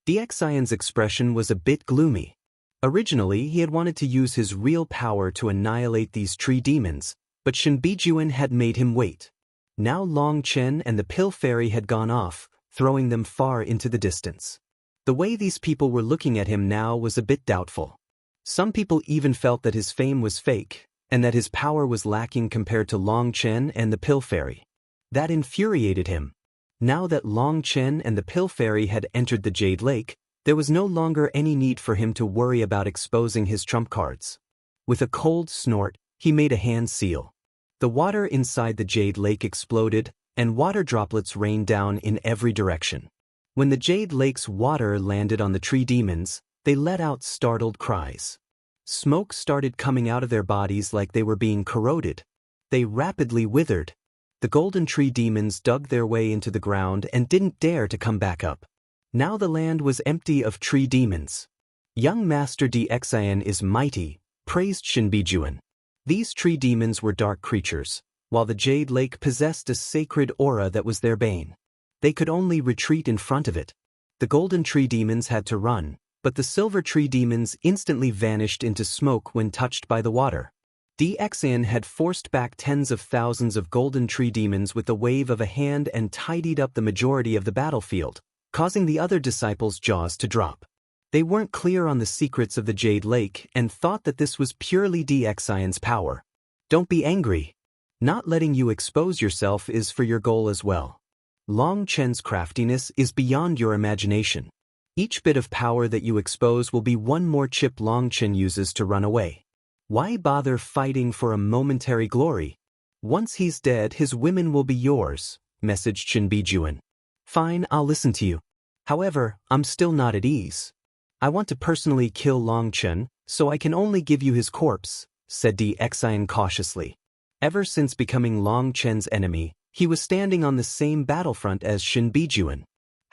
Dixion's expression was a bit gloomy. Originally, he had wanted to use his real power to annihilate these tree demons, but Shinbijuan had made him wait. Now Long Chen and the Pill Fairy had gone off, throwing them far into the distance. The way these people were looking at him now was a bit doubtful. Some people even felt that his fame was fake, and that his power was lacking compared to Long Chen and the Pill Fairy. That infuriated him. Now that Long Chen and the Pill Fairy had entered the Jade Lake, there was no longer any need for him to worry about exposing his trump cards. With a cold snort, he made a hand seal. The water inside the Jade Lake exploded, and water droplets rained down in every direction. When the Jade Lake's water landed on the tree demons, they let out startled cries. Smoke started coming out of their bodies like they were being corroded. They rapidly withered. The golden tree demons dug their way into the ground and didn't dare to come back up. Now the land was empty of tree demons. Young Master Dixian is mighty, praised Shinbijuan. These tree demons were dark creatures, while the Jade Lake possessed a sacred aura that was their bane. They could only retreat in front of it. The golden tree demons had to run, but the silver tree demons instantly vanished into smoke when touched by the water. Dixian had forced back tens of thousands of golden tree demons with the wave of a hand and tidied up the majority of the battlefield, causing the other disciples' jaws to drop. They weren't clear on the secrets of the Jade Lake and thought that this was purely Dixion's power. Don't be angry. Not letting you expose yourself is for your goal as well. Long Chen's craftiness is beyond your imagination. Each bit of power that you expose will be one more chip Long Chen uses to run away. Why bother fighting for a momentary glory? Once he's dead, his women will be yours, messaged Shinbijuan. Fine, I'll listen to you. However, I'm still not at ease. I want to personally kill Long Chen, so I can only give you his corpse, said Dixian cautiously. Ever since becoming Long Chen's enemy, he was standing on the same battlefront as Shinbijuan.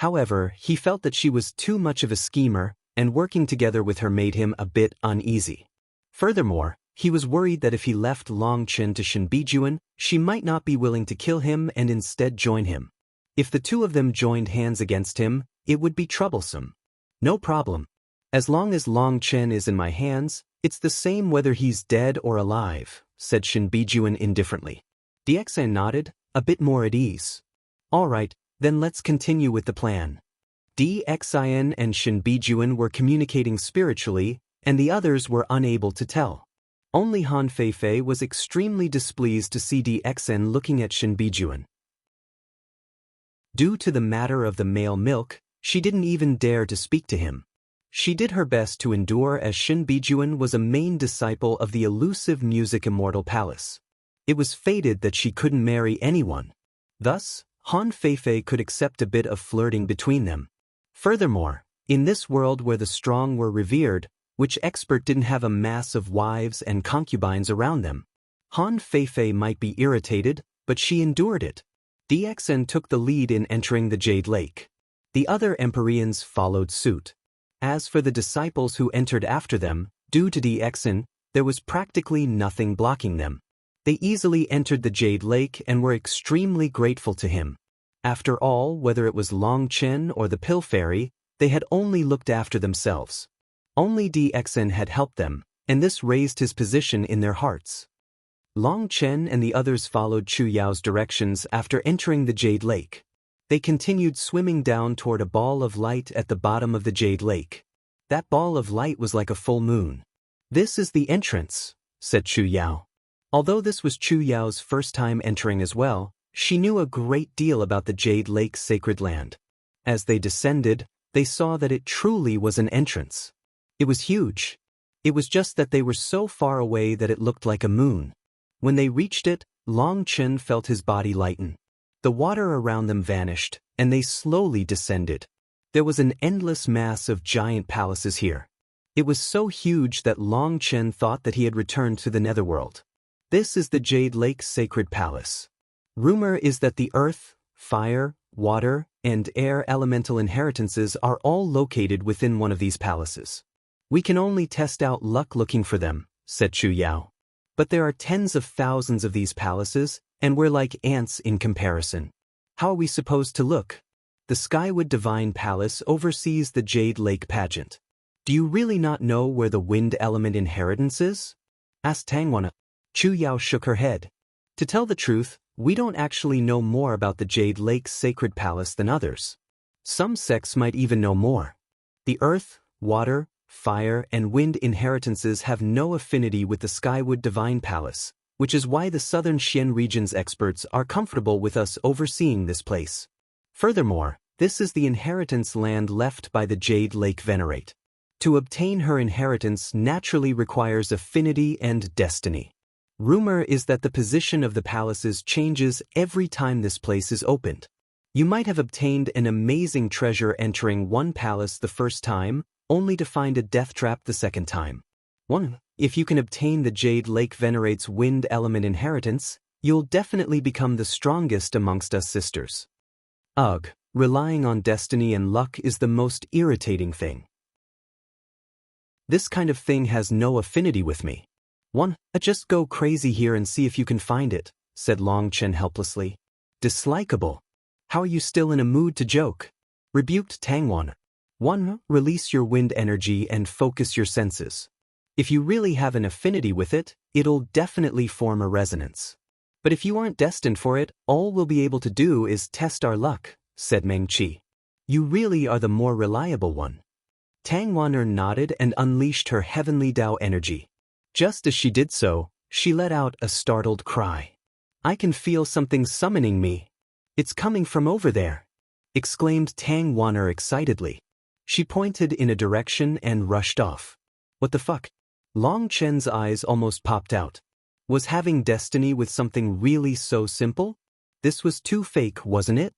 However, he felt that she was too much of a schemer, and working together with her made him a bit uneasy. Furthermore, he was worried that if he left Long Chen to Shinbijuan, she might not be willing to kill him and instead join him. If the two of them joined hands against him, it would be troublesome. No problem. As long as Long Chen is in my hands, it's the same whether he's dead or alive, said Shinbijuan indifferently. Dixian nodded, a bit more at ease. All right, then let's continue with the plan. Dixian and Shinbijuan were communicating spiritually, and the others were unable to tell. Only Han Feifei was extremely displeased to see Dixian looking at Shinbijuan. Due to the matter of the male milk, she didn't even dare to speak to him. She did her best to endure as Shinbijuan was a main disciple of the elusive music immortal palace. It was fated that she couldn't marry anyone. Thus, Han Feifei could accept a bit of flirting between them. Furthermore, in this world where the strong were revered, which expert didn't have a mass of wives and concubines around them? Han Feifei might be irritated, but she endured it. Dixian took the lead in entering the Jade Lake. The other Empyreans followed suit. As for the disciples who entered after them, due to Dixian, there was practically nothing blocking them. They easily entered the Jade Lake and were extremely grateful to him. After all, whether it was Long Chen or the Pill Fairy, they had only looked after themselves. Only Dixian had helped them, and this raised his position in their hearts. Long Chen and the others followed Chu Yao's directions after entering the Jade Lake. They continued swimming down toward a ball of light at the bottom of the Jade Lake. That ball of light was like a full moon. This is the entrance, said Chu Yao. Although this was Chu Yao's first time entering as well, she knew a great deal about the Jade Lake's sacred land. As they descended, they saw that it truly was an entrance. It was huge. It was just that they were so far away that it looked like a moon. When they reached it, Long Chen felt his body lighten. The water around them vanished, and they slowly descended. There was an endless mass of giant palaces here. It was so huge that Long Chen thought that he had returned to the netherworld. This is the Jade Lake's sacred palace. Rumor is that the earth, fire, water, and air elemental inheritances are all located within one of these palaces. We can only test out luck looking for them, said Chu Yao. But there are tens of thousands of these palaces, and we're like ants in comparison. How are we supposed to look? The Skywood Divine Palace oversees the Jade Lake pageant. Do you really not know where the wind element inheritance is? Asked Tangwan. Chu Yao shook her head. To tell the truth, we don't actually know more about the Jade Lake's sacred palace than others. Some sects might even know more. The earth, water, fire, and wind inheritances have no affinity with the Skywood Divine Palace, which is why the southern Xian region's experts are comfortable with us overseeing this place. Furthermore, this is the inheritance land left by the Jade Lake Venerate. To obtain her inheritance naturally requires affinity and destiny. Rumor is that the position of the palaces changes every time this place is opened. You might have obtained an amazing treasure entering one palace the first time, only to find a death trap the second time. If you can obtain the Jade Lake Venerate's wind element inheritance, you'll definitely become the strongest amongst us sisters. Ugh, relying on destiny and luck is the most irritating thing. This kind of thing has no affinity with me. Just go crazy here and see if you can find it, said Long Chen helplessly. Dislikable. How are you still in a mood to joke? Rebuked Tangwan. Release your wind energy and focus your senses. If you really have an affinity with it, it'll definitely form a resonance. But if you aren't destined for it, all we'll be able to do is test our luck, said Meng Qi. You really are the more reliable one. Tangwaner nodded and unleashed her heavenly Dao energy. Just as she did so, she let out a startled cry. I can feel something summoning me. It's coming from over there, exclaimed Tangwaner excitedly. She pointed in a direction and rushed off. What the fuck? Long Chen's eyes almost popped out. Was having destiny with something really so simple? This was too fake, wasn't it?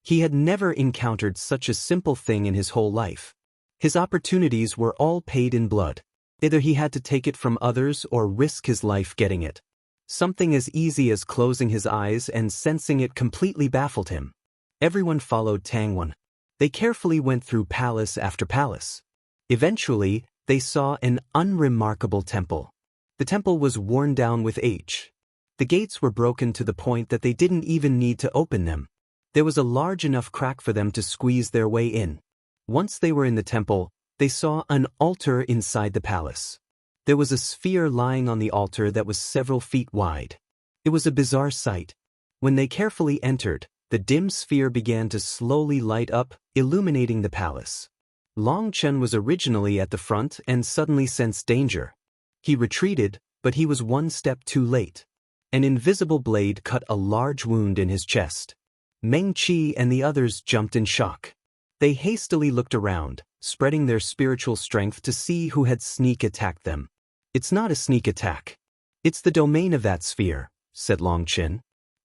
He had never encountered such a simple thing in his whole life. His opportunities were all paid in blood. Either he had to take it from others or risk his life getting it. Something as easy as closing his eyes and sensing it completely baffled him. Everyone followed Tangwan. They carefully went through palace after palace. Eventually, they saw an unremarkable temple. The temple was worn down with age. The gates were broken to the point that they didn't even need to open them. There was a large enough crack for them to squeeze their way in. Once they were in the temple, they saw an altar inside the palace. There was a sphere lying on the altar that was several feet wide. It was a bizarre sight. When they carefully entered, the dim sphere began to slowly light up, illuminating the palace. Long Chen was originally at the front and suddenly sensed danger. He retreated, but he was one step too late. An invisible blade cut a large wound in his chest. Meng Qi and the others jumped in shock. They hastily looked around, spreading their spiritual strength to see who had sneak attacked them. It's not a sneak attack. It's the domain of that sphere, said Long Chen.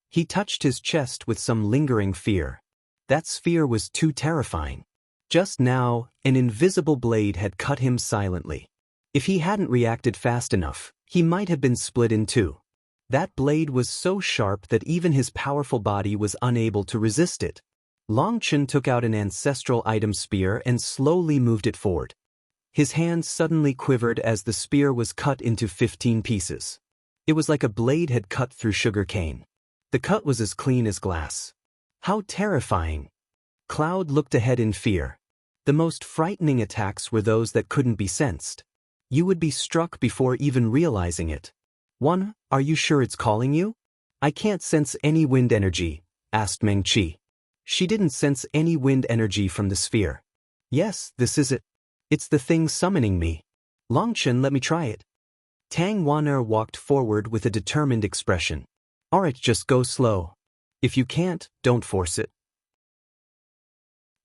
He touched his chest with some lingering fear. That sphere was too terrifying. Just now, an invisible blade had cut him silently. If he hadn't reacted fast enough, he might have been split in two. That blade was so sharp that even his powerful body was unable to resist it. Long Chen took out an ancestral item spear and slowly moved it forward. His hand suddenly quivered as the spear was cut into 15 pieces. It was like a blade had cut through sugar cane. The cut was as clean as glass. How terrifying! Cloud looked ahead in fear. The most frightening attacks were those that couldn't be sensed. You would be struck before even realizing it. Are you sure it's calling you? I can't sense any wind energy, asked Meng Qi. She didn't sense any wind energy from the sphere. Yes, this is it. It's the thing summoning me. Long Chen, let me try it. Tang Waner walked forward with a determined expression. Alright, just go slow. If you can't, don't force it.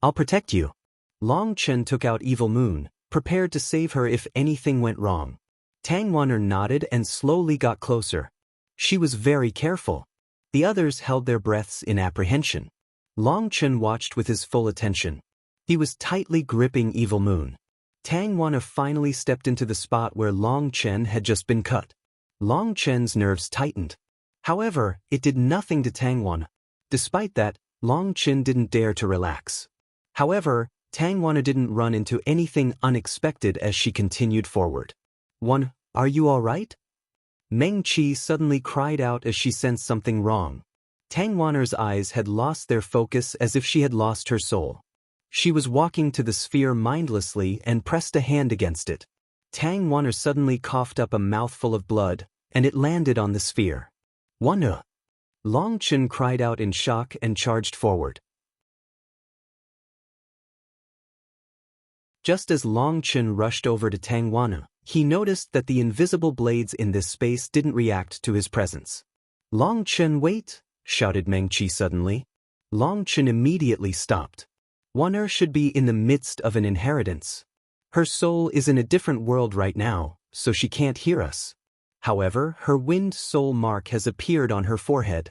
I'll protect you. Long Chen took out Evil Moon, prepared to save her if anything went wrong. Tang Waner nodded and slowly got closer. She was very careful. The others held their breaths in apprehension. Long Chen watched with his full attention. He was tightly gripping Evil Moon. Tang Waner finally stepped into the spot where Long Chen had just been cut. Long Chen's nerves tightened. However, it did nothing to Tang Waner. Despite that, Long Chen didn't dare to relax. However, Tang Waner didn't run into anything unexpected as she continued forward. Are you all right? Meng Qi suddenly cried out as she sensed something wrong. Tang Wanner's eyes had lost their focus as if she had lost her soul. She was walking to the sphere mindlessly and pressed a hand against it. Tang Wanner suddenly coughed up a mouthful of blood, and it landed on the sphere. Wanner! Long Chen cried out in shock and charged forward. Just as Long Chen rushed over to Tang Wanner, he noticed that the invisible blades in this space didn't react to his presence. Long Chen, wait! Shouted Meng Qi suddenly. Long Chen immediately stopped. Wanner should be in the midst of an inheritance. Her soul is in a different world right now, so she can't hear us. However, her wind soul mark has appeared on her forehead.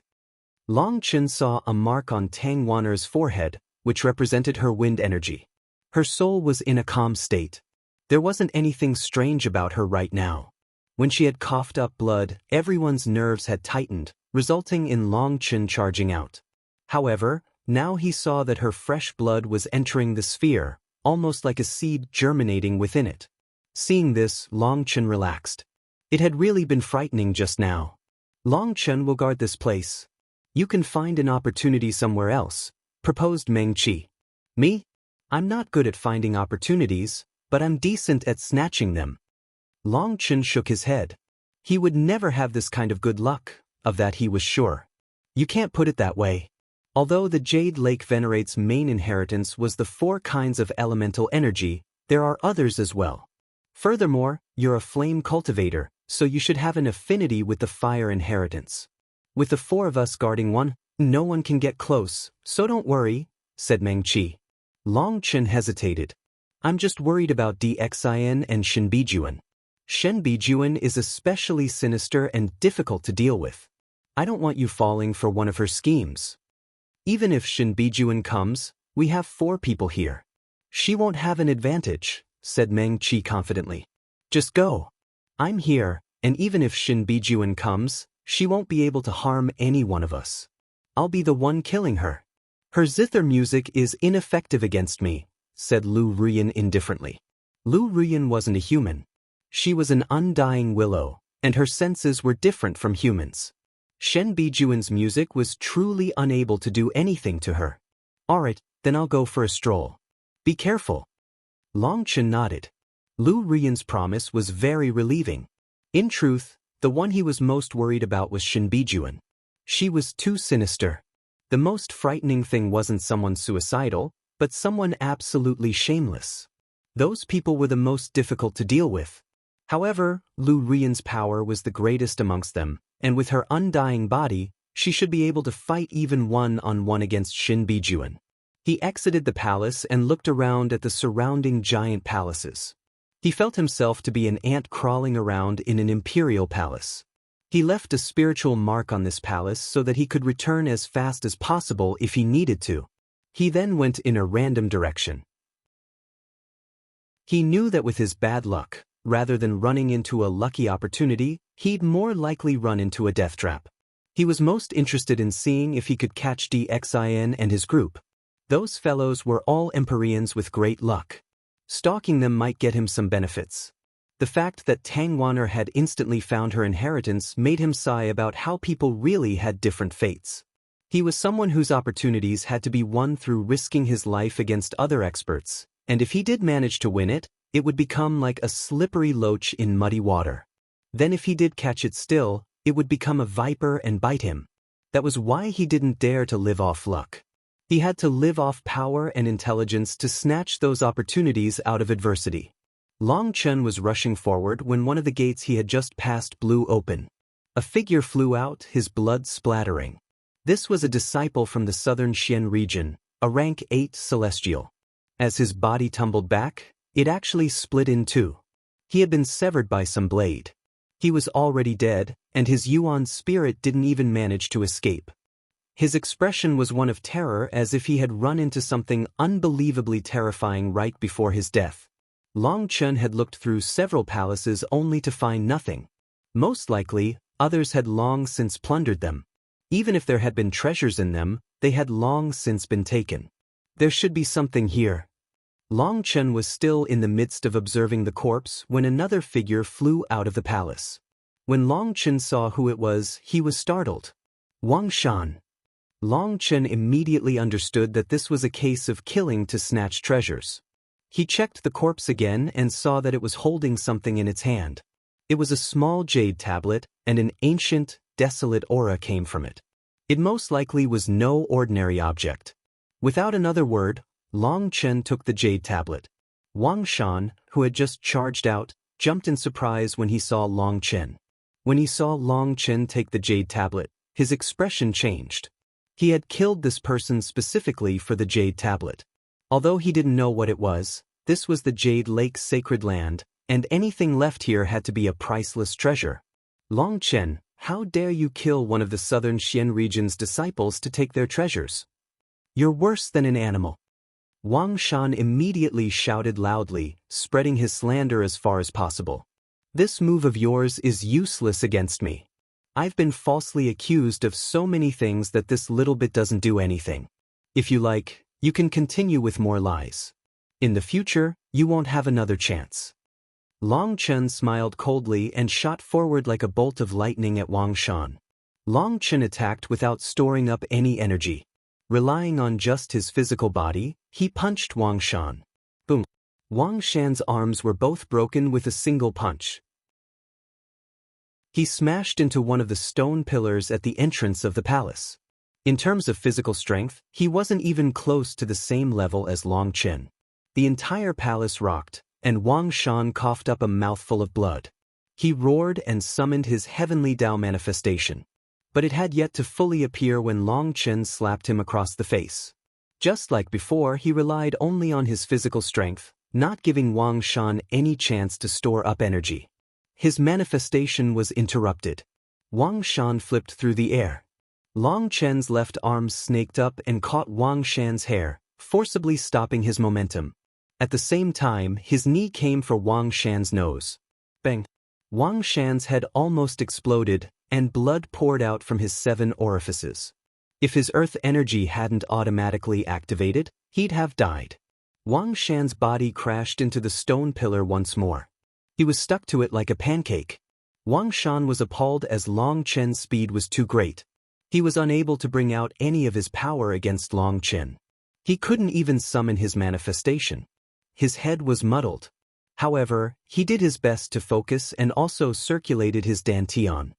Long Chen saw a mark on Tang Wanner's forehead, which represented her wind energy. Her soul was in a calm state. There wasn't anything strange about her right now. When she had coughed up blood, everyone's nerves had tightened, resulting in Long Chen charging out. However, now he saw that her fresh blood was entering the sphere, almost like a seed germinating within it. Seeing this, Long Chen relaxed. It had really been frightening just now. Long Chen will guard this place. You can find an opportunity somewhere else, proposed Meng Qi. Me? I'm not good at finding opportunities, but I'm decent at snatching them. Long Chen shook his head. He would never have this kind of good luck, of that he was sure. You can't put it that way. Although the Jade Lake Venerate's main inheritance was the 4 kinds of elemental energy, there are others as well. Furthermore, you're a flame cultivator, so you should have an affinity with the fire inheritance. With the 4 of us guarding one, no one can get close, so don't worry, said Meng Qi. Long Chen hesitated. I'm just worried about Di Xin and Shen Bijuan. Shen Bijuan is especially sinister and difficult to deal with. I don't want you falling for one of her schemes. Even if Shen Bijuan comes, we have 4 people here. She won't have an advantage, said Meng Qi confidently. Just go. I'm here, and even if Shen Bijuan comes, she won't be able to harm any one of us. I'll be the one killing her. Her zither music is ineffective against me, said Lu Ruyan indifferently. Lu Ruyan wasn't a human. She was an undying willow, and her senses were different from humans. Shen Bijuan's music was truly unable to do anything to her. Alright, then I'll go for a stroll. Be careful. Long Chen nodded. Lu Ruyan's promise was very relieving. In truth, the one he was most worried about was Shen Bijuan. She was too sinister. The most frightening thing wasn't someone suicidal, but someone absolutely shameless. Those people were the most difficult to deal with. However, Lu Ruyan's power was the greatest amongst them, and with her undying body, she should be able to fight even one-on-one against Shen Bijuan. He exited the palace and looked around at the surrounding giant palaces. He felt himself to be an ant crawling around in an imperial palace. He left a spiritual mark on this palace so that he could return as fast as possible if he needed to. He then went in a random direction. He knew that with his bad luck, rather than running into a lucky opportunity, he'd more likely run into a death trap. He was most interested in seeing if he could catch Di Xin and his group. Those fellows were all Empyreans with great luck. Stalking them might get him some benefits. The fact that Tang Wanner had instantly found her inheritance made him sigh about how people really had different fates. He was someone whose opportunities had to be won through risking his life against other experts, and if he did manage to win it, it would become like a slippery loach in muddy water. Then if he did catch it still, it would become a viper and bite him. That was why he didn't dare to live off luck. He had to live off power and intelligence to snatch those opportunities out of adversity. Long Chen was rushing forward when one of the gates he had just passed blew open. A figure flew out, his blood splattering. This was a disciple from the southern Xian region, a rank 8 celestial. As his body tumbled back, it actually split in 2. He had been severed by some blade. He was already dead, and his Yuan spirit didn't even manage to escape. His expression was one of terror, as if he had run into something unbelievably terrifying right before his death. Long Chen had looked through several palaces only to find nothing. Most likely, others had long since plundered them. Even if there had been treasures in them, they had long since been taken. There should be something here. Long Chen was still in the midst of observing the corpse when another figure flew out of the palace. When Long Chen saw who it was, he was startled. Wang Shan. Long Chen immediately understood that this was a case of killing to snatch treasures. He checked the corpse again and saw that it was holding something in its hand. It was a small jade tablet, and an ancient, desolate aura came from it. It most likely was no ordinary object. Without another word, Long Chen took the jade tablet. Wang Shan, who had just charged out, jumped in surprise when he saw Long Chen. When he saw Long Chen take the jade tablet, his expression changed. He had killed this person specifically for the jade tablet. Although he didn't know what it was, this was the Jade Lake's sacred land, and anything left here had to be a priceless treasure. Long Chen, how dare you kill one of the southern Xian region's disciples to take their treasures? You're worse than an animal. Wang Shan immediately shouted loudly, spreading his slander as far as possible. This move of yours is useless against me. I've been falsely accused of so many things that this little bit doesn't do anything. If you like, you can continue with more lies. In the future, you won't have another chance. Long Chen smiled coldly and shot forward like a bolt of lightning at Wang Shan. Long Chen attacked without storing up any energy. Relying on just his physical body, he punched Wang Shan. Boom! Wang Shan's arms were both broken with a single punch. He smashed into one of the stone pillars at the entrance of the palace. In terms of physical strength, he wasn't even close to the same level as Long Chen. The entire palace rocked, and Wang Shan coughed up a mouthful of blood. He roared and summoned his heavenly Dao manifestation. But it had yet to fully appear when Long Chen slapped him across the face. Just like before, he relied only on his physical strength, not giving Wang Shan any chance to store up energy. His manifestation was interrupted. Wang Shan flipped through the air. Long Chen's left arm snaked up and caught Wang Shan's hair, forcibly stopping his momentum. At the same time, his knee came for Wang Shan's nose. Bang! Wang Shan's head almost exploded, and blood poured out from his 7 orifices. If his earth energy hadn't automatically activated, he'd have died. Wang Shan's body crashed into the stone pillar once more. He was stuck to it like a pancake. Wang Shan was appalled as Long Chen's speed was too great. He was unable to bring out any of his power against Long Chen. He couldn't even summon his manifestation. His head was muddled. However, he did his best to focus and also circulated his dantian.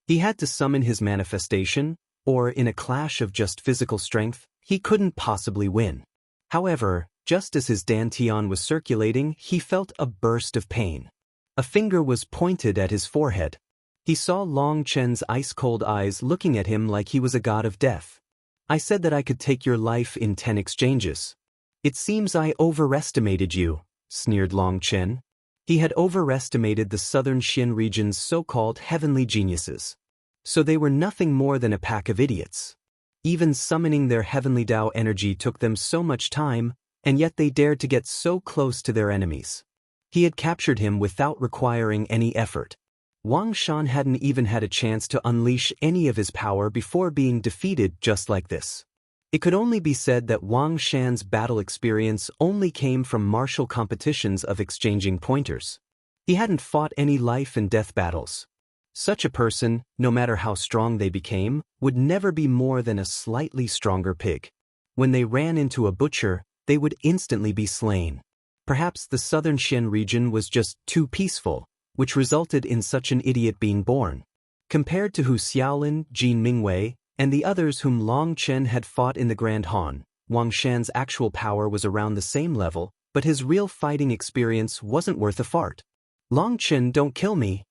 He had to summon his manifestation, or in a clash of just physical strength, he couldn't possibly win. However, just as his dantian was circulating, he felt a burst of pain. A finger was pointed at his forehead. He saw Long Chen's ice-cold eyes looking at him like he was a god of death. I said that I could take your life in 10 exchanges. It seems I overestimated you, sneered Long Chen. He had overestimated the southern Xian region's so-called heavenly geniuses. So they were nothing more than a pack of idiots. Even summoning their heavenly Dao energy took them so much time, and yet they dared to get so close to their enemies. He had captured him without requiring any effort. Wang Shan hadn't even had a chance to unleash any of his power before being defeated just like this. It could only be said that Wang Shan's battle experience only came from martial competitions of exchanging pointers. He hadn't fought any life and death battles. Such a person, no matter how strong they became, would never be more than a slightly stronger pig. When they ran into a butcher, they would instantly be slain. Perhaps the southern Xian region was just too peaceful, which resulted in such an idiot being born. Compared to Hu Xiaolin, Jin Mingwei, and the others whom Long Chen had fought in the Grand Han, Wang Shan's actual power was around the same level, but his real fighting experience wasn't worth a fart. Long Chen, don't kill me.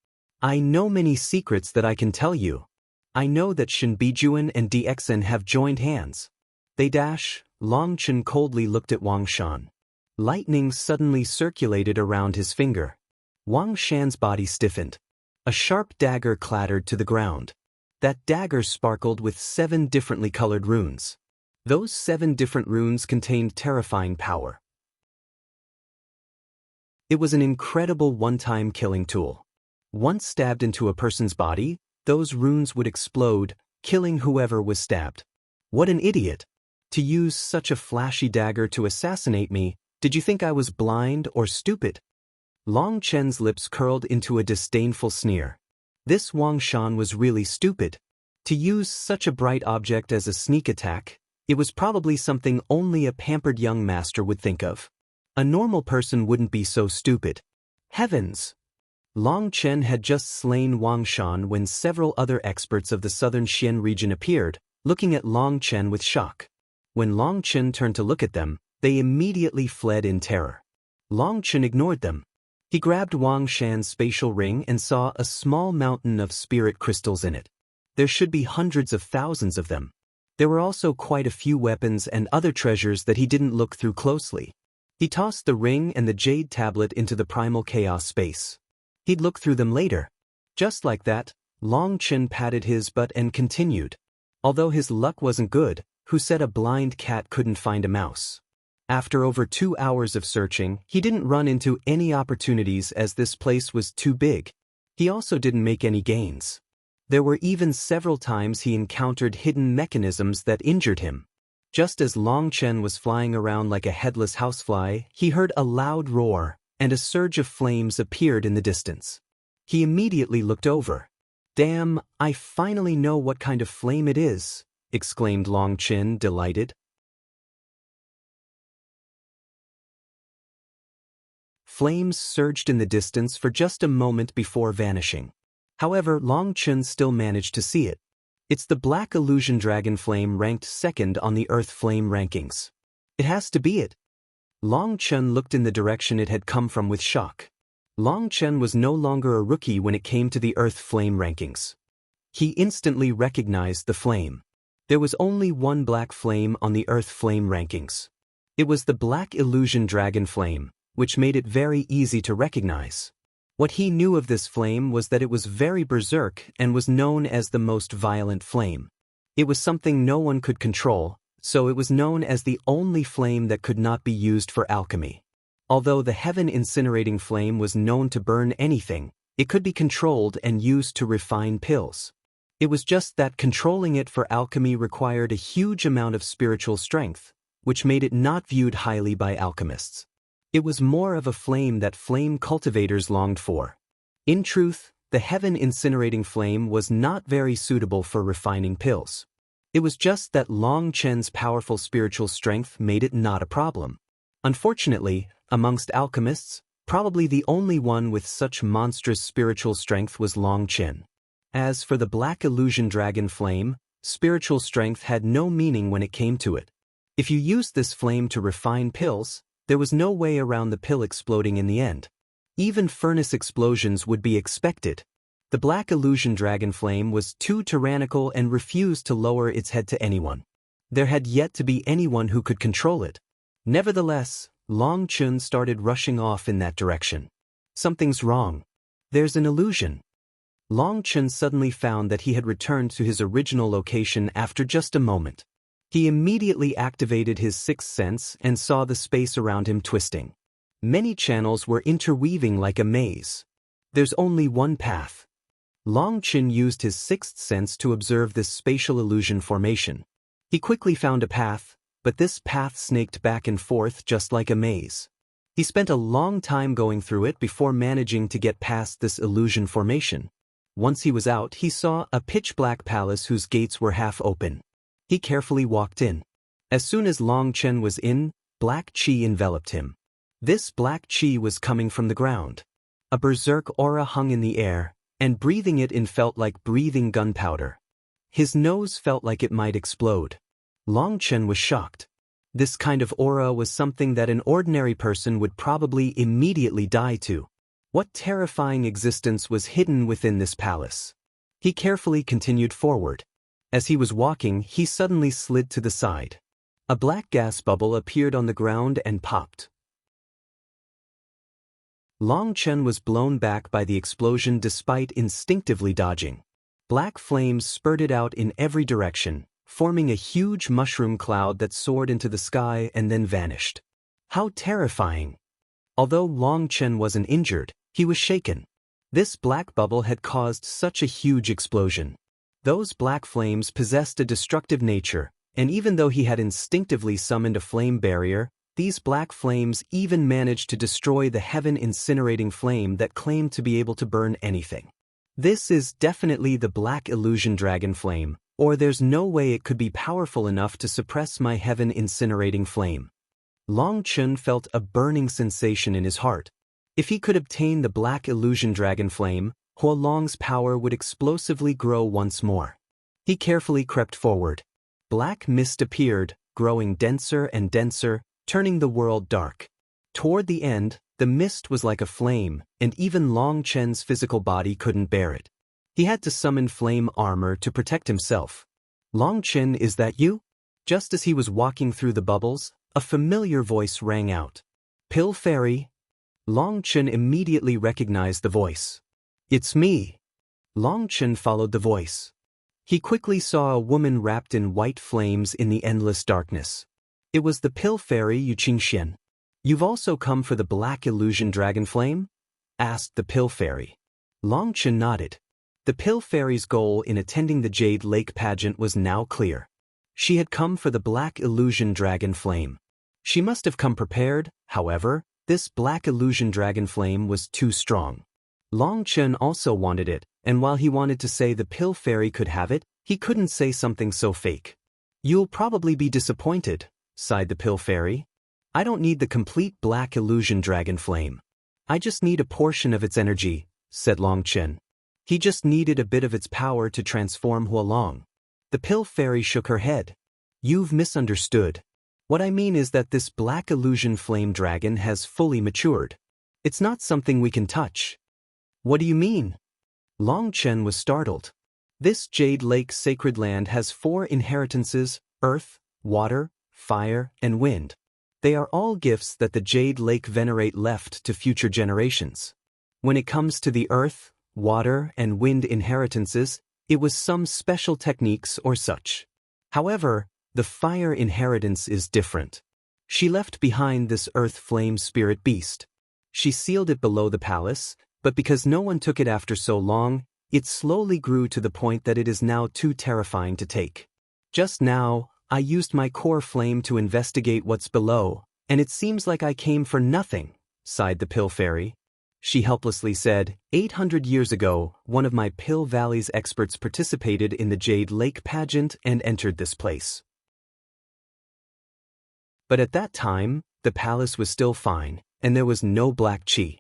I know many secrets that I can tell you. I know that Shen Bijuan and Di Xin have joined hands. They dash. Long Chen coldly looked at Wang Shan. Lightning suddenly circulated around his finger. Wang Shan's body stiffened. A sharp dagger clattered to the ground. That dagger sparkled with 7 differently colored runes. Those 7 different runes contained terrifying power. It was an incredible one-time killing tool. Once stabbed into a person's body, those runes would explode, killing whoever was stabbed. What an idiot! To use such a flashy dagger to assassinate me, did you think I was blind or stupid? Long Chen's lips curled into a disdainful sneer. This Wang Shan was really stupid. To use such a bright object as a sneak attack, it was probably something only a pampered young master would think of. A normal person wouldn't be so stupid. Heavens! Long Chen had just slain Wang Shan when several other experts of the southern Xian region appeared, looking at Long Chen with shock. When Long Chen turned to look at them, they immediately fled in terror. Long Chen ignored them. He grabbed Wang Shan's spatial ring and saw a small mountain of spirit crystals in it. There should be hundreds of thousands of them. There were also quite a few weapons and other treasures that he didn't look through closely. He tossed the ring and the jade tablet into the primal chaos space. He'd look through them later. Just like that, Long Chen patted his butt and continued. Although his luck wasn't good, who said a blind cat couldn't find a mouse? After over 2 hours of searching, he didn't run into any opportunities as this place was too big. He also didn't make any gains. There were even several times he encountered hidden mechanisms that injured him. Just as Long Chen was flying around like a headless housefly, he heard a loud roar, and a surge of flames appeared in the distance. He immediately looked over. "Damn, I finally know what kind of flame it is," exclaimed Long Chen, delighted. Flames surged in the distance for just a moment before vanishing. However, Long Chen still managed to see it. It's the Black Illusion Dragon Flame ranked second on the Earth Flame rankings. It has to be it. Long Chen looked in the direction it had come from with shock. Long Chen was no longer a rookie when it came to the Earth Flame rankings. He instantly recognized the flame. There was only one black flame on the Earth Flame rankings. It was the Black Illusion Dragon Flame, which made it very easy to recognize. What he knew of this flame was that it was very berserk and was known as the most violent flame. It was something no one could control, so it was known as the only flame that could not be used for alchemy. Although the heaven incinerating flame was known to burn anything, it could be controlled and used to refine pills. It was just that controlling it for alchemy required a huge amount of spiritual strength, which made it not viewed highly by alchemists. It was more of a flame that flame cultivators longed for. In truth, the heaven incinerating flame was not very suitable for refining pills. It was just that Long Chen's powerful spiritual strength made it not a problem. Unfortunately, amongst alchemists, probably the only one with such monstrous spiritual strength was Long Chen. As for the Black Illusion Dragon Flame, spiritual strength had no meaning when it came to it. If you used this flame to refine pills, there was no way around the pill exploding in the end. Even furnace explosions would be expected. The Black Illusion Dragon Flame was too tyrannical and refused to lower its head to anyone. There had yet to be anyone who could control it. Nevertheless, Long Chen started rushing off in that direction. Something's wrong. There's an illusion. Long Chen suddenly found that he had returned to his original location after just a moment. He immediately activated his sixth sense and saw the space around him twisting. Many channels were interweaving like a maze. There's only one path. Long Chen used his sixth sense to observe this spatial illusion formation. He quickly found a path, but this path snaked back and forth just like a maze. He spent a long time going through it before managing to get past this illusion formation. Once he was out, he saw a pitch-black palace whose gates were half open. He carefully walked in. As soon as Long Chen was in, black qi enveloped him. This black qi was coming from the ground. A berserk aura hung in the air, and breathing it in felt like breathing gunpowder. His nose felt like it might explode. Long Chen was shocked. This kind of aura was something that an ordinary person would probably immediately die to. What terrifying existence was hidden within this palace? He carefully continued forward. As he was walking, he suddenly slid to the side. A black gas bubble appeared on the ground and popped. Long Chen was blown back by the explosion despite instinctively dodging. Black flames spurted out in every direction, forming a huge mushroom cloud that soared into the sky and then vanished. How terrifying! Although Long Chen wasn't injured, he was shaken. This black bubble had caused such a huge explosion. Those black flames possessed a destructive nature, and even though he had instinctively summoned a flame barrier, these black flames even managed to destroy the heaven incinerating flame that claimed to be able to burn anything. This is definitely the black illusion dragon flame, or there's no way it could be powerful enough to suppress my heaven-incinerating flame. Long Chen felt a burning sensation in his heart. If he could obtain the black illusion dragon flame, Huolong's power would explosively grow once more. He carefully crept forward. Black mist appeared, growing denser and denser, turning the world dark. Toward the end, the mist was like a flame, and even Long Chen's physical body couldn't bear it. He had to summon flame armor to protect himself. Long Chen, is that you? Just as he was walking through the bubbles, a familiar voice rang out. Pill Fairy? Long Chen immediately recognized the voice. It's me. Long Chen followed the voice. He quickly saw a woman wrapped in white flames in the endless darkness. It was the Pill Fairy Yuqingxian. You've also come for the black illusion dragon flame? Asked the Pill Fairy. Long Chen nodded. The Pill Fairy's goal in attending the Jade Lake pageant was now clear. She had come for the black illusion dragon flame. She must have come prepared, however, this black illusion dragon flame was too strong. Long Chen also wanted it, and while he wanted to say the Pill Fairy could have it, he couldn't say something so fake. You'll probably be disappointed, sighed the Pill Fairy. I don't need the complete black illusion dragon flame. I just need a portion of its energy, said Long Chen. He just needed a bit of its power to transform Huolong. The Pill Fairy shook her head. You've misunderstood. What I mean is that this black illusion flame dragon has fully matured. It's not something we can touch. What do you mean? Long Chen was startled. This Jade Lake sacred land has 4 inheritances: earth, water, fire, and wind. They are all gifts that the Jade Lake venerate left to future generations. When it comes to the earth, water, and wind inheritances, it was some special techniques or such. However, the fire inheritance is different. She left behind this earth flame spirit beast. She sealed it below the palace, but because no one took it after so long, it slowly grew to the point that it is now too terrifying to take. Just now, I used my core flame to investigate what's below, and it seems like I came for nothing, sighed the Pill Fairy. She helplessly said, 800 years ago, one of my Pill Valley's experts participated in the Jade Lake pageant and entered this place. But at that time, the palace was still fine, and there was no black chi.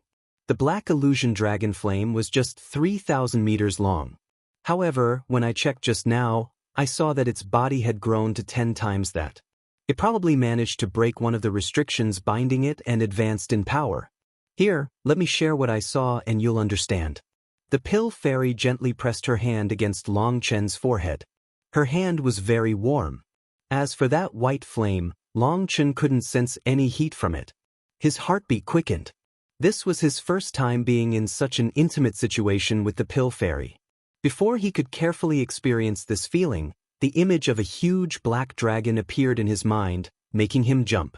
The black illusion dragon flame was just 3,000 meters long. However, when I checked just now, I saw that its body had grown to 10 times that. It probably managed to break one of the restrictions binding it and advanced in power. Here, let me share what I saw and you'll understand. The Pill Fairy gently pressed her hand against Long Chen's forehead. Her hand was very warm. As for that white flame, Long Chen couldn't sense any heat from it. His heartbeat quickened. This was his first time being in such an intimate situation with the Pill Fairy. Before he could carefully experience this feeling, the image of a huge black dragon appeared in his mind, making him jump.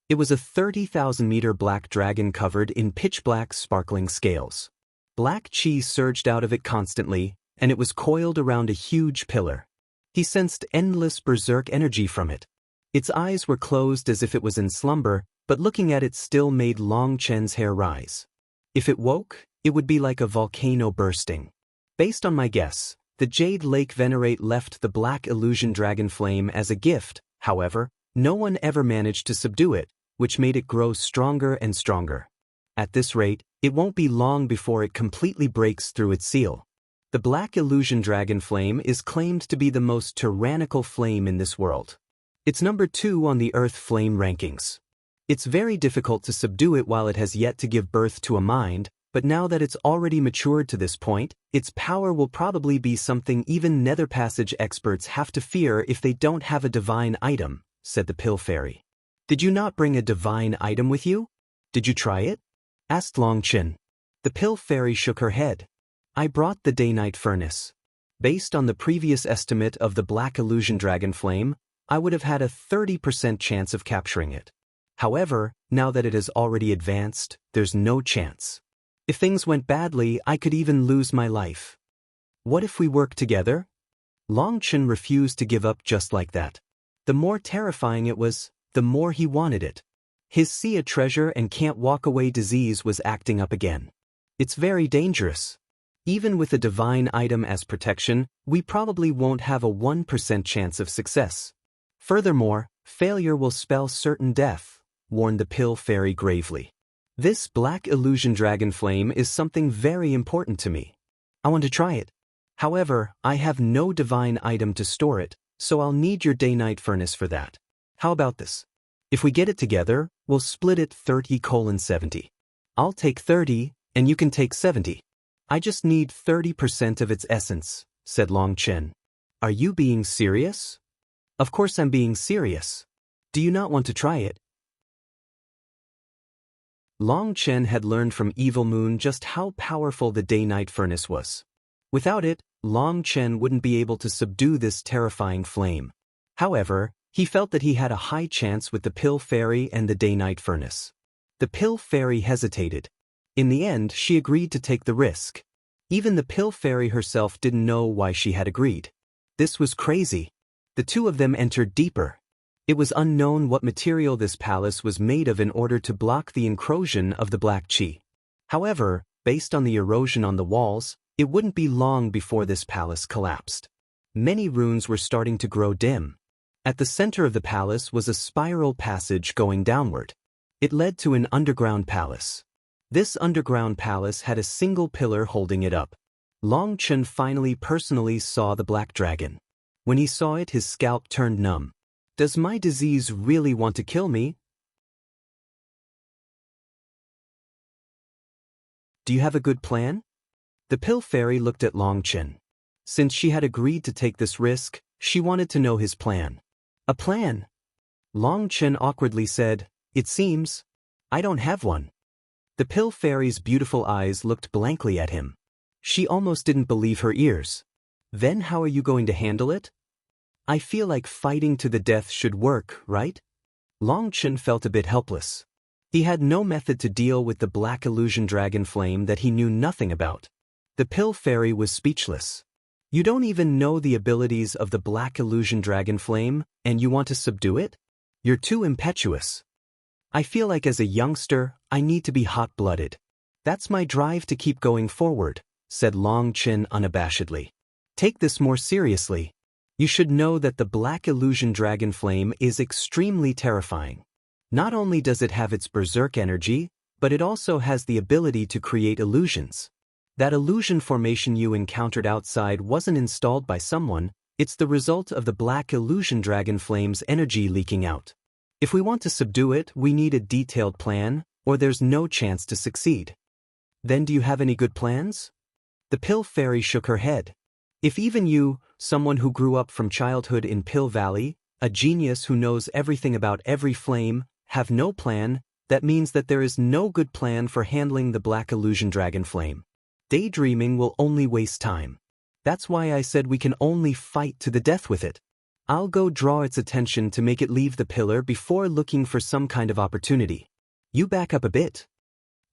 It was a 30,000-meter black dragon covered in pitch-black sparkling scales. Black chi surged out of it constantly, and it was coiled around a huge pillar. He sensed endless berserk energy from it. Its eyes were closed as if it was in slumber, but looking at it still made Long Chen's hair rise. If it woke, it would be like a volcano bursting. Based on my guess, the Jade Lake venerate left the black illusion dragon flame as a gift. However, no one ever managed to subdue it, which made it grow stronger and stronger. At this rate, it won't be long before it completely breaks through its seal. The black illusion dragon flame is claimed to be the most tyrannical flame in this world. It's number 2 on the Earth flame rankings. It's very difficult to subdue it while it has yet to give birth to a mind, but now that it's already matured to this point, its power will probably be something even Nether Passage experts have to fear if they don't have a divine item, said the Pill Fairy. Did you not bring a divine item with you? Did you try it? Asked Long Chen. The Pill Fairy shook her head. I brought the Day-Night Furnace. Based on the previous estimate of the black illusion dragon flame, I would have had a 30% chance of capturing it. However, now that it has already advanced, there's no chance. If things went badly, I could even lose my life. What if we work together? Long Chen refused to give up just like that. The more terrifying it was, the more he wanted it. His see a treasure and can't walk away disease was acting up again. It's very dangerous. Even with a divine item as protection, we probably won't have a 1% chance of success. Furthermore, failure will spell certain death, warned the pill fairy gravely. This black illusion dragon flame is something very important to me. I want to try it. However, I have no divine item to store it, so I'll need your day-night furnace for that. How about this? If we get it together, we'll split it 30:70. I'll take 30, and you can take 70. I just need 30% of its essence, said Long Chen. Are you being serious? Of course I'm being serious. Do you not want to try it? Long Chen had learned from Evil Moon just how powerful the day-night furnace was. Without it, Long Chen wouldn't be able to subdue this terrifying flame. However, he felt that he had a high chance with the pill fairy and the day-night furnace. The pill fairy hesitated. In the end, she agreed to take the risk. Even the pill fairy herself didn't know why she had agreed. This was crazy. The two of them entered deeper. It was unknown what material this palace was made of in order to block the incursion of the black qi. However, based on the erosion on the walls, it wouldn't be long before this palace collapsed. Many runes were starting to grow dim. At the center of the palace was a spiral passage going downward. It led to an underground palace. This underground palace had a single pillar holding it up. Long Chen finally personally saw the black dragon. When he saw it, his scalp turned numb. Does my disease really want to kill me? Do you have a good plan? The pill fairy looked at Long Chen. Since she had agreed to take this risk, she wanted to know his plan. A plan? Long Chen awkwardly said, "It seems I don't have one." The pill fairy's beautiful eyes looked blankly at him. She almost didn't believe her ears. Then how are you going to handle it? I feel like fighting to the death should work, right? Long Chen felt a bit helpless. He had no method to deal with the black illusion dragon flame that he knew nothing about. The pill fairy was speechless. You don't even know the abilities of the black illusion dragon flame, and you want to subdue it? You're too impetuous. I feel like as a youngster, I need to be hot-blooded. That's my drive to keep going forward, said Long Chen unabashedly. Take this more seriously. You should know that the black illusion dragon flame is extremely terrifying. Not only does it have its berserk energy, but it also has the ability to create illusions. That illusion formation you encountered outside wasn't installed by someone, it's the result of the black illusion dragon flame's energy leaking out. If we want to subdue it, we need a detailed plan, or there's no chance to succeed. Then do you have any good plans? The pill fairy shook her head. If even you, someone who grew up from childhood in Pill Valley, a genius who knows everything about every flame, have no plan, that means that there is no good plan for handling the black illusion dragon flame. Daydreaming will only waste time. That's why I said we can only fight to the death with it. I'll go draw its attention to make it leave the pillar before looking for some kind of opportunity. You back up a bit.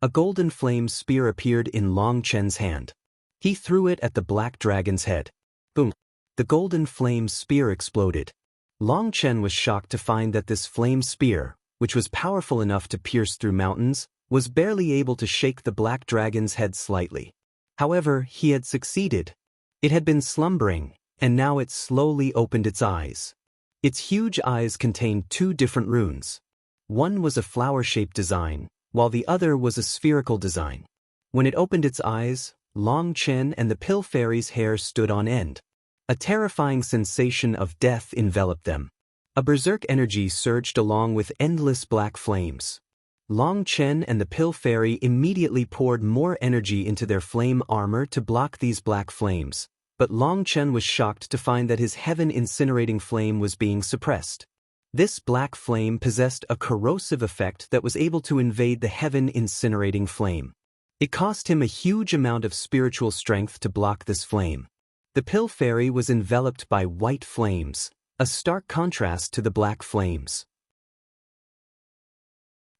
A golden flame spear appeared in Long Chen's hand. He threw it at the black dragon's head. Boom! The golden flame spear exploded. Long Chen was shocked to find that this flame spear, which was powerful enough to pierce through mountains, was barely able to shake the black dragon's head slightly. However, he had succeeded. It had been slumbering, and now it slowly opened its eyes. Its huge eyes contained two different runes. One was a flower-shaped design, while the other was a spherical design. When it opened its eyes, Long Chen and the pill fairy's hair stood on end. A terrifying sensation of death enveloped them. A berserk energy surged along with endless black flames. Long Chen and the pill fairy immediately poured more energy into their flame armor to block these black flames, but Long Chen was shocked to find that his heaven-incinerating flame was being suppressed. This black flame possessed a corrosive effect that was able to invade the heaven-incinerating flame. It cost him a huge amount of spiritual strength to block this flame. The pill fairy was enveloped by white flames, a stark contrast to the black flames.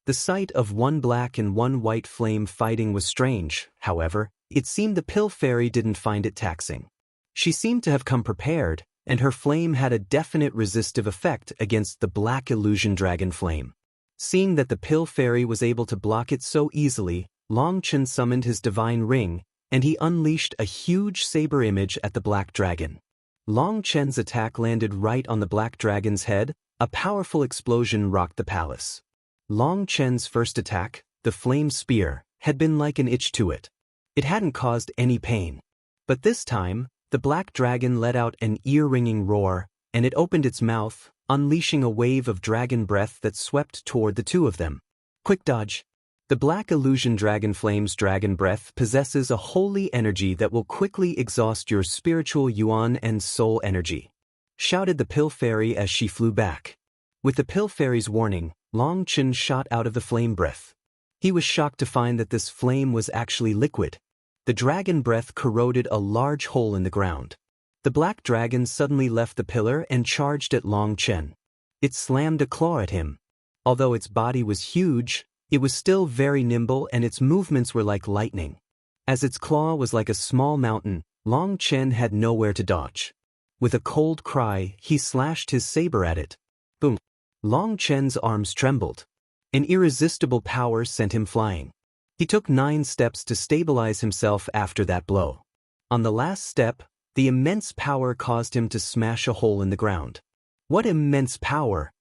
The sight of one black and one white flame fighting was strange, however, it seemed the pill fairy didn't find it taxing. She seemed to have come prepared, and her flame had a definite resistive effect against the black illusion dragon flame. Seeing that the pill fairy was able to block it so easily, Long Chen summoned his divine ring, and he unleashed a huge saber image at the black dragon. Long Chen's attack landed right on the black dragon's head. A powerful explosion rocked the palace. Long Chen's first attack, the flame spear, had been like an itch to it. It hadn't caused any pain. But this time, the black dragon let out an ear-ringing roar, and it opened its mouth, unleashing a wave of dragon breath that swept toward the two of them. Quick dodge. The black illusion dragon flame's dragon breath possesses a holy energy that will quickly exhaust your spiritual Yuan and soul energy, shouted the pill fairy as she flew back. With the pill fairy's warning, Long Chen shot out of the flame breath. He was shocked to find that this flame was actually liquid. The dragon breath corroded a large hole in the ground. The black dragon suddenly left the pillar and charged at Long Chen. It slammed a claw at him. Although its body was huge, it was still very nimble and its movements were like lightning. As its claw was like a small mountain, Long Chen had nowhere to dodge. With a cold cry, he slashed his saber at it. Boom! Long Chen's arms trembled. An irresistible power sent him flying. He took 9 steps to stabilize himself after that blow. On the last step, the immense power caused him to smash a hole in the ground. What immense power!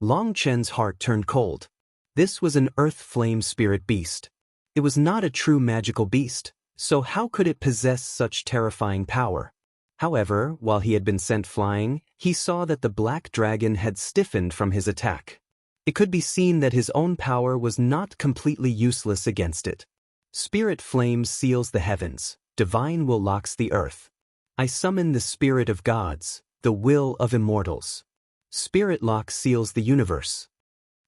Long Chen's heart turned cold. This was an earth flame spirit beast. It was not a true magical beast, so how could it possess such terrifying power? However, while he had been sent flying, he saw that the black dragon had stiffened from his attack. It could be seen that his own power was not completely useless against it. Spirit flame seals the heavens, divine will locks the earth. I summon the spirit of gods, the will of immortals. Spirit lock seals the universe.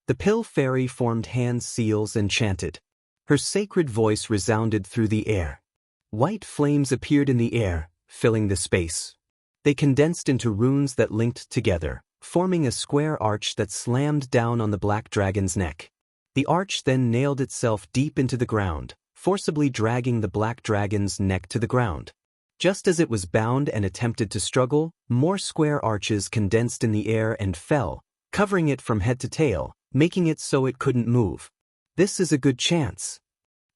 The pill fairy formed hand seals and chanted. Her sacred voice resounded through the air. White flames appeared in the air, filling the space. They condensed into runes that linked together, forming a square arch that slammed down on the black dragon's neck. The arch then nailed itself deep into the ground, forcibly dragging the black dragon's neck to the ground. Just as it was bound and attempted to struggle, more square arches condensed in the air and fell, covering it from head to tail, making it so it couldn't move. This is a good chance.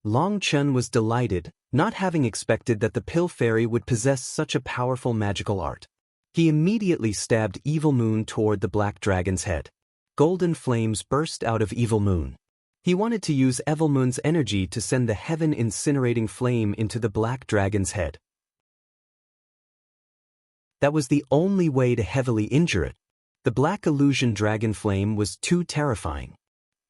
Long Chen was delighted, not having expected that the pill fairy would possess such a powerful magical art. He immediately stabbed Evil Moon toward the black dragon's head. Golden flames burst out of Evil Moon. He wanted to use Evil Moon's energy to send the heaven-incinerating flame into the black dragon's head. That was the only way to heavily injure it. The black illusion dragon flame was too terrifying.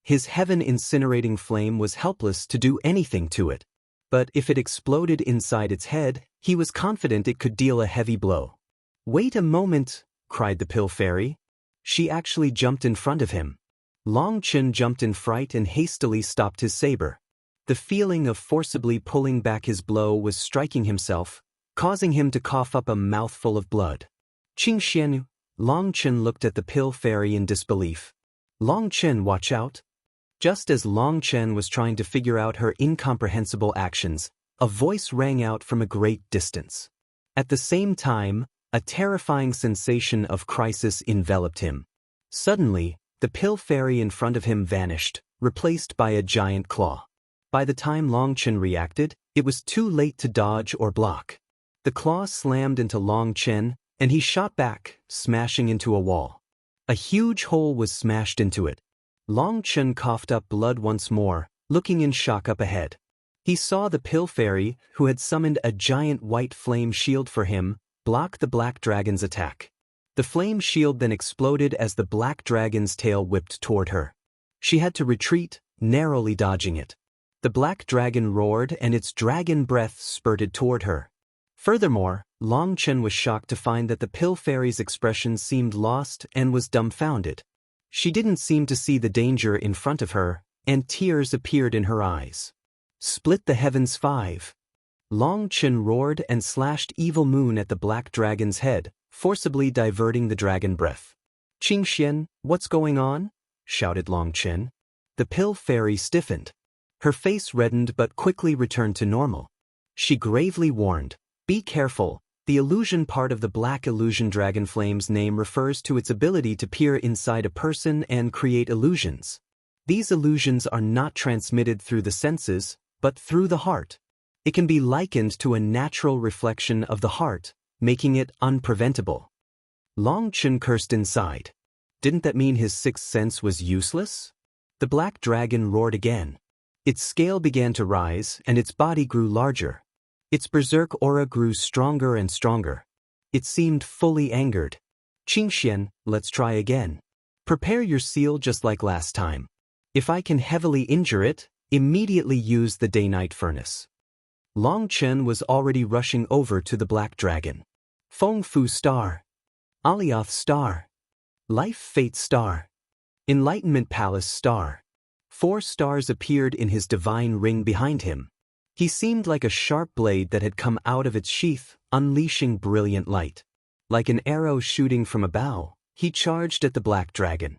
His heaven-incinerating flame was helpless to do anything to it. But if it exploded inside its head, he was confident it could deal a heavy blow. "Wait a moment," cried the pill fairy. She actually jumped in front of him. Long Chen jumped in fright and hastily stopped his saber. The feeling of forcibly pulling back his blow was striking himself, causing him to cough up a mouthful of blood. "Qing Xian," Long Chen looked at the pill fairy in disbelief. "Long Chen, watch out." Just as Long Chen was trying to figure out her incomprehensible actions, a voice rang out from a great distance. At the same time, a terrifying sensation of crisis enveloped him. Suddenly, the pill fairy in front of him vanished, replaced by a giant claw. By the time Long Chen reacted, it was too late to dodge or block. The claw slammed into Long Chen, and he shot back, smashing into a wall. A huge hole was smashed into it. Long Chen coughed up blood once more, looking in shock up ahead. He saw the pill fairy, who had summoned a giant white flame shield for him, block the black dragon's attack. The flame shield then exploded as the black dragon's tail whipped toward her. She had to retreat, narrowly dodging it. The black dragon roared and its dragon breath spurted toward her. Furthermore, Long Chen was shocked to find that the pill fairy's expression seemed lost and was dumbfounded. She didn't seem to see the danger in front of her, and tears appeared in her eyes. "Split the heavens 5. Long Chen roared and slashed Evil Moon at the black dragon's head, forcibly diverting the dragon breath. "Qing Xian, what's going on?" shouted Long Chen. The pill fairy stiffened. Her face reddened but quickly returned to normal. She gravely warned, "Be careful. The illusion part of the black illusion dragon flame's name refers to its ability to peer inside a person and create illusions. These illusions are not transmitted through the senses, but through the heart. It can be likened to a natural reflection of the heart, making it unpreventable. Long Chen cursed inside. Didn't that mean his sixth sense was useless? The black dragon roared again. Its scale began to rise, and its body grew larger. Its berserk aura grew stronger and stronger. It seemed fully angered. Qingxian, let's try again. Prepare your seal just like last time. If I can heavily injure it, immediately use the day-night furnace. Long Chen was already rushing over to the black dragon. Feng Fu Star. Alioth Star. Life Fate Star. Enlightenment Palace Star. 4 stars appeared in his divine ring behind him. He seemed like a sharp blade that had come out of its sheath, unleashing brilliant light. Like an arrow shooting from a bow, he charged at the black dragon.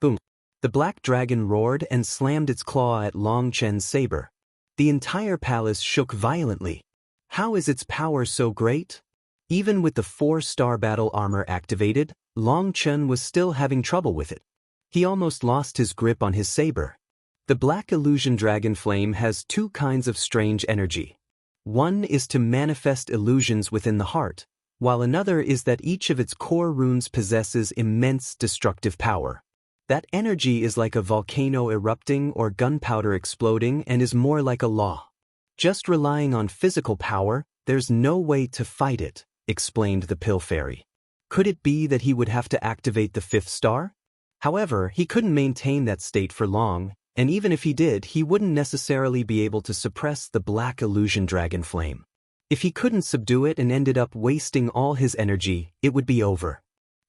Boom! The black dragon roared and slammed its claw at Long Chen's saber. The entire palace shook violently. How is its power so great? Even with the 4-star battle armor activated, Long Chen was still having trouble with it. He almost lost his grip on his saber. The black illusion dragon flame has 2 kinds of strange energy. One is to manifest illusions within the heart, while another is that each of its core runes possesses immense destructive power. That energy is like a volcano erupting or gunpowder exploding and is more like a law. Just relying on physical power, there's no way to fight it, explained the Pill Fairy. Could it be that he would have to activate the 5th star? However, he couldn't maintain that state for long, and even if he did, he wouldn't necessarily be able to suppress the black illusion dragon flame. If he couldn't subdue it and ended up wasting all his energy, it would be over.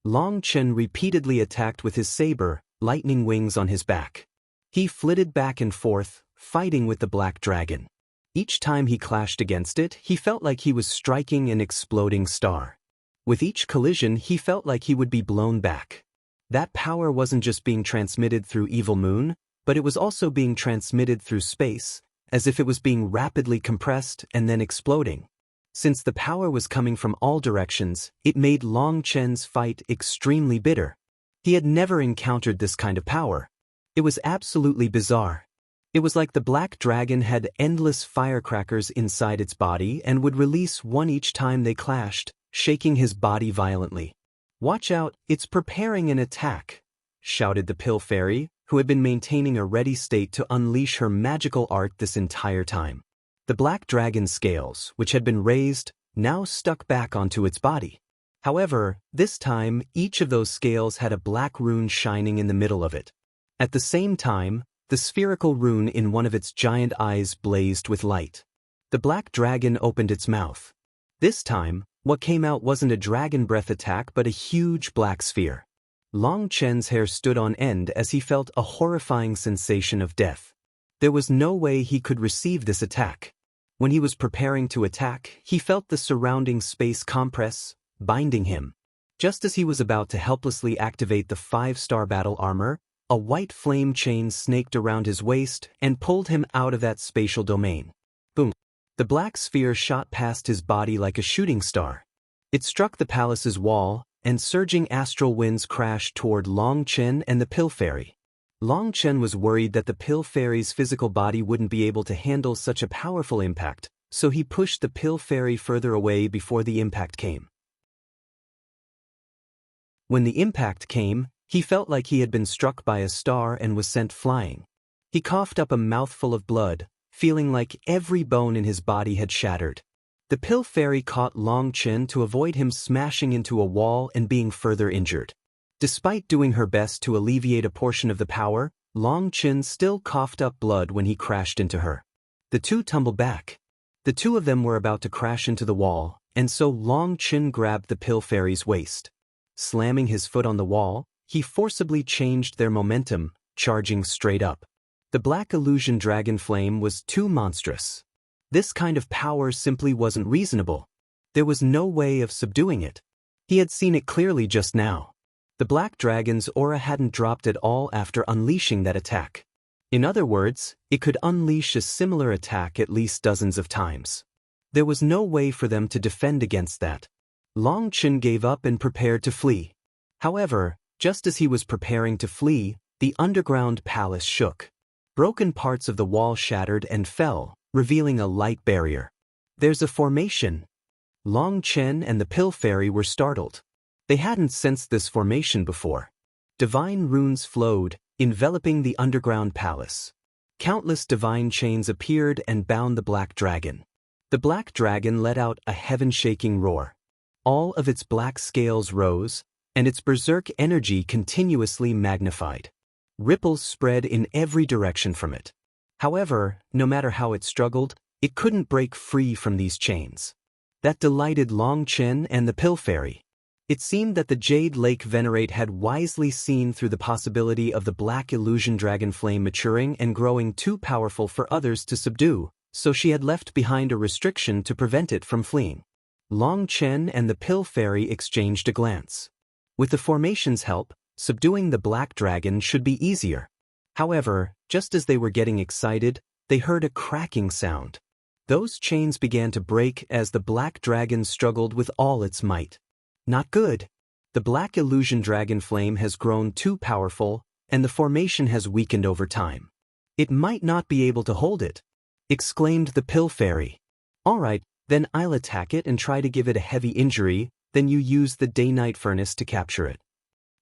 Long Chen repeatedly attacked with his saber, lightning wings on his back. He flitted back and forth, fighting with the black dragon. Each time he clashed against it, he felt like he was striking an exploding star. With each collision, he felt like he would be blown back. That power wasn't just being transmitted through Evil Moon, but it was also being transmitted through space, as if it was being rapidly compressed and then exploding. Since the power was coming from all directions, it made Long Chen's fight extremely bitter. He had never encountered this kind of power. It was absolutely bizarre. It was like the black dragon had endless firecrackers inside its body and would release one each time they clashed, shaking his body violently. "Watch out, it's preparing an attack," shouted the Pill Fairy, who had been maintaining a ready state to unleash her magical art this entire time. The black dragon's scales, which had been raised, now stuck back onto its body. However, this time, each of those scales had a black rune shining in the middle of it. At the same time, the spherical rune in one of its giant eyes blazed with light. The black dragon opened its mouth. This time, what came out wasn't a dragon breath attack but a huge black sphere. Long Chen's hair stood on end as he felt a horrifying sensation of death. There was no way he could receive this attack. When he was preparing to attack, he felt the surrounding space compress, binding him. Just as he was about to helplessly activate the 5-star battle armor, a white flame chain snaked around his waist and pulled him out of that spatial domain. Boom! The black sphere shot past his body like a shooting star. It struck the palace's wall, and surging astral winds crashed toward Long Chen and the Pill Fairy. Long Chen was worried that the Pill Fairy's physical body wouldn't be able to handle such a powerful impact, so he pushed the Pill Fairy further away before the impact came. When the impact came, he felt like he had been struck by a star and was sent flying. He coughed up a mouthful of blood, feeling like every bone in his body had shattered. The Pill Fairy caught Long Chen to avoid him smashing into a wall and being further injured. Despite doing her best to alleviate a portion of the power, Long Chen still coughed up blood when he crashed into her. The two tumbled back. The two of them were about to crash into the wall, and so Long Chen grabbed the Pill Fairy's waist. Slamming his foot on the wall, he forcibly changed their momentum, charging straight up. The black illusion dragon flame was too monstrous. This kind of power simply wasn't reasonable. There was no way of subduing it. He had seen it clearly just now. The black dragon's aura hadn't dropped at all after unleashing that attack. In other words, it could unleash a similar attack at least dozens of times. There was no way for them to defend against that. Long Chen gave up and prepared to flee. However, just as he was preparing to flee, the underground palace shook. Broken parts of the wall shattered and fell, revealing a light barrier. "There's a formation." Long Chen and the Pill Fairy were startled. They hadn't sensed this formation before. Divine runes flowed, enveloping the underground palace. Countless divine chains appeared and bound the black dragon. The black dragon let out a heaven-shaking roar. All of its black scales rose, and its berserk energy continuously magnified. Ripples spread in every direction from it. However, no matter how it struggled, it couldn't break free from these chains. That delighted Long Chen and the Pill Fairy. It seemed that the Jade Lake Venerate had wisely seen through the possibility of the black illusion dragon flame maturing and growing too powerful for others to subdue, so she had left behind a restriction to prevent it from fleeing. Long Chen and the Pill Fairy exchanged a glance. With the formation's help, subduing the black dragon should be easier. However, just as they were getting excited, they heard a cracking sound. Those chains began to break as the black dragon struggled with all its might. Not good. The black illusion dragon flame has grown too powerful, and the formation has weakened over time. It might not be able to hold it, exclaimed the Pill Fairy. All right, then I'll attack it and try to give it a heavy injury, then you use the day-night furnace to capture it.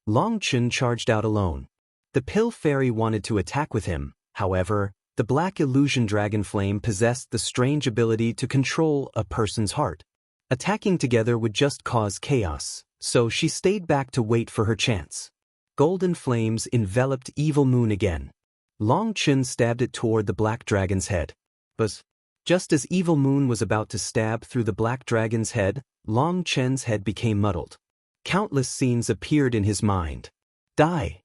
Long Chen charged out alone. The Pill Fairy wanted to attack with him, however, the black illusion dragon flame possessed the strange ability to control a person's heart. Attacking together would just cause chaos, so she stayed back to wait for her chance. Golden flames enveloped Evil Moon again. Long Chen stabbed it toward the black dragon's head. But just as Evil Moon was about to stab through the black dragon's head, Long Chen's head became muddled. Countless scenes appeared in his mind. Die.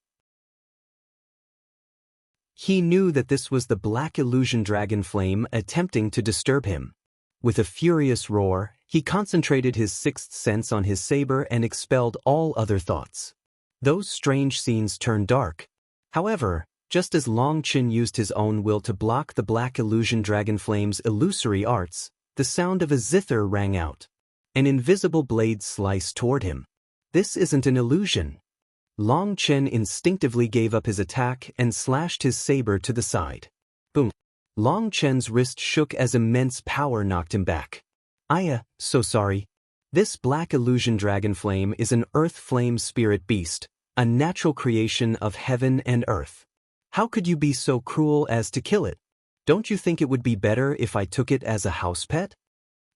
He knew that this was the black illusion dragon flame attempting to disturb him. With a furious roar, he concentrated his sixth sense on his saber and expelled all other thoughts. Those strange scenes turned dark. However, just as Long Chen used his own will to block the black illusion dragon flame's illusory arts, the sound of a zither rang out. An invisible blade sliced toward him. This isn't an illusion. Long Chen instinctively gave up his attack and slashed his saber to the side. Boom. Long Chen's wrist shook as immense power knocked him back. So sorry. This black illusion dragon flame is an earth flame spirit beast, a natural creation of heaven and earth. How could you be so cruel as to kill it? Don't you think it would be better if I took it as a house pet?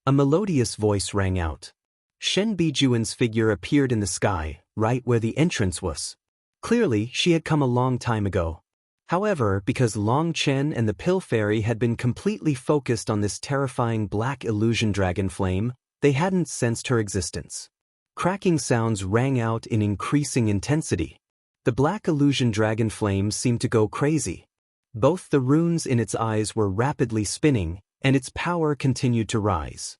A melodious voice rang out. Shen Bijuan's figure appeared in the sky, right where the entrance was. Clearly, she had come a long time ago. However, because Long Chen and the Pill Fairy had been completely focused on this terrifying black illusion dragon flame, they hadn't sensed her existence. Cracking sounds rang out in increasing intensity. The black illusion dragon flame seemed to go crazy. Both the runes in its eyes were rapidly spinning, and its power continued to rise.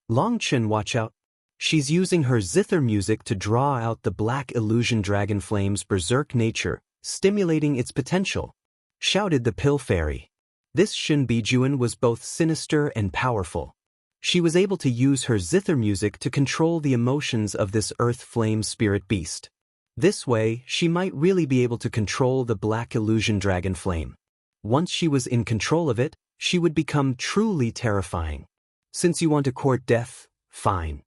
Long Chen, watch out. She's using her zither music to draw out the black illusion dragon flame's berserk nature, stimulating its potential, shouted the Pill Fairy. This Shen Bijuan was both sinister and powerful. She was able to use her zither music to control the emotions of this earth flame spirit beast. This way, she might really be able to control the black illusion dragon flame. Once she was in control of it, she would become truly terrifying. Since you want to court death, fine.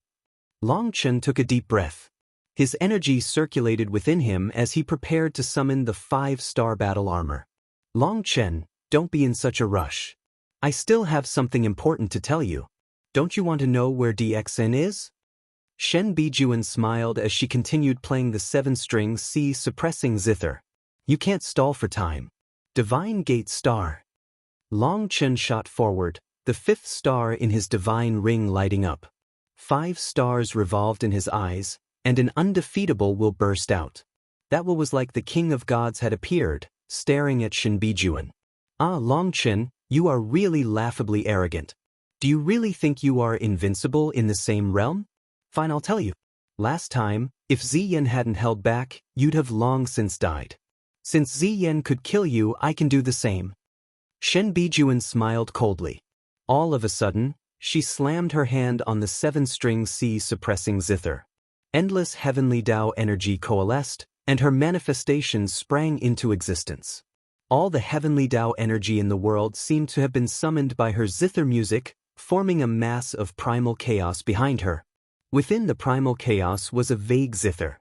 Long Chen took a deep breath. His energy circulated within him as he prepared to summon the 5-star battle armor. Long Chen, don't be in such a rush. I still have something important to tell you. Don't you want to know where DXN is? Shen Bijuan smiled as she continued playing the 7-string C suppressing zither. You can't stall for time. Divine Gate Star. Long Chen shot forward, the 5th star in his divine ring lighting up. 5 stars revolved in his eyes, and an undefeatable will burst out. That will was like the King of Gods had appeared, staring at Shen Bijuan. Long Chen, you are really laughably arrogant. Do you really think you are invincible in the same realm? Fine, I'll tell you. Last time, if Ziyan hadn't held back, you'd have long since died. Since Ziyan could kill you, I can do the same. Shen Bijuan smiled coldly. All of a sudden, she slammed her hand on the 7-string C suppressing zither. Endless heavenly Tao energy coalesced, and her manifestations sprang into existence. All the heavenly Tao energy in the world seemed to have been summoned by her zither music, forming a mass of primal chaos behind her. Within the primal chaos was a vague zither.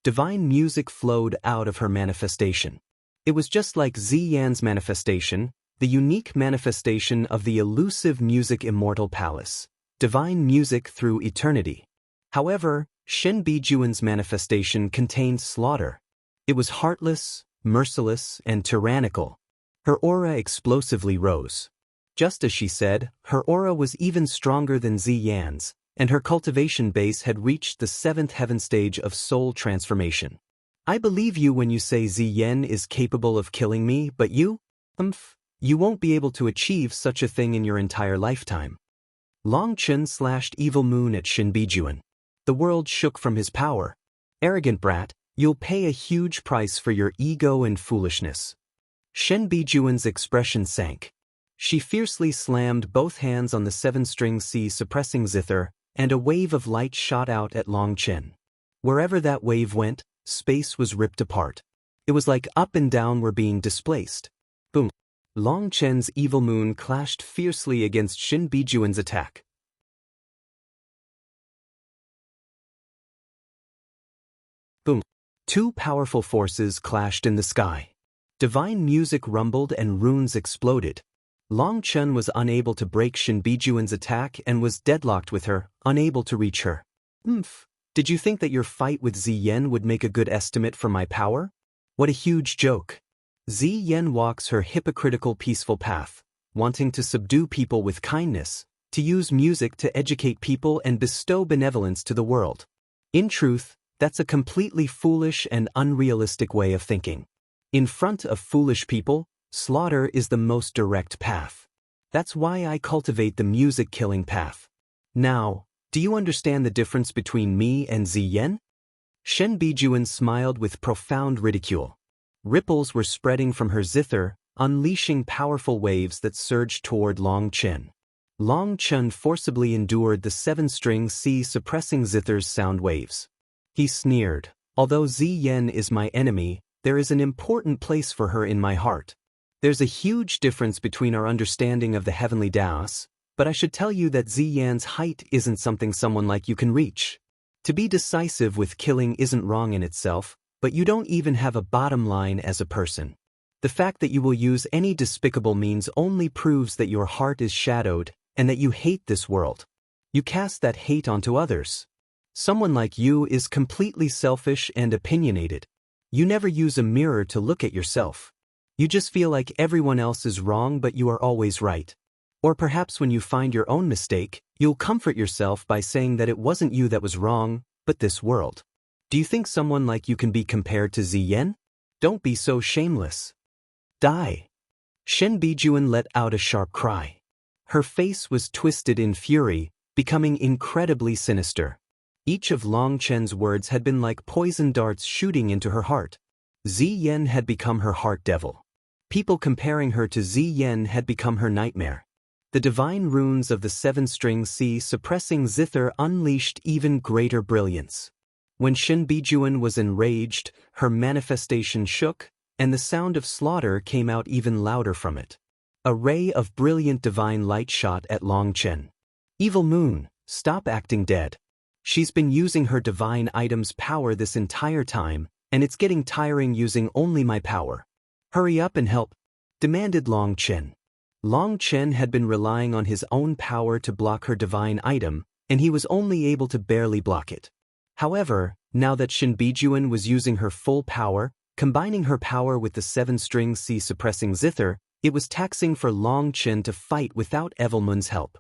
Divine music flowed out of her manifestation. It was just like Ziyan's manifestation, the unique manifestation of the elusive music immortal palace, divine music through eternity. However, Shen Bijuan's manifestation contained slaughter. It was heartless, merciless, and tyrannical. Her aura explosively rose. Just as she said, her aura was even stronger than Ziyan's, and her cultivation base had reached the 7th heaven stage of soul transformation. I believe you when you say Ziyan is capable of killing me, but you won't be able to achieve such a thing in your entire lifetime. Long Chen slashed Evil Moon at Shen Bijuan. The world shook from his power. Arrogant brat, you'll pay a huge price for your ego and foolishness. Shen Bijuan's expression sank. She fiercely slammed both hands on the 7-string C suppressing zither, and a wave of light shot out at Long Chen. Wherever that wave went, space was ripped apart. It was like up and down were being displaced. Boom. Long Chen's Evil Moon clashed fiercely against Shen Bijuan's attack. Boom. Two powerful forces clashed in the sky. Divine music rumbled and runes exploded. Long Chen was unable to break Shen Bijuan's attack and was deadlocked with her, unable to reach her. Did you think that your fight with Ziyan would make a good estimate for my power? What a huge joke. Ziyan walks her hypocritical peaceful path, wanting to subdue people with kindness, to use music to educate people and bestow benevolence to the world. In truth, that's a completely foolish and unrealistic way of thinking. In front of foolish people, slaughter is the most direct path. That's why I cultivate the music-killing path. Now, do you understand the difference between me and Ziyan? Shen Bijuan smiled with profound ridicule. Ripples were spreading from her zither, unleashing powerful waves that surged toward Long Chen. Long Chen forcibly endured the 7-string C suppressing zither's sound waves. He sneered, although Ziyan is my enemy, there is an important place for her in my heart. There's a huge difference between our understanding of the heavenly Taos, but I should tell you that Ziyan's height isn't something someone like you can reach. To be decisive with killing isn't wrong in itself, but you don't even have a bottom line as a person. The fact that you will use any despicable means only proves that your heart is shadowed and that you hate this world. You cast that hate onto others. Someone like you is completely selfish and opinionated. You never use a mirror to look at yourself. You just feel like everyone else is wrong but you are always right. Or perhaps when you find your own mistake, you'll comfort yourself by saying that it wasn't you that was wrong, but this world. Do you think someone like you can be compared to Ziyan? Don't be so shameless. Die. Shen Bijuan let out a sharp cry. Her face was twisted in fury, becoming incredibly sinister. Each of Long Chen's words had been like poison darts shooting into her heart. Ziyan had become her heart devil. People comparing her to Ziyan had become her nightmare. The divine runes of the 7-string C suppressing zither unleashed even greater brilliance. When Shen Bijuan was enraged, her manifestation shook, and the sound of slaughter came out even louder from it. A ray of brilliant divine light shot at Long Chen. Evil Moon, stop acting dead. She's been using her divine item's power this entire time, and it's getting tiring using only my power. Hurry up and help, demanded Long Chen. Long Chen had been relying on his own power to block her divine item, and he was only able to barely block it. However, now that Shen Bijuan was using her full power, combining her power with the 7-string C suppressing zither, it was taxing for Long Chen to fight without Evelmun's help.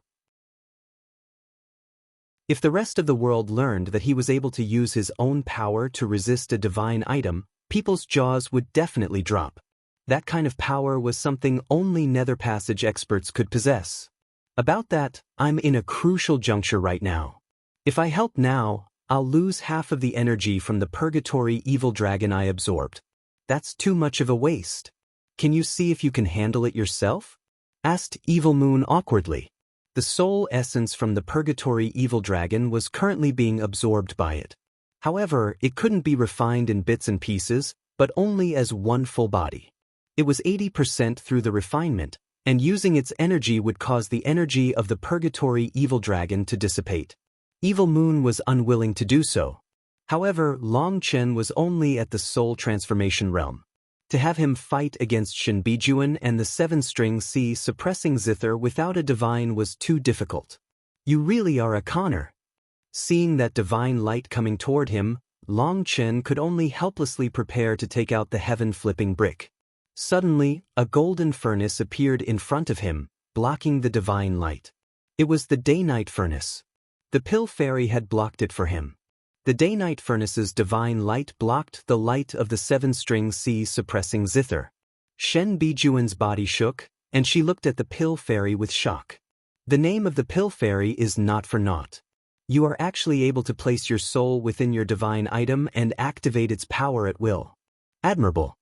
If the rest of the world learned that he was able to use his own power to resist a divine item, people's jaws would definitely drop. That kind of power was something only Nether Passage experts could possess. About that, I'm in a crucial juncture right now. If I help now, I'll lose half of the energy from the purgatory evil dragon I absorbed. That's too much of a waste. Can you see if you can handle it yourself? Asked Evil Moon awkwardly. The soul essence from the purgatory evil dragon was currently being absorbed by it. However, it couldn't be refined in bits and pieces, but only as one full body. It was 80% through the refinement, and using its energy would cause the energy of the purgatory evil dragon to dissipate. Evil Moon was unwilling to do so. However, Long Chen was only at the soul transformation realm. To have him fight against Shinbijuan and the seven-string C suppressing zither without a divine was too difficult. You really are a conner. Seeing that divine light coming toward him, Long Chen could only helplessly prepare to take out the heaven-flipping brick. Suddenly, a golden furnace appeared in front of him, blocking the divine light. It was the day-night furnace. The pill fairy had blocked it for him. The day-night furnace's divine light blocked the light of the seven-string C suppressing zither. Shen Bijuan's body shook, and she looked at the pill fairy with shock. The name of the pill fairy is not for naught. You are actually able to place your soul within your divine item and activate its power at will. Admirable.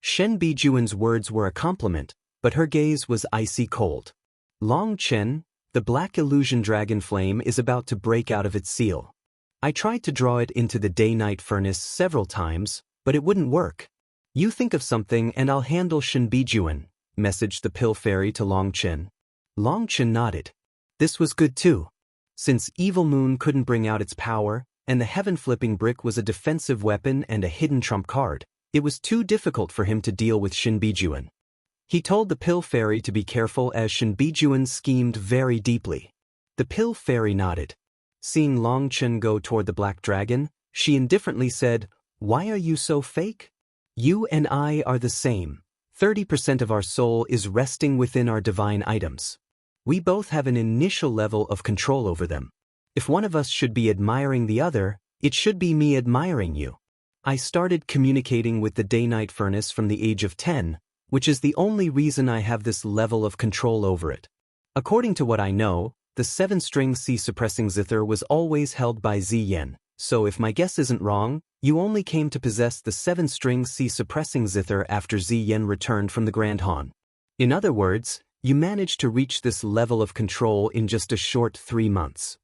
Shen Bijuan's words were a compliment, but her gaze was icy cold. Long Chen, the black illusion dragon flame is about to break out of its seal. I tried to draw it into the day-night furnace several times, but it wouldn't work. You think of something and I'll handle Shinbijuan, messaged the pill fairy to Long Chen. Long Chen nodded. This was good too. Since Evil Moon couldn't bring out its power, and the heaven-flipping brick was a defensive weapon and a hidden trump card, it was too difficult for him to deal with Shinbijuan. He told the pill fairy to be careful as Shinbijuan schemed very deeply. The pill fairy nodded. Seeing Long Chen go toward the black dragon, she indifferently said, "Why are you so fake? You and I are the same. 30% of our soul is resting within our divine items. We both have an initial level of control over them. If one of us should be admiring the other, it should be me admiring you. I started communicating with the day-night furnace from the age of 10, which is the only reason I have this level of control over it. According to what I know, the seven-string C suppressing zither was always held by Ziyen, so if my guess isn't wrong, you only came to possess the seven-string C suppressing zither after Ziyen returned from the Grand Han. In other words, you managed to reach this level of control in just a short 3 months.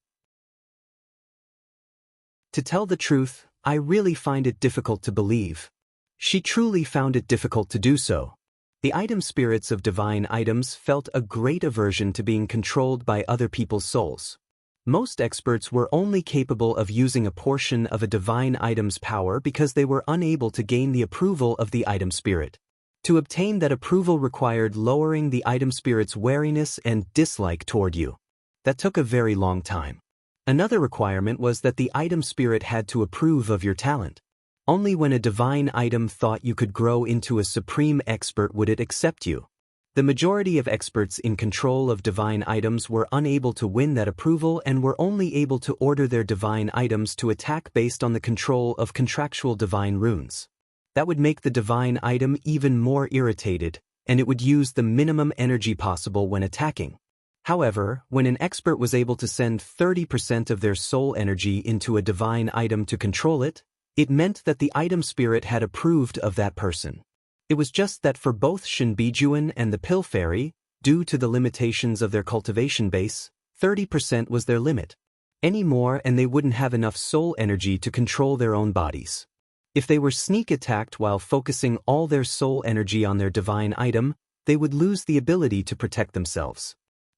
To tell the truth, I really find it difficult to believe." She truly found it difficult to do so. The item spirits of divine items felt a great aversion to being controlled by other people's souls. Most experts were only capable of using a portion of a divine item's power because they were unable to gain the approval of the item spirit. To obtain that approval required lowering the item spirit's wariness and dislike toward you. That took a very long time. Another requirement was that the item spirit had to approve of your talent. Only when a divine item thought you could grow into a supreme expert would it accept you. The majority of experts in control of divine items were unable to win that approval and were only able to order their divine items to attack based on the control of contractual divine runes. That would make the divine item even more irritated, and it would use the minimum energy possible when attacking. However, when an expert was able to send 30% of their soul energy into a divine item to control it, it meant that the item spirit had approved of that person. It was just that for both Shinbijuan and the Pill Fairy, due to the limitations of their cultivation base, 30% was their limit. Any more and they wouldn't have enough soul energy to control their own bodies. If they were sneak attacked while focusing all their soul energy on their divine item, they would lose the ability to protect themselves.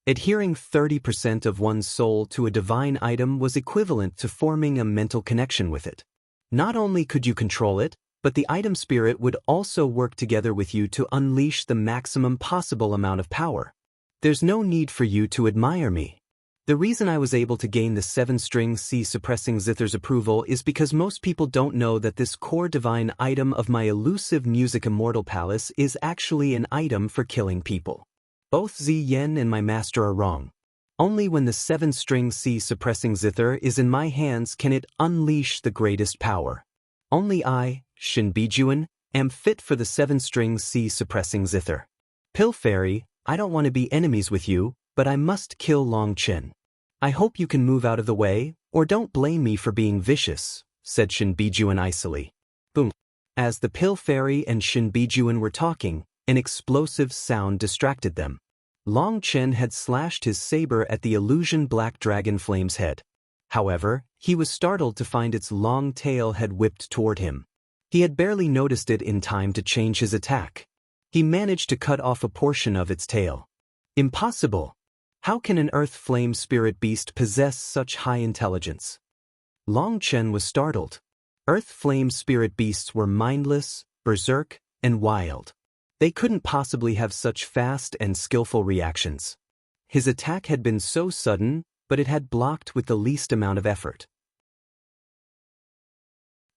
Adhering 30% of one's soul to a divine item was equivalent to forming a mental connection with it. Not only could you control it, but the item spirit would also work together with you to unleash the maximum possible amount of power. There's no need for you to admire me. The reason I was able to gain the 7-string C suppressing Zither's approval is because most people don't know that this core divine item of my elusive music immortal palace is actually an item for killing people. Both Ziyen and my master are wrong. Only when the 7-string C suppressing Zither is in my hands can it unleash the greatest power. Only I, Shinbijuan, am fit for the 7-string C suppressing Zither. Pill Fairy, I don't want to be enemies with you, but I must kill Long Chen. I hope you can move out of the way, or don't blame me for being vicious, said Shinbijuan icily. Boom. As the Pill Fairy and Shinbijuan were talking, an explosive sound distracted them. Long Chen had slashed his saber at the illusion black dragon flame's head. However, he was startled to find its long tail had whipped toward him. He had barely noticed it in time to change his attack. He managed to cut off a portion of its tail. Impossible! How can an earth flame spirit beast possess such high intelligence? Long Chen was startled. Earth flame spirit beasts were mindless, berserk, and wild. They couldn't possibly have such fast and skillful reactions. His attack had been so sudden, but it had blocked with the least amount of effort.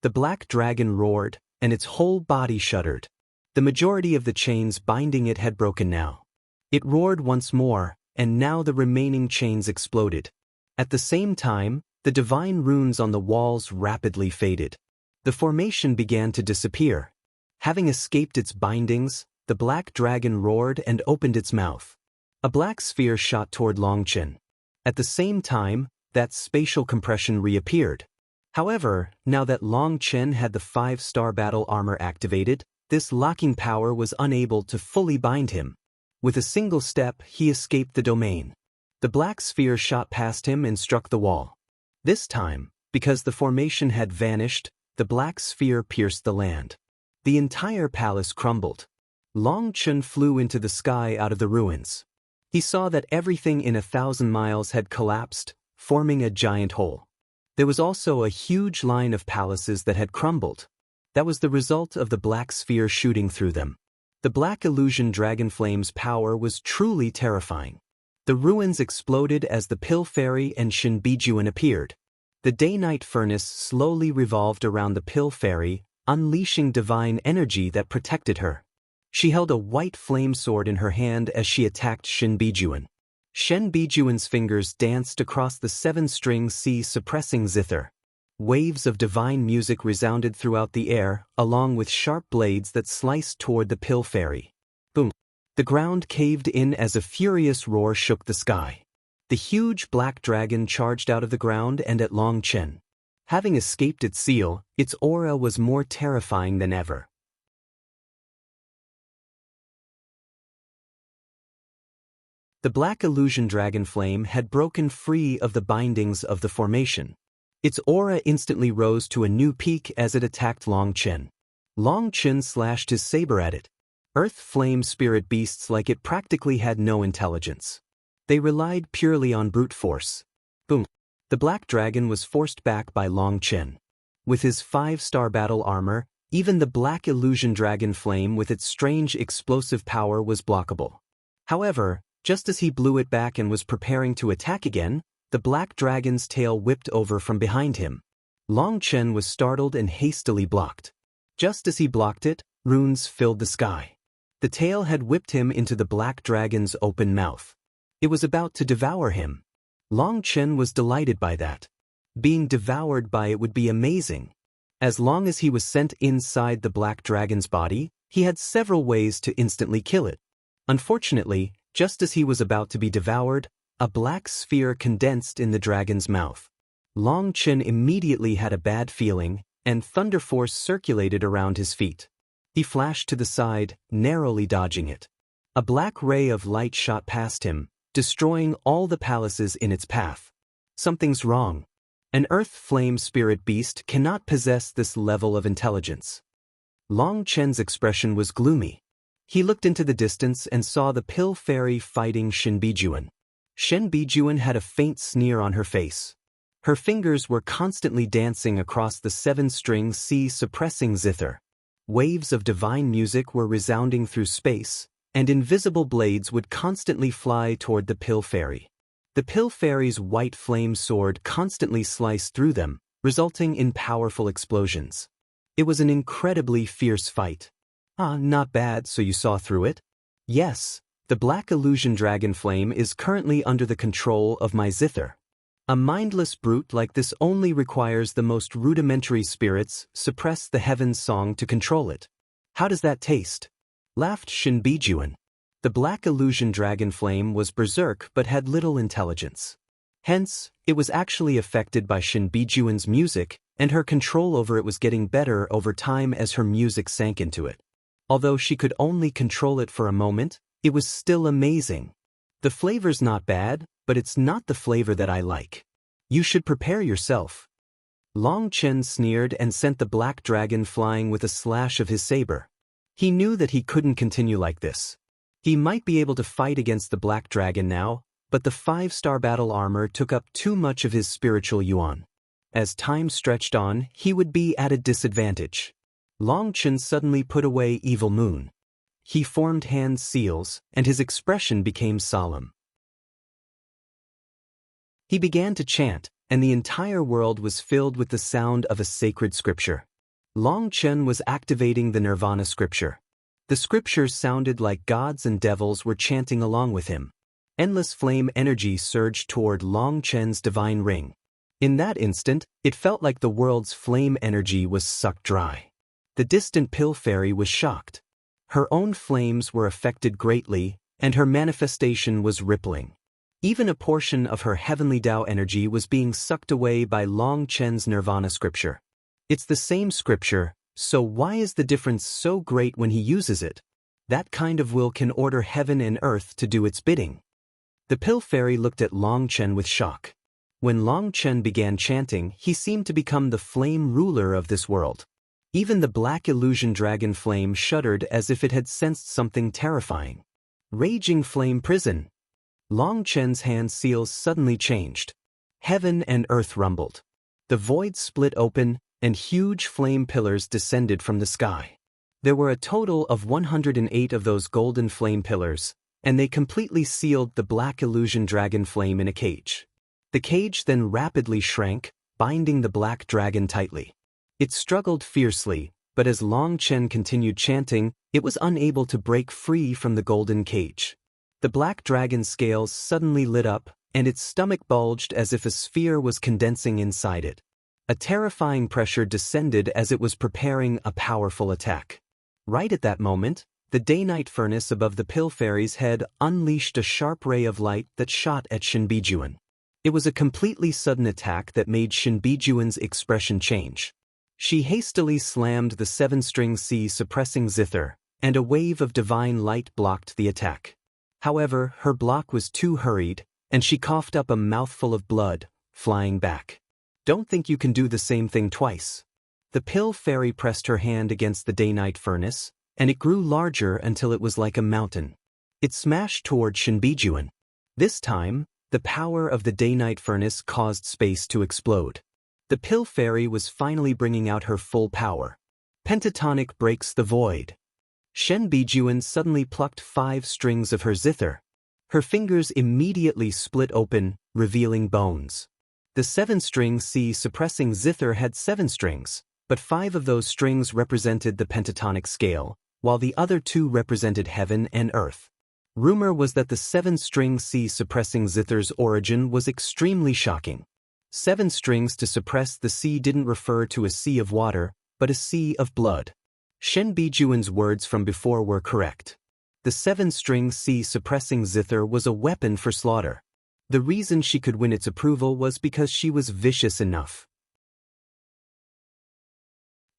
The black dragon roared, and its whole body shuddered. The majority of the chains binding it had broken now. It roared once more, and now the remaining chains exploded. At the same time, the divine runes on the walls rapidly faded. The formation began to disappear. Having escaped its bindings, the black dragon roared and opened its mouth. A black sphere shot toward Long Chen. At the same time, that spatial compression reappeared. However, now that Long Chen had the 5-star battle armor activated, this locking power was unable to fully bind him. With a single step, he escaped the domain. The black sphere shot past him and struck the wall. This time, because the formation had vanished, the black sphere pierced the land. The entire palace crumbled. Long Chen flew into the sky out of the ruins. He saw that everything in 1,000 miles had collapsed, forming a giant hole. There was also a huge line of palaces that had crumbled. That was the result of the black sphere shooting through them. The black illusion dragon flame's power was truly terrifying. The ruins exploded as the Pill Fairy and Shinbijuan appeared. The day-night furnace slowly revolved around the Pill Fairy, unleashing divine energy that protected her. She held a white flame sword in her hand as she attacked Shinbijuan. Shinbijuan's fingers danced across the 7-string C suppressing zither. Waves of divine music resounded throughout the air, along with sharp blades that sliced toward the Pill Fairy. Boom! The ground caved in as a furious roar shook the sky. The huge black dragon charged out of the ground and at Long Chen. Having escaped its seal, its aura was more terrifying than ever. The black illusion dragon flame had broken free of the bindings of the formation. Its aura instantly rose to a new peak as it attacked Long Chen. Long Chen slashed his saber at it. Earth flame spirit beasts like it practically had no intelligence. They relied purely on brute force. Boom! The black dragon was forced back by Long Chen. With his 5-star battle armor, even the black illusion dragon flame with its strange explosive power was blockable. However, just as he blew it back and was preparing to attack again, the black dragon's tail whipped over from behind him. Long Chen was startled and hastily blocked. Just as he blocked it, runes filled the sky. The tail had whipped him into the black dragon's open mouth. It was about to devour him. Long Chen was delighted by that. Being devoured by it would be amazing. As long as he was sent inside the black dragon's body, he had several ways to instantly kill it. Unfortunately, just as he was about to be devoured, a black sphere condensed in the dragon's mouth. Long Chen immediately had a bad feeling, and thunder force circulated around his feet. He flashed to the side, narrowly dodging it. A black ray of light shot past him, destroying all the palaces in its path. Something's wrong. An earth flame spirit beast cannot possess this level of intelligence. Long Chen's expression was gloomy. He looked into the distance and saw the Pill Fairy fighting Shinbijuan. Shinbijuan had a faint sneer on her face. Her fingers were constantly dancing across the 7-string C suppressing zither. Waves of divine music were resounding through space, and invisible blades would constantly fly toward the Pill Fairy. The Pill Fairy's white flame sword constantly sliced through them, resulting in powerful explosions. It was an incredibly fierce fight. Not bad, so you saw through it? Yes, the black illusion dragon flame is currently under the control of my zither. A mindless brute like this only requires the most rudimentary spirits suppress the heaven's song to control it. How does that taste? Laughed Shinbijuan. The black illusion dragon flame was berserk but had little intelligence. Hence, it was actually affected by Shinbijuan's music, and her control over it was getting better over time as her music sank into it. Although she could only control it for a moment, it was still amazing. The flavor's not bad, but it's not the flavor that I like. You should prepare yourself. Long Chen sneered and sent the black dragon flying with a slash of his saber. He knew that he couldn't continue like this. He might be able to fight against the black dragon now, but the 5-star battle armor took up too much of his spiritual yuan. As time stretched on, he would be at a disadvantage. Long Chen suddenly put away Evil Moon. He formed hand seals, and his expression became solemn. He began to chant, and the entire world was filled with the sound of a sacred scripture. Long Chen was activating the Nirvana scripture. The scriptures sounded like gods and devils were chanting along with him. Endless flame energy surged toward Long Chen's divine ring. In that instant, it felt like the world's flame energy was sucked dry. The distant pill fairy was shocked. Her own flames were affected greatly, and her manifestation was rippling. Even a portion of her heavenly Tao energy was being sucked away by Long Chen's Nirvana scripture. It's the same scripture, so why is the difference so great when he uses it? That kind of will can order heaven and earth to do its bidding. The pill fairy looked at Long Chen with shock. When Long Chen began chanting, he seemed to become the flame ruler of this world. Even the black illusion dragon flame shuddered as if it had sensed something terrifying. Raging flame prison. Long Chen's hand seals suddenly changed. Heaven and earth rumbled. The void split open, and huge flame pillars descended from the sky. There were a total of 108 of those golden flame pillars, and they completely sealed the black illusion dragon flame in a cage. The cage then rapidly shrank, binding the black dragon tightly. It struggled fiercely, but as Long Chen continued chanting, it was unable to break free from the golden cage. The black dragon's scales suddenly lit up, and its stomach bulged as if a sphere was condensing inside it. A terrifying pressure descended as it was preparing a powerful attack. Right at that moment, the day-night furnace above the pill fairy's head unleashed a sharp ray of light that shot at Shinbijuan. It was a completely sudden attack that made Shinbijuan's expression change. She hastily slammed the 7-string C suppressing zither, and a wave of divine light blocked the attack. However, her block was too hurried, and she coughed up a mouthful of blood, flying back. Don't think you can do the same thing twice. The pill fairy pressed her hand against the day-night furnace, and it grew larger until it was like a mountain. It smashed toward Shinbijuan. This time, the power of the day-night furnace caused space to explode. The pill fairy was finally bringing out her full power. Pentatonic breaks the void. Shinbijuan suddenly plucked 5 strings of her zither. Her fingers immediately split open, revealing bones. The 7-string C suppressing zither had 7 strings, but 5 of those strings represented the pentatonic scale, while the other 2 represented heaven and earth. Rumor was that the 7-string C suppressing zither's origin was extremely shocking. 7 strings to suppress the C didn't refer to a sea of water, but a sea of blood. Shinbijuan's words from before were correct. The 7-string C suppressing zither was a weapon for slaughter. The reason she could win its approval was because she was vicious enough.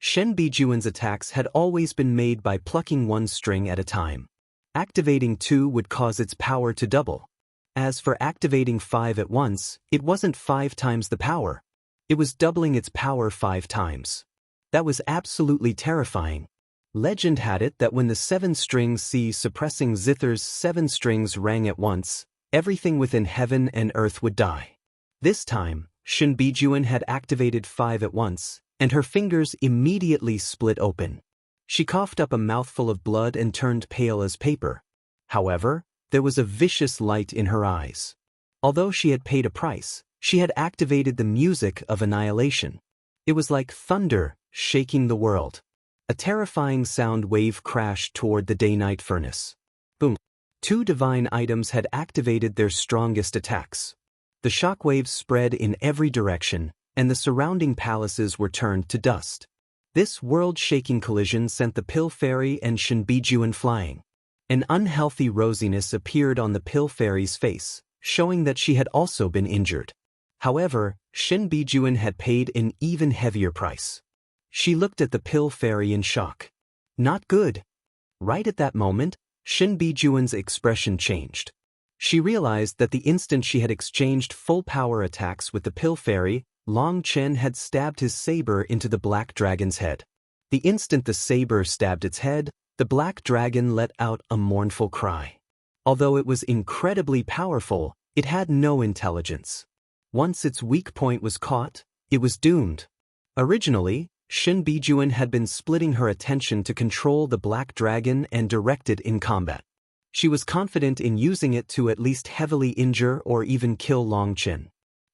Shinbijuan's attacks had always been made by plucking 1 string at a time. Activating 2 would cause its power to double. As for activating 5 at once, it wasn't 5 times the power. It was doubling its power 5 times. That was absolutely terrifying. Legend had it that when the 7-string C suppressing zither's 7 strings rang at once, everything within heaven and earth would die. This time, Shinbijuan had activated 5 at once, and her fingers immediately split open. She coughed up a mouthful of blood and turned pale as paper. However, there was a vicious light in her eyes. Although she had paid a price, she had activated the music of annihilation. It was like thunder shaking the world. A terrifying sound wave crashed toward the day-night furnace. Boom. 2 divine items had activated their strongest attacks. The shockwaves spread in every direction, and the surrounding palaces were turned to dust. This world-shaking collision sent the pill fairy and Shinbijuan flying. An unhealthy rosiness appeared on the pill fairy's face, showing that she had also been injured. However, Shinbijuan had paid an even heavier price. She looked at the pill fairy in shock. Not good. Right at that moment, Shinbijuan's expression changed. She realized that the instant she had exchanged full-power attacks with the Pill Fairy, Long Chen had stabbed his saber into the black dragon's head. The instant the saber stabbed its head, the black dragon let out a mournful cry. Although it was incredibly powerful, it had no intelligence. Once its weak point was caught, it was doomed. Originally, Shen Bijuan had been splitting her attention to control the black dragon and direct it in combat. She was confident in using it to at least heavily injure or even kill Long Chen.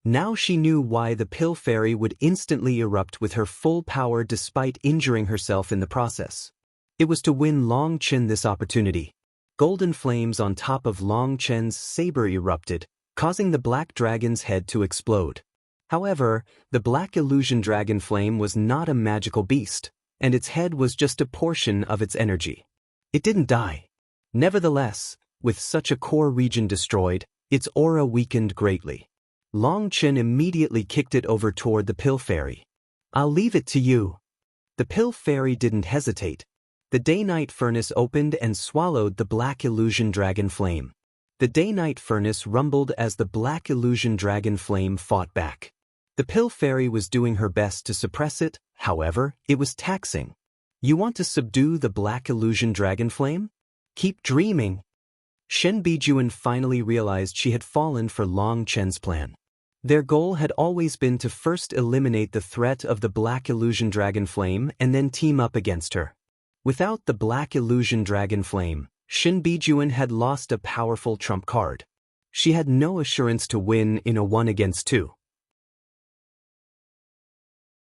Now she knew why the Pill Fairy would instantly erupt with her full power despite injuring herself in the process. It was to win Long Chen this opportunity. Golden flames on top of Long Chen's saber erupted, causing the black dragon's head to explode. However, the black illusion dragon flame was not a magical beast, and its head was just a portion of its energy. It didn't die. Nevertheless, with such a core region destroyed, its aura weakened greatly. Long Chen immediately kicked it over toward the Pill Fairy. "I'll leave it to you." The Pill Fairy didn't hesitate. The day-night furnace opened and swallowed the black illusion dragon flame. The day-night furnace rumbled as the black illusion dragon flame fought back. The Pill Fairy was doing her best to suppress it, however, it was taxing. "You want to subdue the black illusion dragon flame? Keep dreaming." Shen Bijuan finally realized she had fallen for Long Chen's plan. Their goal had always been to first eliminate the threat of the black illusion dragon flame and then team up against her. Without the black illusion dragon flame, Shen Bijuan had lost a powerful trump card. She had no assurance to win in a 1-against-2.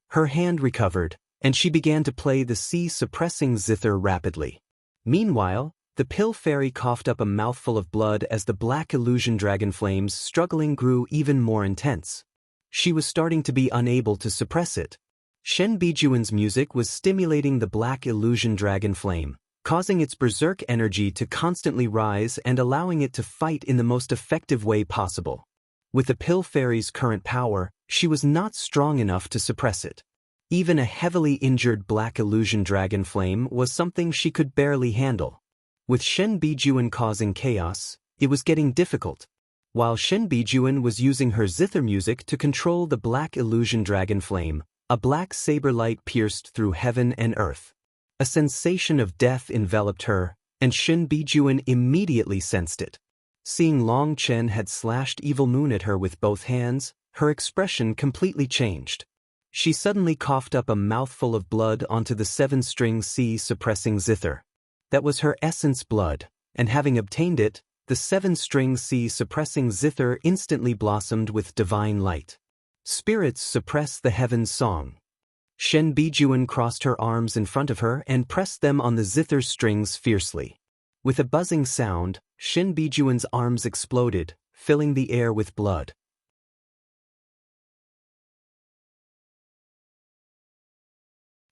Her hand recovered, and she began to play the sea-suppressing zither rapidly. Meanwhile, the Pill Fairy coughed up a mouthful of blood as the black illusion dragon flames struggling grew even more intense. She was starting to be unable to suppress it. Shen Bijuan's music was stimulating the black illusion dragon flame, causing its berserk energy to constantly rise and allowing it to fight in the most effective way possible. With the Pill Fairy's current power, she was not strong enough to suppress it. Even a heavily injured black illusion dragon flame was something she could barely handle. With Shen Bijuan causing chaos, it was getting difficult. While Shen Bijuan was using her zither music to control the black illusion dragon flame, a black saber light pierced through heaven and earth. A sensation of death enveloped her, and Shen Bijuan immediately sensed it. Seeing Long Chen had slashed Evil Moon at her with both hands, her expression completely changed. She suddenly coughed up a mouthful of blood onto the 7-string sea-suppressing zither. That was her essence blood, and having obtained it, the 7-string sea-suppressing zither instantly blossomed with divine light. Spirits suppress the heavens song. Shen Bijuan crossed her arms in front of her and pressed them on the zither strings fiercely. With a buzzing sound, Shen Bijuan's arms exploded, filling the air with blood.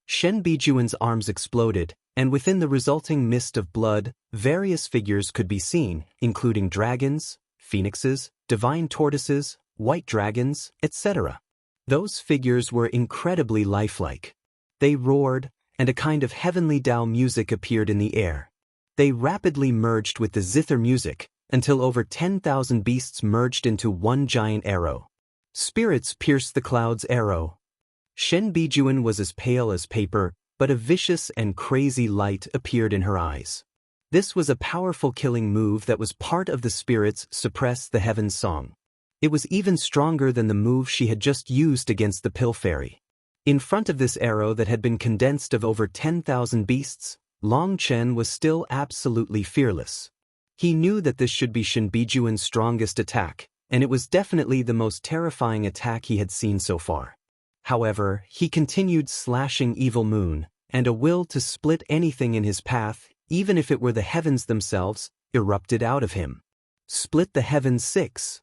Shen Bijuan's arms exploded, and within the resulting mist of blood, various figures could be seen, including dragons, phoenixes, divine tortoises, white dragons, etc. Those figures were incredibly lifelike. They roared, and a kind of heavenly Tao music appeared in the air. They rapidly merged with the zither music, until over 10,000 beasts merged into one giant arrow. Spirits pierced the cloud's arrow. Shen Bijuan was as pale as paper, but a vicious and crazy light appeared in her eyes. This was a powerful killing move that was part of the spirit's suppress the heavens song. It was even stronger than the move she had just used against the Pill Fairy. In front of this arrow that had been condensed of over 10,000 beasts, Long Chen was still absolutely fearless. He knew that this should be Shen Bijuan's strongest attack, and it was definitely the most terrifying attack he had seen so far. However, he continued slashing Evil Moon, and a will to split anything in his path, even if it were the heavens themselves, erupted out of him. Split the heavens 6.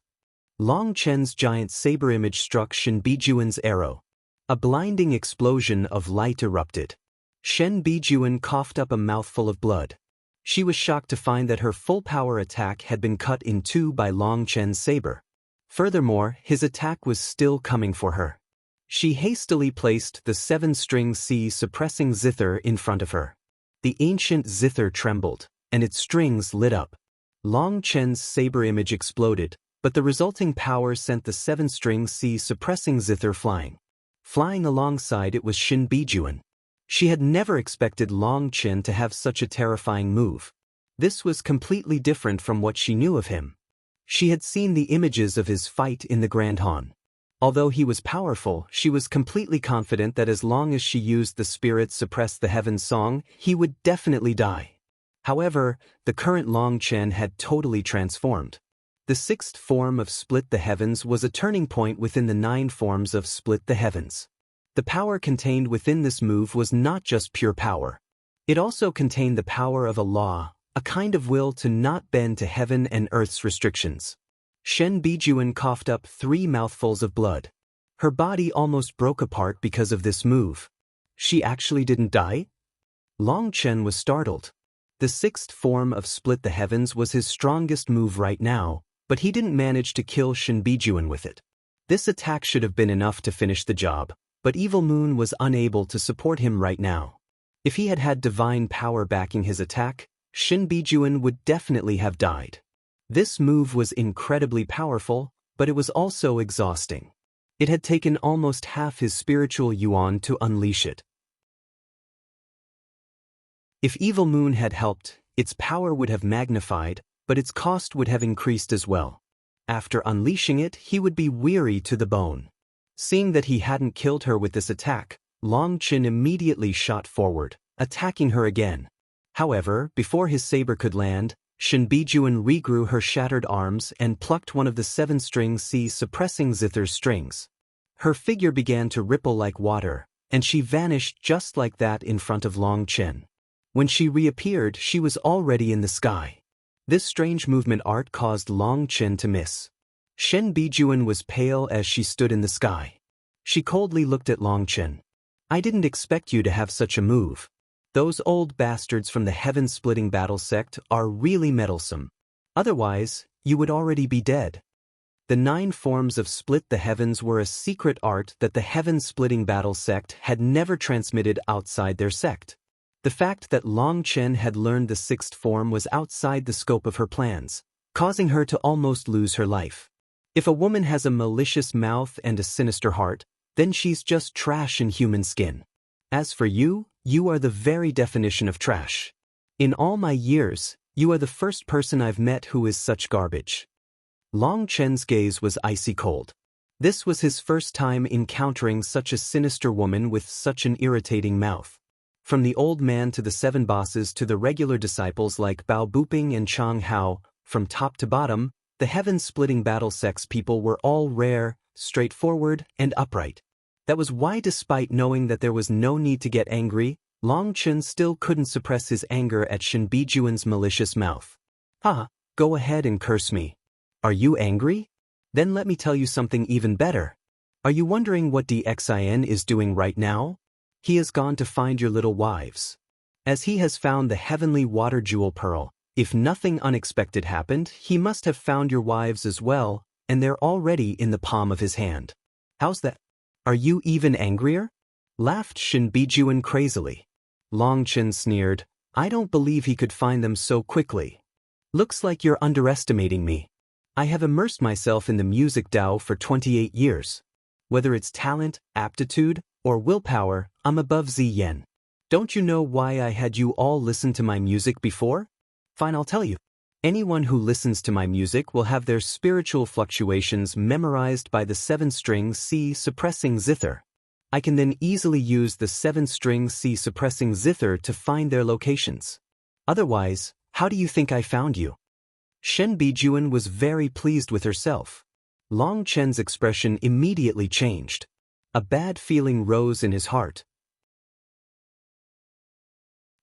Long Chen's giant saber image struck Shen Bijuan's arrow. A blinding explosion of light erupted. Shen Bijuan coughed up a mouthful of blood. She was shocked to find that her full-power attack had been cut in two by Long Chen's saber. Furthermore, his attack was still coming for her. She hastily placed the 7-string sea-suppressing zither in front of her. The ancient zither trembled, and its strings lit up. Long Chen's saber image exploded, but the resulting power sent the seven-string C-suppressing zither flying. Flying alongside it was Shin Bijuan. She had never expected Long Chen to have such a terrifying move. This was completely different from what she knew of him. She had seen the images of his fight in the Grand Han. Although he was powerful, she was completely confident that as long as she used the spirit suppress the heavens song, he would definitely die. However, the current Long Chen had totally transformed. The sixth form of Split the Heavens was a turning point within the 9 forms of Split the Heavens. The power contained within this move was not just pure power. It also contained the power of a law, a kind of will to not bend to heaven and earth's restrictions. Shen Bijuan coughed up 3 mouthfuls of blood. Her body almost broke apart because of this move. She actually didn't die? Long Chen was startled. The sixth form of Split the Heavens was his strongest move right now, but he didn't manage to kill Shin Bijuan with it. This attack should have been enough to finish the job, but Evil Moon was unable to support him right now. If he had had divine power backing his attack, Shin Bijuan would definitely have died. This move was incredibly powerful, but it was also exhausting. It had taken almost half his spiritual Yuan to unleash it. If Evil Moon had helped, its power would have magnified, but its cost would have increased as well. After unleashing it, he would be weary to the bone. Seeing that he hadn't killed her with this attack, Long Chen immediately shot forward, attacking her again. However, before his saber could land, Shin Bijuan regrew her shattered arms and plucked one of the 7-string C-suppressing zither's strings. Her figure began to ripple like water, and she vanished just like that in front of Long Chen. When she reappeared, she was already in the sky. This strange movement art caused Long Chen to miss. Shen Bijuan was pale as she stood in the sky. She coldly looked at Long Chen. "I didn't expect you to have such a move. Those old bastards from the heaven-splitting battle sect are really meddlesome. Otherwise, you would already be dead." The 9 forms of Split the Heavens were a secret art that the heaven-splitting battle sect had never transmitted outside their sect. The fact that Long Chen had learned the 6th form was outside the scope of her plans, causing her to almost lose her life. If a woman has a malicious mouth and a sinister heart, then she's just trash in human skin. As for you, you are the very definition of trash. In all my years, you are the first person I've met who is such garbage. Long Chen's gaze was icy cold. This was his first time encountering such a sinister woman with such an irritating mouth. From the old man to the 7 bosses to the regular disciples like Bao Buping and Chang Hao, from top to bottom, the heaven-splitting battle sect's people were all rare, straightforward, and upright. That was why, despite knowing that there was no need to get angry, Long Chen still couldn't suppress his anger at Shin Bijuan's malicious mouth. Go ahead and curse me. Are you angry? Then let me tell you something even better. Are you wondering what Di Xin is doing right now? He has gone to find your little wives. As he has found the heavenly water jewel pearl, if nothing unexpected happened, he must have found your wives as well, and they're already in the palm of his hand. How's that? Are you even angrier? Laughed Shin Bijuan crazily. Long Chen sneered. I don't believe he could find them so quickly. Looks like you're underestimating me. I have immersed myself in the music Dao for 28 years. Whether it's talent, aptitude, or willpower, I'm above Ziyan. Don't you know why I had you all listen to my music before? Fine, I'll tell you. Anyone who listens to my music will have their spiritual fluctuations memorized by the 7-string C-suppressing zither. I can then easily use the 7-string C-suppressing zither to find their locations. Otherwise, how do you think I found you? Shen Bijuan was very pleased with herself. Long Chen's expression immediately changed. A bad feeling rose in his heart.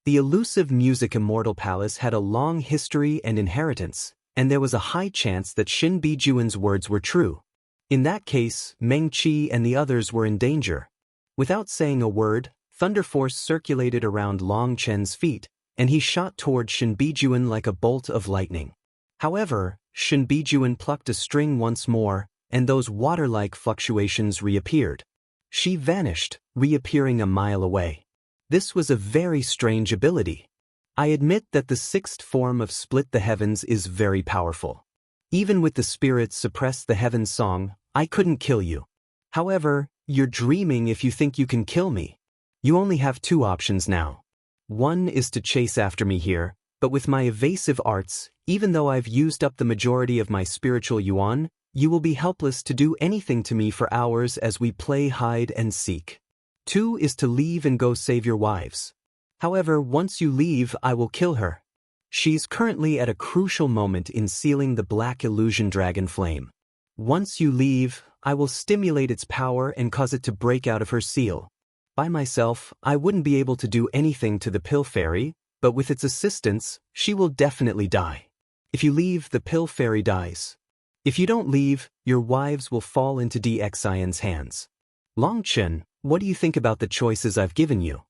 The elusive music immortal palace had a long history and inheritance, and there was a high chance that Shin Bijuan's words were true. In that case, Meng Qi and the others were in danger. Without saying a word, thunder force circulated around Long Chen's feet, and he shot toward Shin Bijuan like a bolt of lightning. However, Shin Bijuan plucked a string once more, and those water-like fluctuations reappeared. She vanished, reappearing a mile away. This was a very strange ability. I admit that the sixth form of Split the Heavens is very powerful. Even with the spirits suppress the heavens song, I couldn't kill you. However, you're dreaming if you think you can kill me. You only have two options now. One is to chase after me here, but with my evasive arts, even though I've used up the majority of my spiritual Yuan, you will be helpless to do anything to me for hours as we play hide and seek. Two is to leave and go save your wives. However, once you leave, I will kill her. She's currently at a crucial moment in sealing the black illusion dragon flame. Once you leave, I will stimulate its power and cause it to break out of her seal. By myself, I wouldn't be able to do anything to the pill fairy, but with its assistance, she will definitely die. If you leave, the pill fairy dies. If you don't leave, your wives will fall into Di Xion's hands. Long Chen, what do you think about the choices I've given you?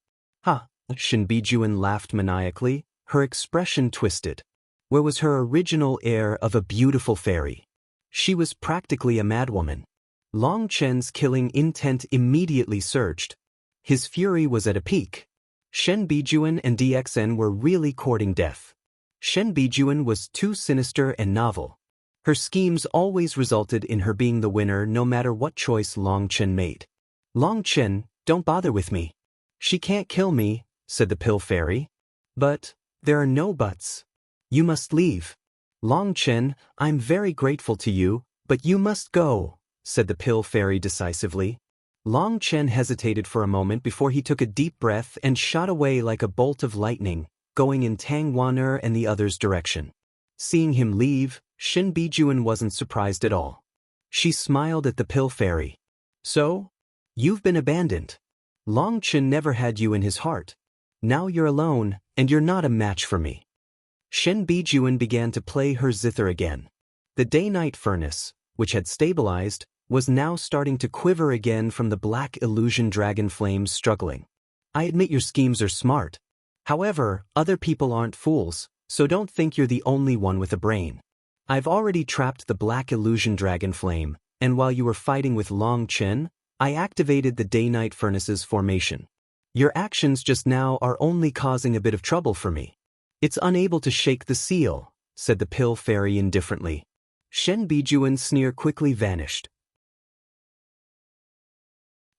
Ha! Shen Bijuan laughed maniacally, her expression twisted. Where was her original air of a beautiful fairy? She was practically a madwoman. Long Chen's killing intent immediately surged. His fury was at a peak. Shen Bijuan and DXN were really courting death. Shen Bijuan was too sinister and novel. Her schemes always resulted in her being the winner no matter what choice Long Chen made. Long Chen, don't bother with me. She can't kill me, said the pill fairy. But, there are no buts. You must leave. Long Chen, I'm very grateful to you, but you must go, said the pill fairy decisively. Long Chen hesitated for a moment before he took a deep breath and shot away like a bolt of lightning, going in Tang Waner and the others' direction. Seeing him leave, Shen Bijuan wasn't surprised at all. She smiled at the pill fairy. So? You've been abandoned. Long Chen never had you in his heart. Now you're alone, and you're not a match for me. Shen Bijuan began to play her zither again. The day-night furnace, which had stabilized, was now starting to quiver again from the black illusion dragon flames struggling. I admit your schemes are smart. However, other people aren't fools, so don't think you're the only one with a brain. I've already trapped the black illusion dragon flame, and while you were fighting with Long Chen, I activated the day-night furnace's formation. Your actions just now are only causing a bit of trouble for me. It's unable to shake the seal, said the pill fairy indifferently. Shen Bijuan's sneer quickly vanished.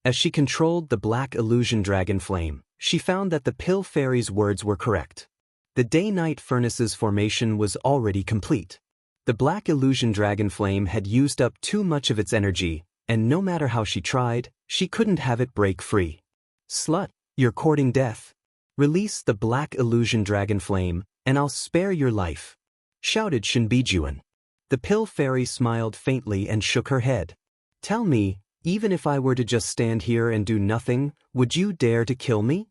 As she controlled the black illusion dragon flame, she found that the pill fairy's words were correct. The day-night furnace's formation was already complete. The black illusion dragon flame had used up too much of its energy, and no matter how she tried, she couldn't have it break free. Slut, you're courting death. Release the black illusion dragon flame, and I'll spare your life, shouted Shen Bijuan. The pill fairy smiled faintly and shook her head. Tell me, even if I were to just stand here and do nothing, would you dare to kill me?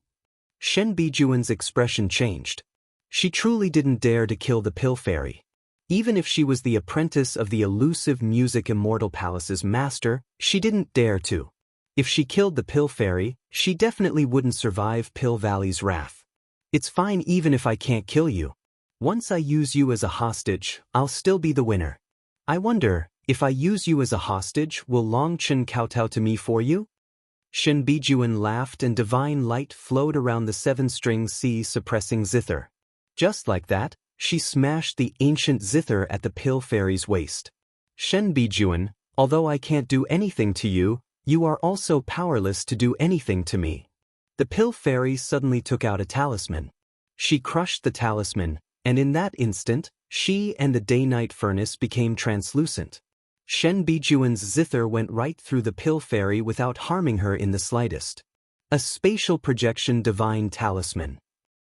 Shen Bijuan's expression changed. She truly didn't dare to kill the pill fairy. Even if she was the apprentice of the elusive music immortal palace's master, she didn't dare to. If she killed the pill fairy, she definitely wouldn't survive Pill Valley's wrath. It's fine even if I can't kill you. Once I use you as a hostage, I'll still be the winner. I wonder, if I use you as a hostage, will Long Chen kowtow to me for you? Shen Bijuan laughed and divine light flowed around the seven-string sea suppressing zither. Just like that, she smashed the ancient zither at the pill fairy's waist. Shen Bijuan, although I can't do anything to you, you are also powerless to do anything to me. The pill fairy suddenly took out a talisman. She crushed the talisman, and in that instant, she and the day-night furnace became translucent. Shen Bijuan's zither went right through the pill fairy without harming her in the slightest. A spatial projection divine talisman.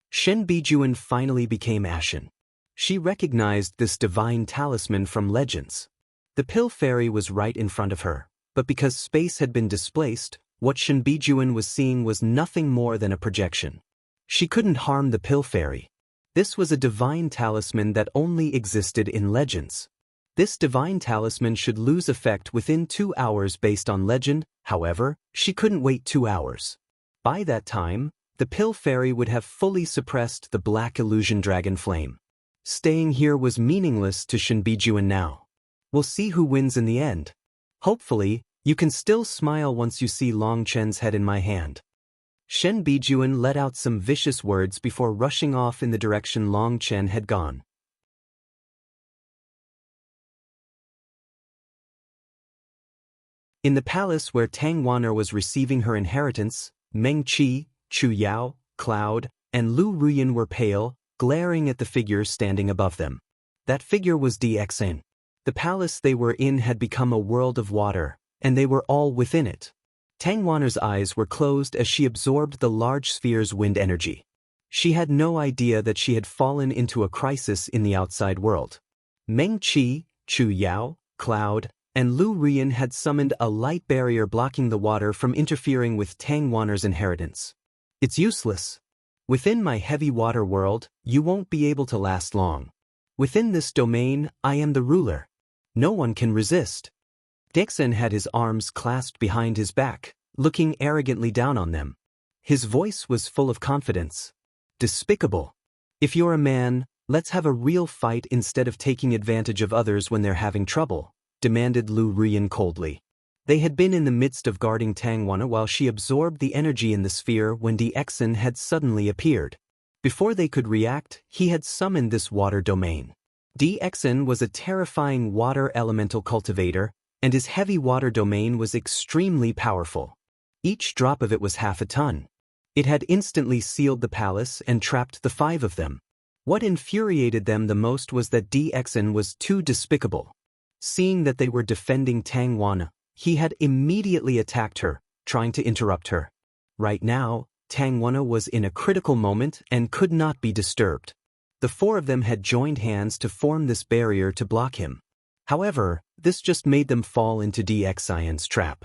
Shen Bijuan finally became ashen. She recognized this divine talisman from legends. The pill fairy was right in front of her, but because space had been displaced, what Shen Bijuan was seeing was nothing more than a projection. She couldn't harm the pill fairy. This was a divine talisman that only existed in legends. This divine talisman should lose effect within 2 hours based on legend, however, she couldn't wait 2 hours. By that time, the pill fairy would have fully suppressed the black illusion dragon flame. Staying here was meaningless to Shen Bijuan now. We'll see who wins in the end. Hopefully, you can still smile once you see Long Chen's head in my hand. Shen Bijuan let out some vicious words before rushing off in the direction Long Chen had gone. In the palace where Tang Wan'er was receiving her inheritance, Meng Qi, Chu Yao, Cloud, and Lu Ruyan were pale, glaring at the figure standing above them. That figure was Di Xin. The palace they were in had become a world of water, and they were all within it. Tang Wan'er's eyes were closed as she absorbed the large sphere's wind energy. She had no idea that she had fallen into a crisis in the outside world. Meng Qi, Chu Yao, Cloud, and Lu Ruyan had summoned a light barrier blocking the water from interfering with Tang Wan'er's inheritance. It's useless. Within my heavy water world, you won't be able to last long. Within this domain, I am the ruler. No one can resist. Di Xin had his arms clasped behind his back, looking arrogantly down on them. His voice was full of confidence. Despicable. If you're a man, let's have a real fight instead of taking advantage of others when they're having trouble, demanded Lu Ruyan coldly. They had been in the midst of guarding Tang Wan'er while she absorbed the energy in the sphere when Di Xin had suddenly appeared. Before they could react, he had summoned this water domain. Di Xin was a terrifying water elemental cultivator, and his heavy water domain was extremely powerful. Each drop of it was half a ton. It had instantly sealed the palace and trapped the 5 of them. What infuriated them the most was that Di Xin was too despicable. Seeing that they were defending Tang Wan'er, he had immediately attacked her, trying to interrupt her. Right now, Tang Wan'er was in a critical moment and could not be disturbed. The 4 of them had joined hands to form this barrier to block him. However, this just made them fall into Di Xin's trap.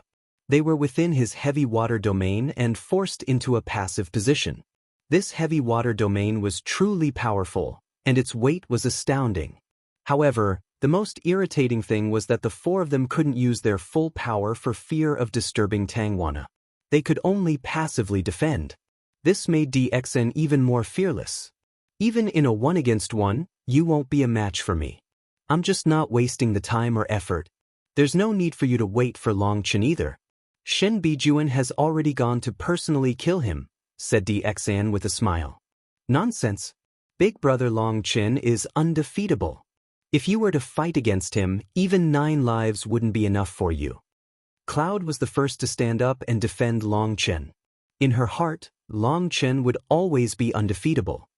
They were within his heavy water domain and forced into a passive position. This heavy water domain was truly powerful, and its weight was astounding. However, the most irritating thing was that the 4 of them couldn't use their full power for fear of disturbing Tang Wan'er. They could only passively defend. This made Di Xin even more fearless. Even in a 1-against-1, you won't be a match for me. I'm just not wasting the time or effort. There's no need for you to wait for Long Chen either. Shen Bijuan has already gone to personally kill him, said Di Xin with a smile. Nonsense. Big brother Long Chen is undefeatable. If you were to fight against him, even 9 lives wouldn't be enough for you. Cloud was the first to stand up and defend Long Chen. In her heart, Long Chen would always be undefeatable.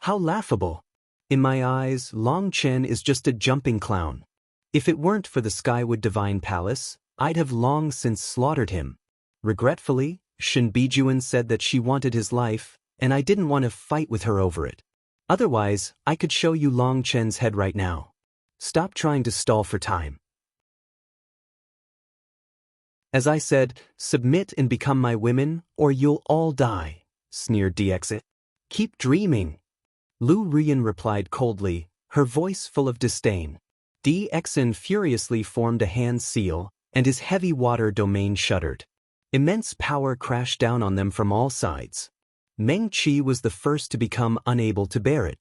How laughable. In my eyes, Long Chen is just a jumping clown. If it weren't for the Skywood Divine Palace, I'd have long since slaughtered him. Regretfully, Shen Bijuan said that she wanted his life, and I didn't want to fight with her over it. Otherwise, I could show you Long Chen's head right now. Stop trying to stall for time. As I said, submit and become my women, or you'll all die, sneered Di Xin. Keep dreaming. Lu Ruyan replied coldly, her voice full of disdain. Di Xin furiously formed a hand seal, and his heavy water domain shuddered. Immense power crashed down on them from all sides. Meng Qi was the first to become unable to bear it.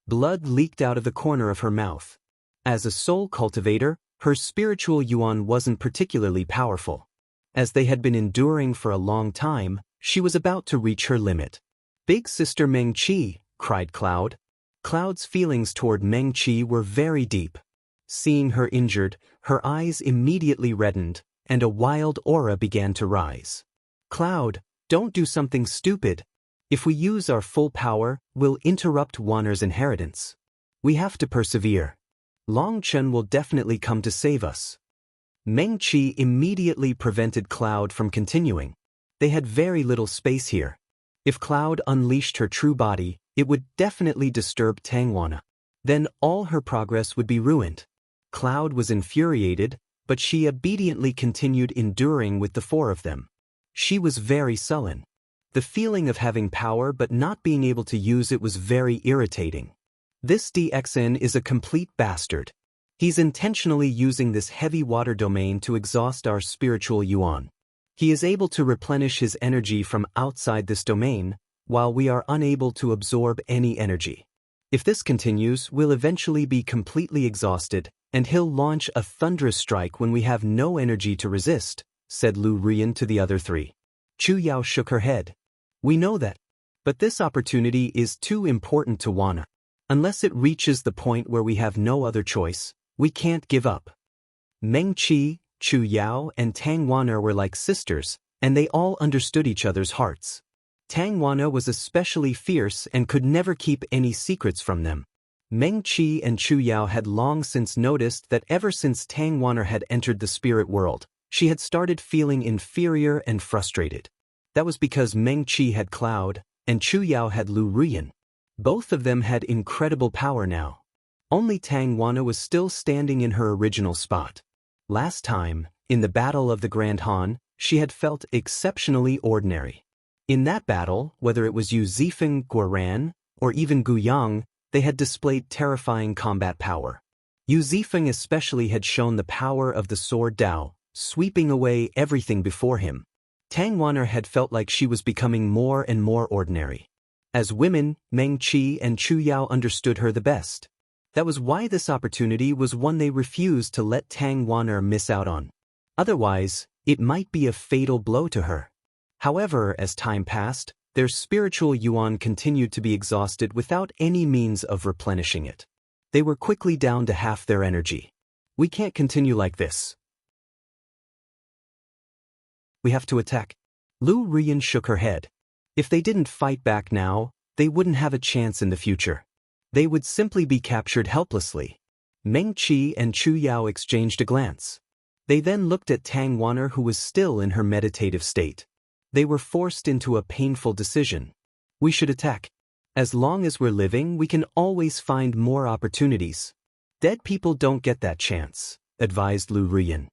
Blood leaked out of the corner of her mouth. As a soul cultivator, her spiritual Yuan wasn't particularly powerful. As they had been enduring for a long time, she was about to reach her limit. Big sister Meng Qi, cried Cloud. Cloud's feelings toward Meng Qi were very deep. Seeing her injured, her eyes immediately reddened, and a wild aura began to rise. Cloud, don't do something stupid. If we use our full power, we'll interrupt Wan'er's inheritance. We have to persevere. Long Chen will definitely come to save us. Meng Qi immediately prevented Cloud from continuing. They had very little space here. If Cloud unleashed her true body, it would definitely disturb Tang Wan'er. Then all her progress would be ruined. Cloud was infuriated, but she obediently continued enduring with the 4 of them. She was very sullen. The feeling of having power but not being able to use it was very irritating. This Di Xin is a complete bastard. He's intentionally using this heavy water domain to exhaust our spiritual Yuan. He is able to replenish his energy from outside this domain, while we are unable to absorb any energy. If this continues, we'll eventually be completely exhausted, and he'll launch a thunderous strike when we have no energy to resist, said Lu Ruyan to the other 3. Chu Yao shook her head. We know that. But this opportunity is too important to Wana. Unless it reaches the point where we have no other choice, we can't give up. Meng Qi, Chu Yao and Tang Wana were like sisters, and they all understood each other's hearts. Tang Wana was especially fierce and could never keep any secrets from them. Meng Qi and Chu Yao had long since noticed that ever since Tang Wana had entered the spirit world, she had started feeling inferior and frustrated. That was because Meng Qi had Cloud, and Chu Yao had Lu Ruyan. Both of them had incredible power now. Only Tang Wana was still standing in her original spot. Last time, in the Battle of the Grand Han, she had felt exceptionally ordinary. In that battle, whether it was Yu Zifeng, Guoran, or even Gu Yang, they had displayed terrifying combat power. Yu Zifeng especially had shown the power of the sword Dao, sweeping away everything before him. Tang Wana had felt like she was becoming more and more ordinary. As women, Meng Qi and Chu Yao understood her the best. That was why this opportunity was one they refused to let Tang Wana miss out on. Otherwise, it might be a fatal blow to her. However, as time passed, their spiritual Yuan continued to be exhausted without any means of replenishing it. They were quickly down to half their energy. We can't continue like this. We have to attack. Lu Ruyan shook her head. If they didn't fight back now, they wouldn't have a chance in the future. They would simply be captured helplessly. Meng Qi and Chu Yao exchanged a glance. They then looked at Tang Wana, who was still in her meditative state. They were forced into a painful decision. We should attack. As long as we're living, we can always find more opportunities. Dead people don't get that chance, advised Lu Ruyan.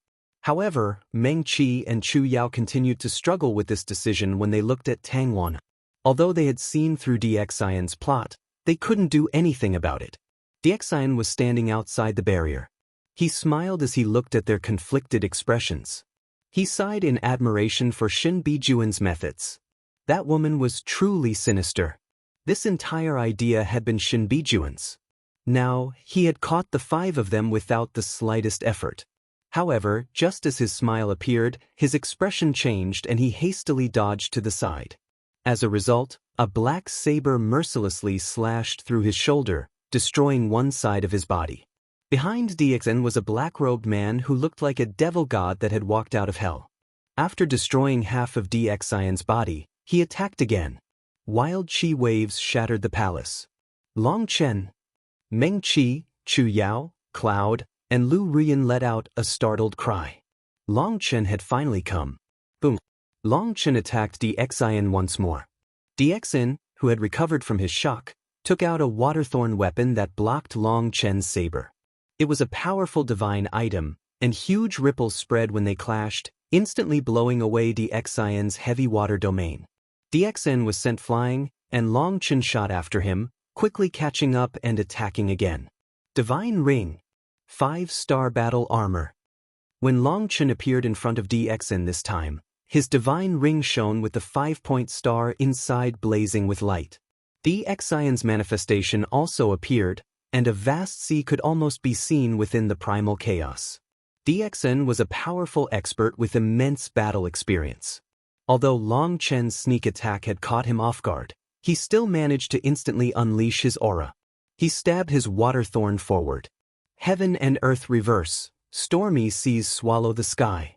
However, Meng Qi and Chu Yao continued to struggle with this decision when they looked at Tang Wana. Although they had seen through Dixion's plot, they couldn't do anything about it. Dixion was standing outside the barrier. He smiled as he looked at their conflicted expressions. He sighed in admiration for Shin Bijuan's methods. That woman was truly sinister. This entire idea had been Shin Bijuan's. Now, he had caught the 5 of them without the slightest effort. However, just as his smile appeared, his expression changed and he hastily dodged to the side. As a result, a black saber mercilessly slashed through his shoulder, destroying one side of his body. Behind Dixion was a black-robed man who looked like a devil god that had walked out of hell. After destroying half of Dixion's body, he attacked again. Wild chi waves shattered the palace. Long Chen, Meng Qi, Chu Yao, Cloud, and Lu Ruyan let out a startled cry. Long Chen had finally come. Boom! Long Chen attacked Dixion once more. Dixion, who had recovered from his shock, took out a waterthorn weapon that blocked Long Chen's saber. It was a powerful divine item, and huge ripples spread when they clashed, instantly blowing away Dixion's heavy water domain. Dixion was sent flying, and Long Chen shot after him, quickly catching up and attacking again. Divine Ring. 5-star battle armor. When Long Chen appeared in front of Dixion this time, his divine ring shone with the 5-point star inside blazing with light. Dixion's manifestation also appeared, and a vast sea could almost be seen within the primal chaos. Dixion was a powerful expert with immense battle experience. Although Long Chen's sneak attack had caught him off guard, he still managed to instantly unleash his aura. He stabbed his water thorn forward. Heaven and earth reverse, stormy seas swallow the sky.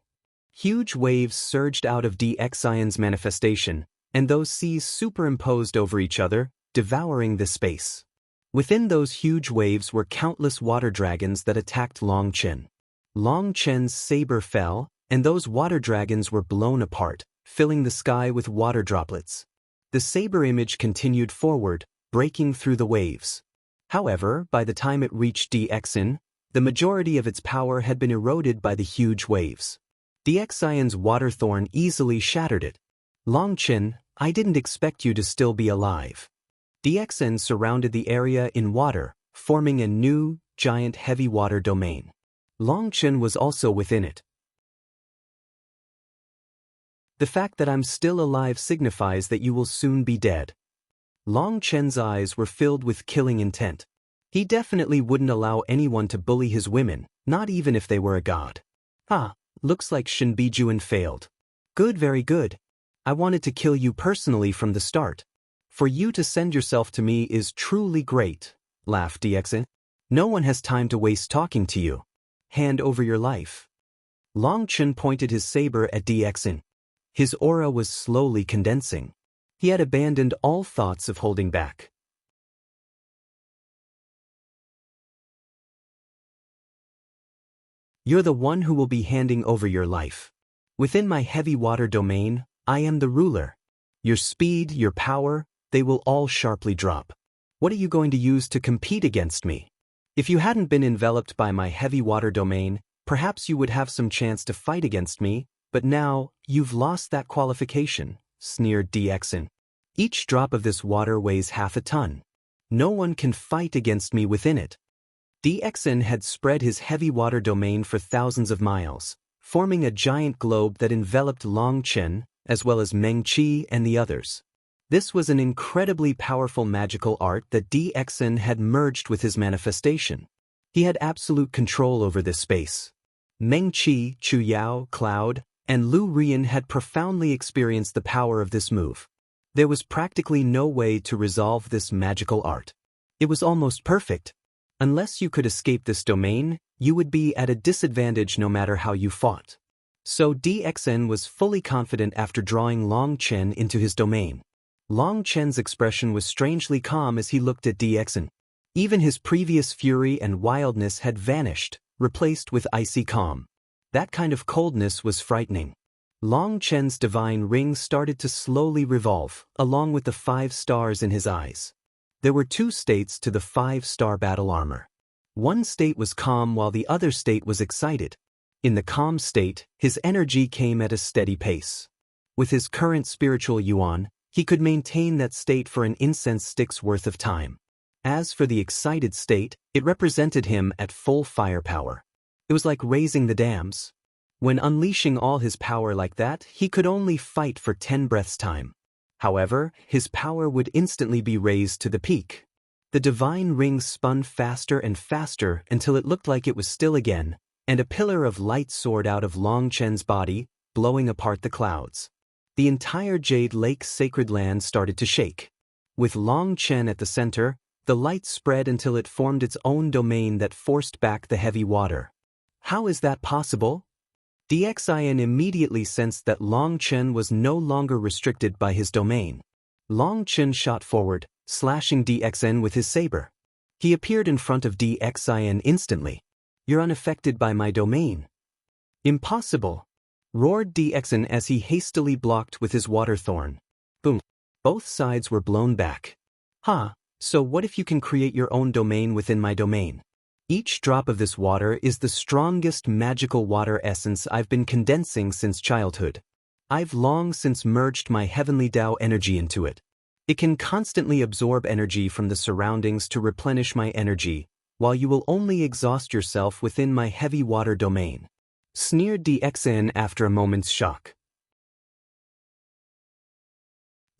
Huge waves surged out of Dixion's manifestation, and those seas superimposed over each other, devouring the space. Within those huge waves were countless water dragons that attacked Long Chen. Long Chen's saber fell, and those water dragons were blown apart, filling the sky with water droplets. The saber image continued forward, breaking through the waves. However, by the time it reached Dixion, the majority of its power had been eroded by the huge waves. Dixion's water thorn easily shattered it. Long Chen, I didn't expect you to still be alive. Dixion surrounded the area in water, forming a new, giant heavy water domain. Long Chen was also within it. The fact that I'm still alive signifies that you will soon be dead. Long Chen's eyes were filled with killing intent. He definitely wouldn't allow anyone to bully his women, not even if they were a god. Looks like Shin Bijuan failed. Good, very good. I wanted to kill you personally from the start. For you to send yourself to me is truly great, laughed Di Xin. No one has time to waste talking to you. Hand over your life. Long Chen pointed his saber at Di Xin. His aura was slowly condensing. He had abandoned all thoughts of holding back. You're the one who will be handing over your life. Within my heavy water domain, I am the ruler. Your speed, your power, they will all sharply drop. What are you going to use to compete against me? If you hadn't been enveloped by my heavy water domain, perhaps you would have some chance to fight against me, but now, you've lost that qualification, sneered Di Xin. Each drop of this water weighs half a ton. No one can fight against me within it. Di Xin had spread his heavy water domain for thousands of miles, forming a giant globe that enveloped Long Chen, as well as Meng Qi and the others. This was an incredibly powerful magical art that Di Xin had merged with his manifestation. He had absolute control over this space. Meng Qi, Chu Yao, Cloud, and Lu Rian had profoundly experienced the power of this move. There was practically no way to resolve this magical art. It was almost perfect. Unless you could escape this domain, you would be at a disadvantage no matter how you fought. So Di Xin was fully confident after drawing Long Chen into his domain. Long Chen's expression was strangely calm as he looked at Di Xin. Even his previous fury and wildness had vanished, replaced with icy calm. That kind of coldness was frightening. Long Chen's divine ring started to slowly revolve, along with the 5 stars in his eyes. There were 2 states to the 5-star battle armor. One state was calm while the other state was excited. In the calm state, his energy came at a steady pace. With his current spiritual Yuan, he could maintain that state for an incense stick's worth of time. As for the excited state, it represented him at full firepower. It was like raising the dams. When unleashing all his power like that, he could only fight for 10 breaths' time. However, his power would instantly be raised to the peak. The divine ring spun faster and faster until it looked like it was still again, and a pillar of light soared out of Long Chen's body, blowing apart the clouds. The entire Jade Lake's sacred land started to shake. With Long Chen at the center, the light spread until it formed its own domain that forced back the heavy water. How is that possible? Di Xin immediately sensed that Long Chen was no longer restricted by his domain. Long Chen shot forward, slashing Di Xin with his saber. He appeared in front of Di Xin instantly. You're unaffected by my domain. Impossible! Roared Di Xin as he hastily blocked with his water thorn. Boom! Both sides were blown back. So what if you can create your own domain within my domain? Each drop of this water is the strongest magical water essence I've been condensing since childhood. I've long since merged my heavenly Tao energy into it. It can constantly absorb energy from the surroundings to replenish my energy, while you will only exhaust yourself within my heavy water domain. Sneered Di Xin after a moment's shock.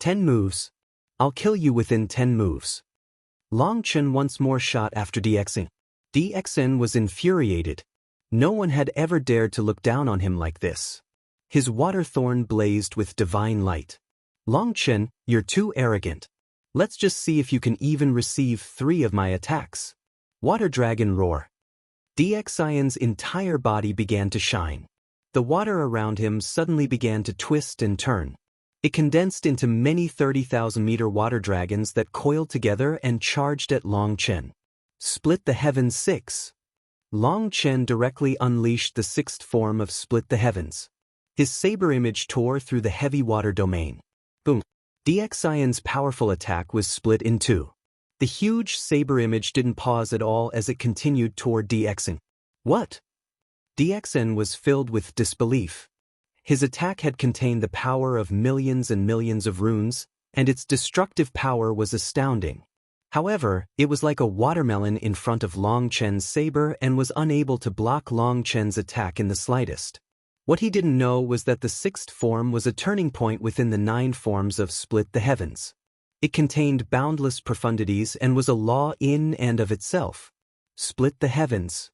10 moves. I'll kill you within 10 moves. Long Chen once more shot after Di Xin. Di Xin was infuriated. No one had ever dared to look down on him like this. His water thorn blazed with divine light. Long Chen, you're too arrogant. Let's just see if you can even receive 3 of my attacks. Water Dragon Roar. Di Xion's entire body began to shine. The water around him suddenly began to twist and turn. It condensed into many 30,000-meter water dragons that coiled together and charged at Long Chen. Split the Heavens 6. Long Chen directly unleashed the 6th form of Split the Heavens. His saber image tore through the heavy water domain. Boom! Di Xion's powerful attack was split in 2. The huge saber image didn't pause at all as it continued toward Di Xin. What? Di Xin was filled with disbelief. His attack had contained the power of millions and millions of runes, and its destructive power was astounding. However, it was like a watermelon in front of Long Chen's saber and was unable to block Long Chen's attack in the slightest. What he didn't know was that the 6th form was a turning point within the 9 forms of Split the Heavens. It contained boundless profundities and was a law in and of itself. Split the heavens.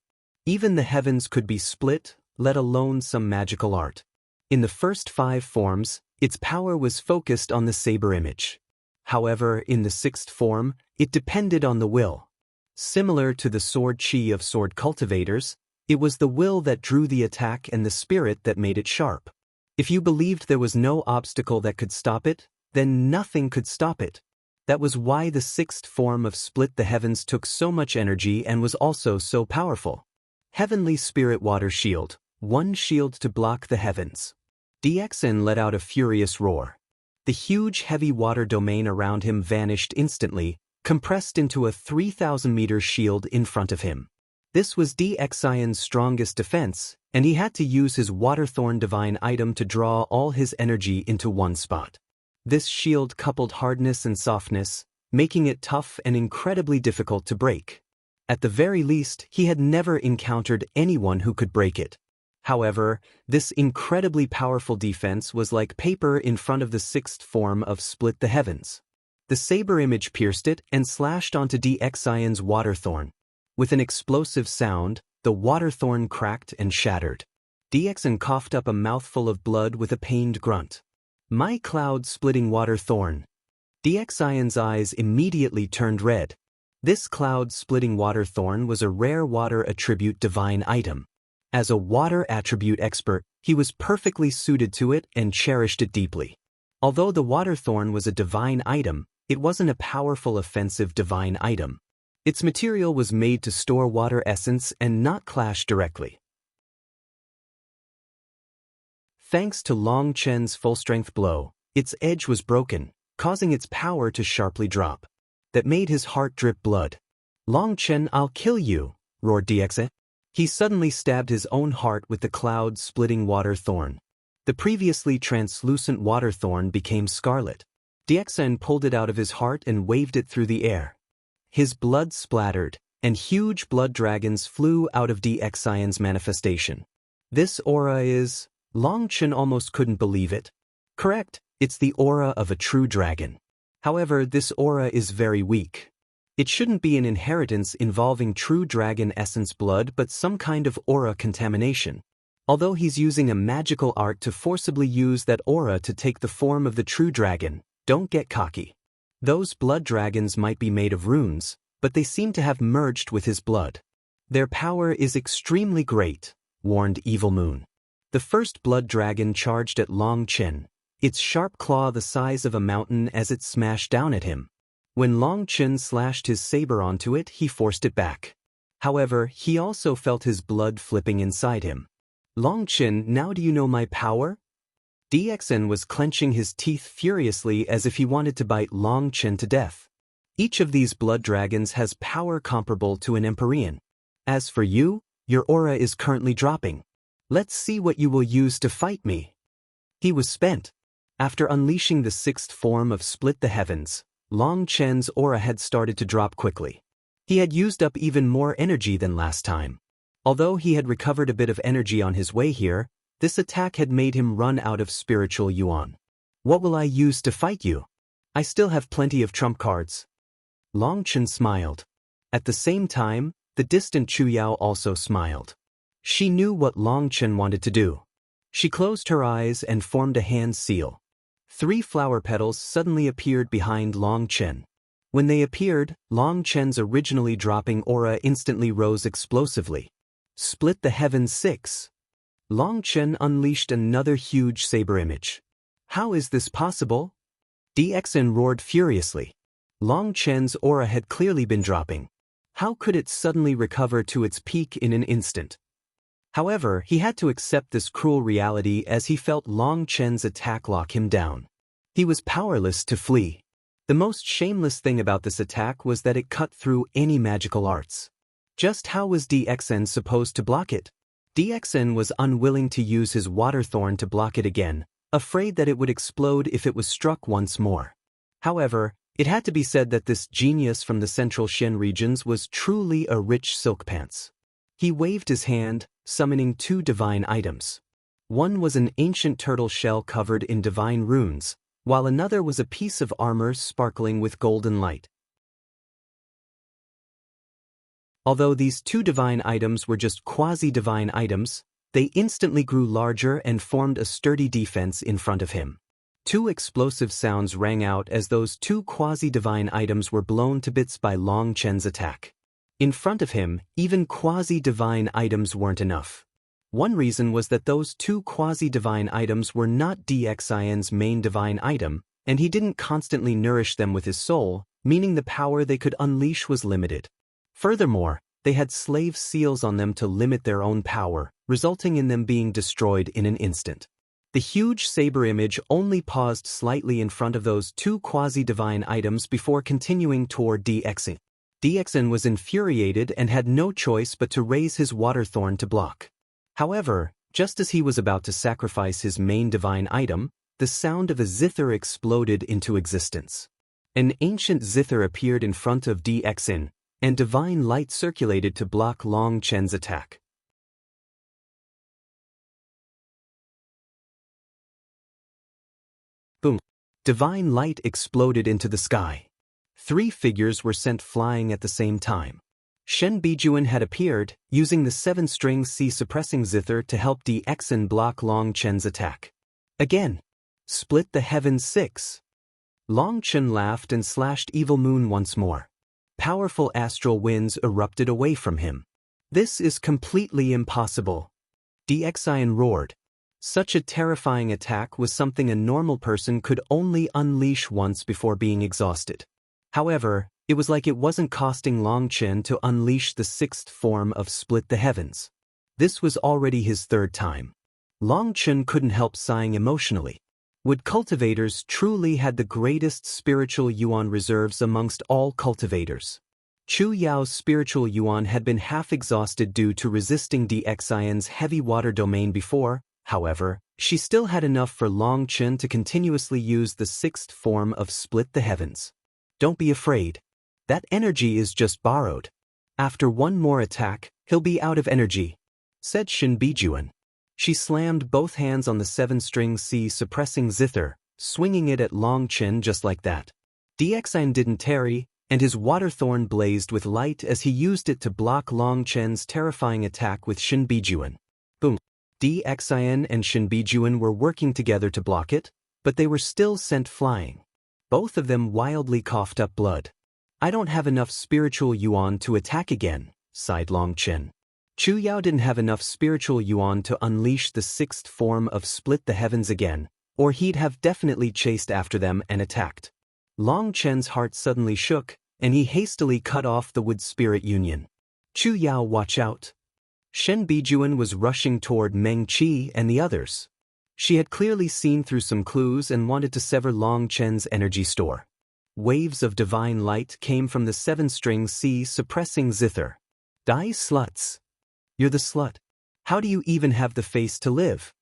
Even the heavens could be split, let alone some magical art. In the first 5 forms, its power was focused on the saber image. However, in the 6th form, it depended on the will. Similar to the sword chi of sword cultivators, it was the will that drew the attack and the spirit that made it sharp. If you believed there was no obstacle that could stop it, then nothing could stop it. That was why the 6th form of Split the Heavens took so much energy and was also so powerful. Heavenly Spirit Water Shield, 1 shield to block the heavens. DXN let out a furious roar. The huge heavy water domain around him vanished instantly, compressed into a 3,000-meter shield in front of him. This was DXIN's strongest defense, and he had to use his Waterthorn divine item to draw all his energy into one spot. This shield coupled hardness and softness, making it tough and incredibly difficult to break. At the very least, he had never encountered anyone who could break it. However, this incredibly powerful defense was like paper in front of the 6th form of Split the Heavens. The saber image pierced it and slashed onto DXIN's Waterthorn. With an explosive sound, the Waterthorn cracked and shattered. DXN coughed up a mouthful of blood with a pained grunt. My cloud-splitting Waterthorn. DXIN's eyes immediately turned red. This cloud-splitting Waterthorn was a rare water attribute divine item. As a water attribute expert, he was perfectly suited to it and cherished it deeply. Although the Waterthorn was a divine item, it wasn't a powerful offensive divine item. Its material was made to store water essence and not clash directly. Thanks to Long Chen's full-strength blow, its edge was broken, causing its power to sharply drop. That made his heart drip blood. Long Chen, I'll kill you, roared DXN. He suddenly stabbed his own heart with the cloud-splitting Waterthorn. The previously translucent Waterthorn became scarlet. DXN pulled it out of his heart and waved it through the air. His blood splattered, and huge blood dragons flew out of DXIN's manifestation. This aura is... Long Chen almost couldn't believe it. Correct, it's the aura of a true dragon. However, this aura is very weak. It shouldn't be an inheritance involving true dragon essence blood but some kind of aura contamination. Although he's using a magical art to forcibly use that aura to take the form of the true dragon, don't get cocky. Those blood dragons might be made of runes, but they seem to have merged with his blood. Their power is extremely great, warned Evil Moon. The first blood dragon charged at Long Chen, its sharp claw the size of a mountain as it smashed down at him. When Long Chen slashed his saber onto it, he forced it back. However, he also felt his blood flipping inside him. Long Chen, now do you know my power? DXN was clenching his teeth furiously as if he wanted to bite Long Chen to death. Each of these blood dragons has power comparable to an Empyrean. As for you, your aura is currently dropping. Let's see what you will use to fight me. He was spent. After unleashing the 6th form of Split the Heavens, Long Chen's aura had started to drop quickly. He had used up even more energy than last time. Although he had recovered a bit of energy on his way here, this attack had made him run out of spiritual Yuan. What will I use to fight you? I still have plenty of trump cards. Long Chen smiled. At the same time, the distant Chuyao also smiled. She knew what Long Chen wanted to do. She closed her eyes and formed a hand seal. 3 flower petals suddenly appeared behind Long Chen. When they appeared, Long Chen's originally dropping aura instantly rose explosively. Split the Heavens 6. Long Chen unleashed another huge saber image. How is this possible? DXN roared furiously. Long Chen's aura had clearly been dropping. How could it suddenly recover to its peak in an instant? However, he had to accept this cruel reality as he felt Long Chen's attack lock him down. He was powerless to flee. The most shameless thing about this attack was that it cut through any magical arts. Just how was DXN supposed to block it? DXN was unwilling to use his Waterthorn to block it again, afraid that it would explode if it was struck once more. However, it had to be said that this genius from the Central Shen regions was truly a rich silk pants. He waved his hand, summoning 2 divine items. One was an ancient turtle shell covered in divine runes, while another was a piece of armor sparkling with golden light. Although these 2 divine items were just quasi-divine items, They instantly grew larger and formed a sturdy defense in front of him. Two explosive sounds rang out as those two quasi-divine items were blown to bits by Long Chen's attack. In front of him, even quasi-divine items weren't enough. One reason was that those two quasi-divine items were not Dixin's main divine item, and he didn't constantly nourish them with his soul, meaning the power they could unleash was limited. Furthermore, they had slave seals on them to limit their own power, resulting in them being destroyed in an instant. The huge saber image only paused slightly in front of those two quasi-divine items before continuing toward Dixin. Dixin was infuriated and had no choice but to raise his water thorn to block. However, just as he was about to sacrifice his main divine item, the sound of a zither exploded into existence. An ancient zither appeared in front of Dixin, and divine light circulated to block Long Chen's attack. Boom! Divine light exploded into the sky. Three figures were sent flying at the same time. Shen Bijuan had appeared, using the 7-string C-suppressing zither to help Dixin block Long Chen's attack. Again. Split the heavens 6. Long Chen laughed and slashed Evil Moon once more. Powerful astral winds erupted away from him. This is completely impossible. Dixin roared. Such a terrifying attack was something a normal person could only unleash once before being exhausted. However, it was like it wasn't costing Long Chen to unleash the 6th form of Split the Heavens. This was already his 3rd time. Long Chen couldn't help sighing emotionally. Wood cultivators truly had the greatest spiritual Yuan reserves amongst all cultivators. Chu Yao's spiritual Yuan had been half exhausted due to resisting Dixin's heavy water domain before. However, she still had enough for Long Chen to continuously use the 6th form of Split the Heavens. Don't be afraid. That energy is just borrowed. After one more attack, he'll be out of energy, said Shen Bijuan. She slammed both hands on the 7-string C-suppressing zither, swinging it at Long Chen just like that. Dixin didn't tarry, and his water thorn blazed with light as he used it to block Long Chen's terrifying attack with Shen Bijuan. Boom! Dixin and Shen Bijuan were working together to block it, but they were still sent flying. Both of them wildly coughed up blood. I don't have enough spiritual Yuan to attack again, sighed Long Chen. Chu Yao didn't have enough spiritual Yuan to unleash the 6th form of Split the Heavens again, or he'd have definitely chased after them and attacked. Long Chen's heart suddenly shook, and he hastily cut off the Wood Spirit Union. Chu Yao, watch out. Shen Bijuan was rushing toward Meng Qi and the others. She had clearly seen through some clues and wanted to sever Long Chen's energy store. Waves of divine light came from the 7-string C-suppressing zither. Die sluts. You're the slut. How do you even have the face to live?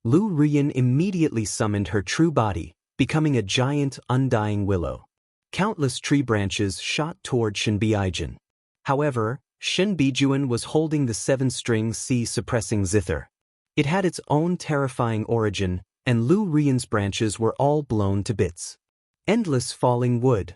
Lu Ruyan immediately summoned her true body, becoming a giant, undying willow. Countless tree branches shot toward Shen Bijuan. However, Shen Bijuan was holding the 7-string C-suppressing zither. It had its own terrifying origin, and Lu Ruyan's branches were all blown to bits. Endless falling wood.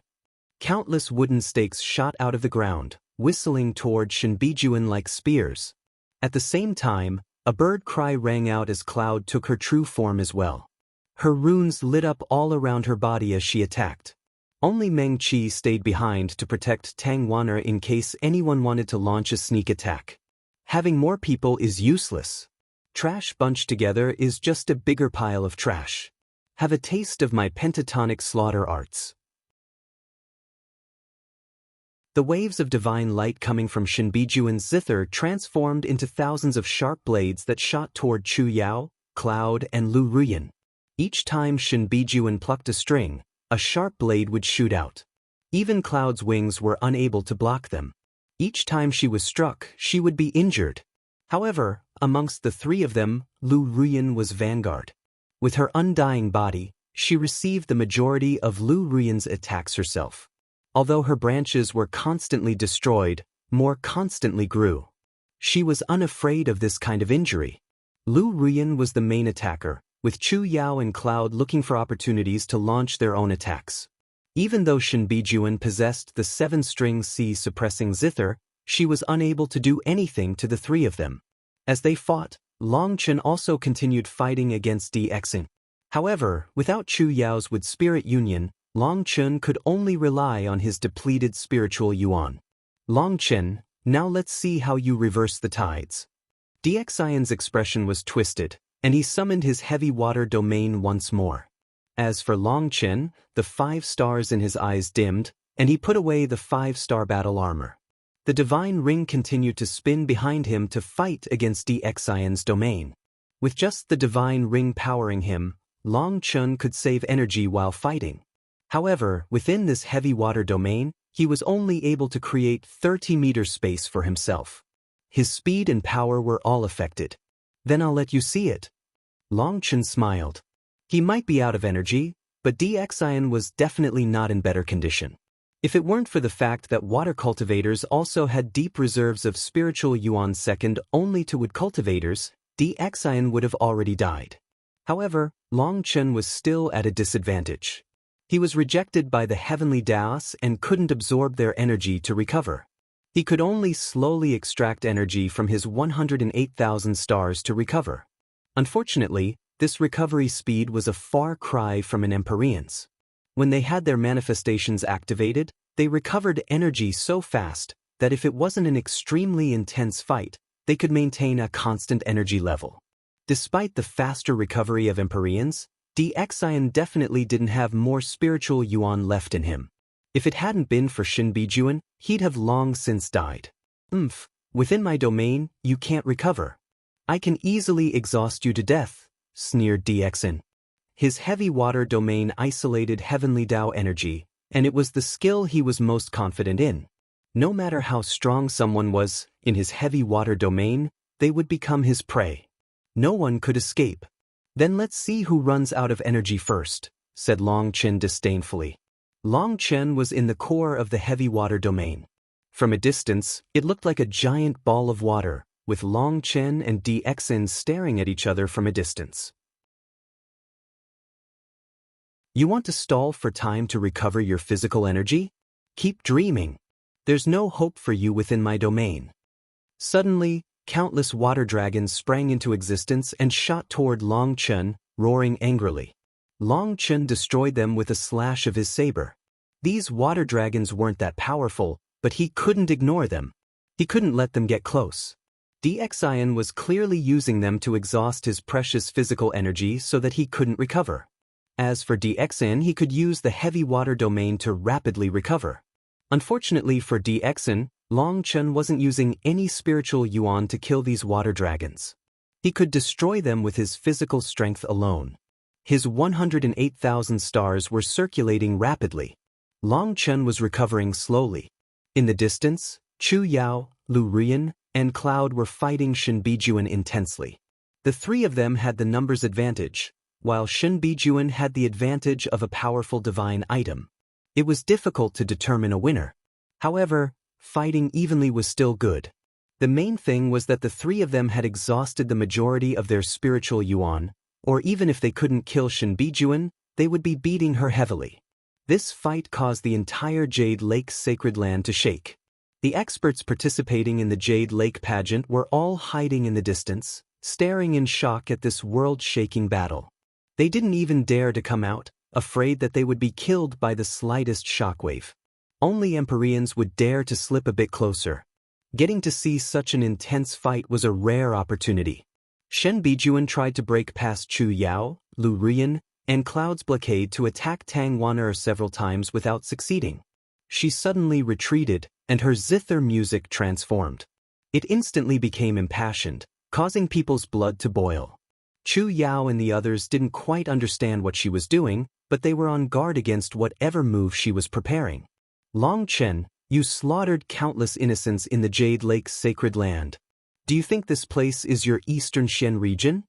Countless wooden stakes shot out of the ground, whistling toward Shen Bijuan like spears. At the same time, a bird cry rang out as Cloud took her true form as well. Her runes lit up all around her body as she attacked. Only Meng Qi stayed behind to protect Tang Wan'er in case anyone wanted to launch a sneak attack. Having more people is useless. Trash bunched together is just a bigger pile of trash. Have a taste of my pentatonic slaughter arts. The waves of divine light coming from Shen Bijuan's zither transformed into thousands of sharp blades that shot toward Chu Yao, Cloud, and Lu Ruyan. Each time Shen Bijuan plucked a string, a sharp blade would shoot out. Even Cloud's wings were unable to block them. Each time she was struck, she would be injured. However, amongst the three of them, Lu Ruyan was vanguard. With her undying body, she received the majority of Lu Ruyan's attacks herself. Although her branches were constantly destroyed, more constantly grew. She was unafraid of this kind of injury. Lu Ruyan was the main attacker, with Chu Yao and Cloud looking for opportunities to launch their own attacks. Even though Shen Bijuan possessed the 7-string C-suppressing zither, she was unable to do anything to the three of them. As they fought, Long Chen also continued fighting against Di Xin. However, without Chu Yao's wood spirit union, Long Chen could only rely on his depleted spiritual Yuan. Long Chen, now let's see how you reverse the tides. Di Xion's expression was twisted, and he summoned his heavy water domain once more. As for Long Chen, the 5 stars in his eyes dimmed, and he put away the 5-star battle armor. The divine ring continued to spin behind him to fight against Di Xion's domain. With just the divine ring powering him, Long Chen could save energy while fighting. However, within this heavy water domain, he was only able to create 30-meter space for himself. His speed and power were all affected. Then I'll let you see it. Long Chen smiled. He might be out of energy, but Di Xion was definitely not in better condition. If it weren't for the fact that water cultivators also had deep reserves of spiritual Yuan second only to wood cultivators, Di Xion would have already died. However, Long Chen was still at a disadvantage. He was rejected by the heavenly Daos and couldn't absorb their energy to recover. He could only slowly extract energy from his 108,000 stars to recover. Unfortunately, this recovery speed was a far cry from an Empyrean's. When they had their manifestations activated, they recovered energy so fast that if it wasn't an extremely intense fight, they could maintain a constant energy level. Despite the faster recovery of Empyreans, Di Xion definitely didn't have more spiritual Yuan left in him. If it hadn't been for Juan, he'd have long since died. Within my domain, you can't recover. I can easily exhaust you to death, sneered Di Xin. His heavy water domain isolated heavenly Tao energy, and it was the skill he was most confident in. No matter how strong someone was, in his heavy water domain, they would become his prey. No one could escape. Then let's see who runs out of energy first, said Long Chen disdainfully. Long Chen was in the core of the heavy water domain. From a distance, it looked like a giant ball of water, with Long Chen and Di Xin staring at each other from a distance. You want to stall for time to recover your physical energy? Keep dreaming. There's no hope for you within my domain. Suddenly, countless water dragons sprang into existence and shot toward Long Chen, roaring angrily. Long Chen destroyed them with a slash of his saber. These water dragons weren't that powerful, but he couldn't ignore them. He couldn't let them get close. Di Xion was clearly using them to exhaust his precious physical energy so that he couldn't recover. As for Di Xin, he could use the heavy water domain to rapidly recover. Unfortunately for Di Xin, Long Chen wasn't using any spiritual Yuan to kill these water dragons. He could destroy them with his physical strength alone. His 108,000 stars were circulating rapidly. Long Chen was recovering slowly. In the distance, Chu Yao, Lu Rian, and Cloud were fighting Juan intensely. The 3 of them had the numbers advantage, while Juan had the advantage of a powerful divine item. It was difficult to determine a winner. However, fighting evenly was still good. The main thing was that the 3 of them had exhausted the majority of their spiritual Yuan, or even if they couldn't kill Juan, they would be beating her heavily. This fight caused the entire Jade Lake's sacred land to shake. The experts participating in the Jade Lake pageant were all hiding in the distance, staring in shock at this world-shaking battle. They didn't even dare to come out, afraid that they would be killed by the slightest shockwave. Only Empyreans would dare to slip a bit closer. Getting to see such an intense fight was a rare opportunity. Juan tried to break past Chu Yao, Lu Rian, and Cloud's blockade to attack Tang Wan'er several times without succeeding. She suddenly retreated, and her zither music transformed. It instantly became impassioned, causing people's blood to boil. Chu Yao and the others didn't quite understand what she was doing, but they were on guard against whatever move she was preparing. Long Chen, you slaughtered countless innocents in the Jade Lake's sacred land. Do you think this place is your eastern Xian region?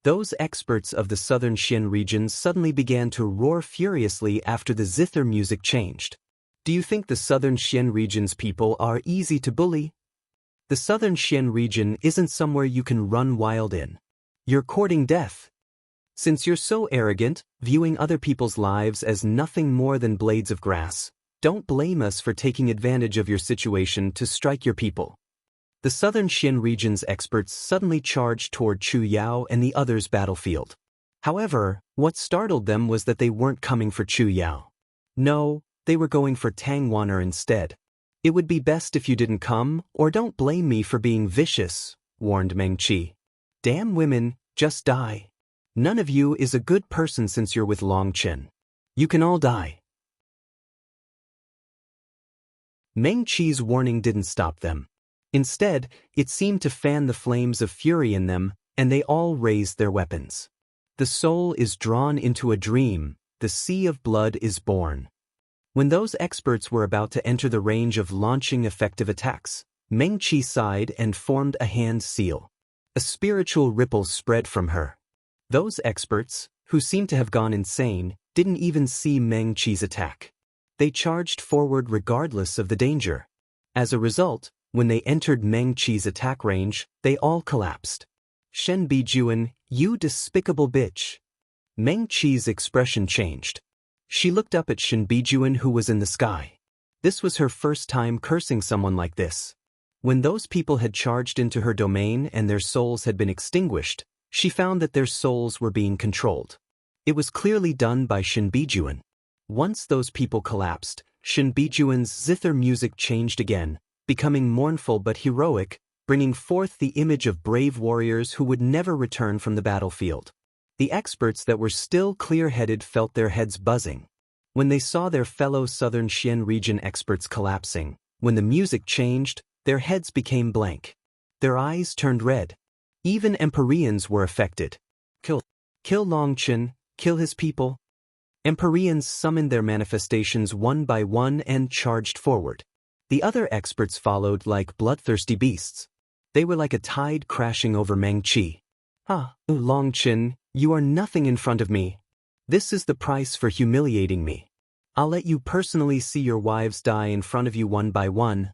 Those experts of the southern Xian region suddenly began to roar furiously after the zither music changed. Do you think the southern Xian region's people are easy to bully? The southern Xian region isn't somewhere you can run wild in. You're courting death. Since you're so arrogant, viewing other people's lives as nothing more than blades of grass, don't blame us for taking advantage of your situation to strike your people. The southern Xian region's experts suddenly charged toward Chu Yao and the others' battlefield. However, what startled them was that they weren't coming for Chu Yao. No, they were going for Tang Wan'er instead. It would be best if you didn't come, or don't blame me for being vicious, warned Meng Qi. Damn women, just die. None of you is a good person since you're with Long Chen. You can all die. Meng Qi's warning didn't stop them. Instead, it seemed to fan the flames of fury in them, and they all raised their weapons. The soul is drawn into a dream, the sea of blood is born. When those experts were about to enter the range of launching effective attacks, Meng Qi sighed and formed a hand seal. A spiritual ripple spread from her. Those experts, who seemed to have gone insane, didn't even see Meng Qi's attack. They charged forward regardless of the danger. As a result, when they entered Meng Qi's attack range, they all collapsed. Shen Bijuan, you despicable bitch. Meng Qi's expression changed. She looked up at Shen Bijuan who was in the sky. This was her first time cursing someone like this. When those people had charged into her domain and their souls had been extinguished, she found that their souls were being controlled. It was clearly done by Shen Bijuan. Once those people collapsed, Shen Bijuan's zither music changed again, becoming mournful but heroic, bringing forth the image of brave warriors who would never return from the battlefield. The experts that were still clear-headed felt their heads buzzing. When they saw their fellow southern Xian region experts collapsing, when the music changed, their heads became blank. Their eyes turned red. Even Empyreans were affected. Kill Long Chen, kill his people. Empyreans summoned their manifestations one by one and charged forward. The other experts followed like bloodthirsty beasts. They were like a tide crashing over Meng Qi. Long Chen, you are nothing in front of me. This is the price for humiliating me. I'll let you personally see your wives die in front of you one by one.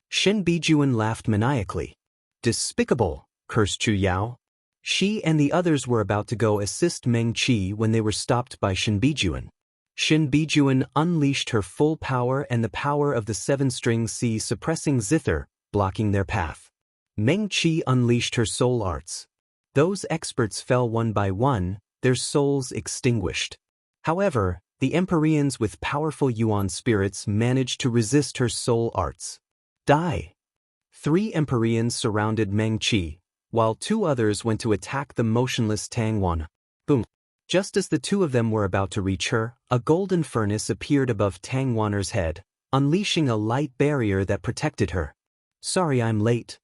Shen Bijuan laughed maniacally. Despicable, cursed Chu Yao. She and the others were about to go assist Meng Qi when they were stopped by Shen Bijuan. Shen Bijuan unleashed her full power and the power of the seven-string sea suppressing zither, blocking their path. Meng Qi unleashed her soul arts. Those experts fell one by one, their souls extinguished. However, the Empyreans with powerful Yuan spirits managed to resist her soul arts. Die! 3 Empyreans surrounded Meng Qi, while 2 others went to attack the motionless Tang Wan'er. Boom! Just as the 2 of them were about to reach her, a golden furnace appeared above Tang Wan'er's head, unleashing a light barrier that protected her. Sorry I'm late.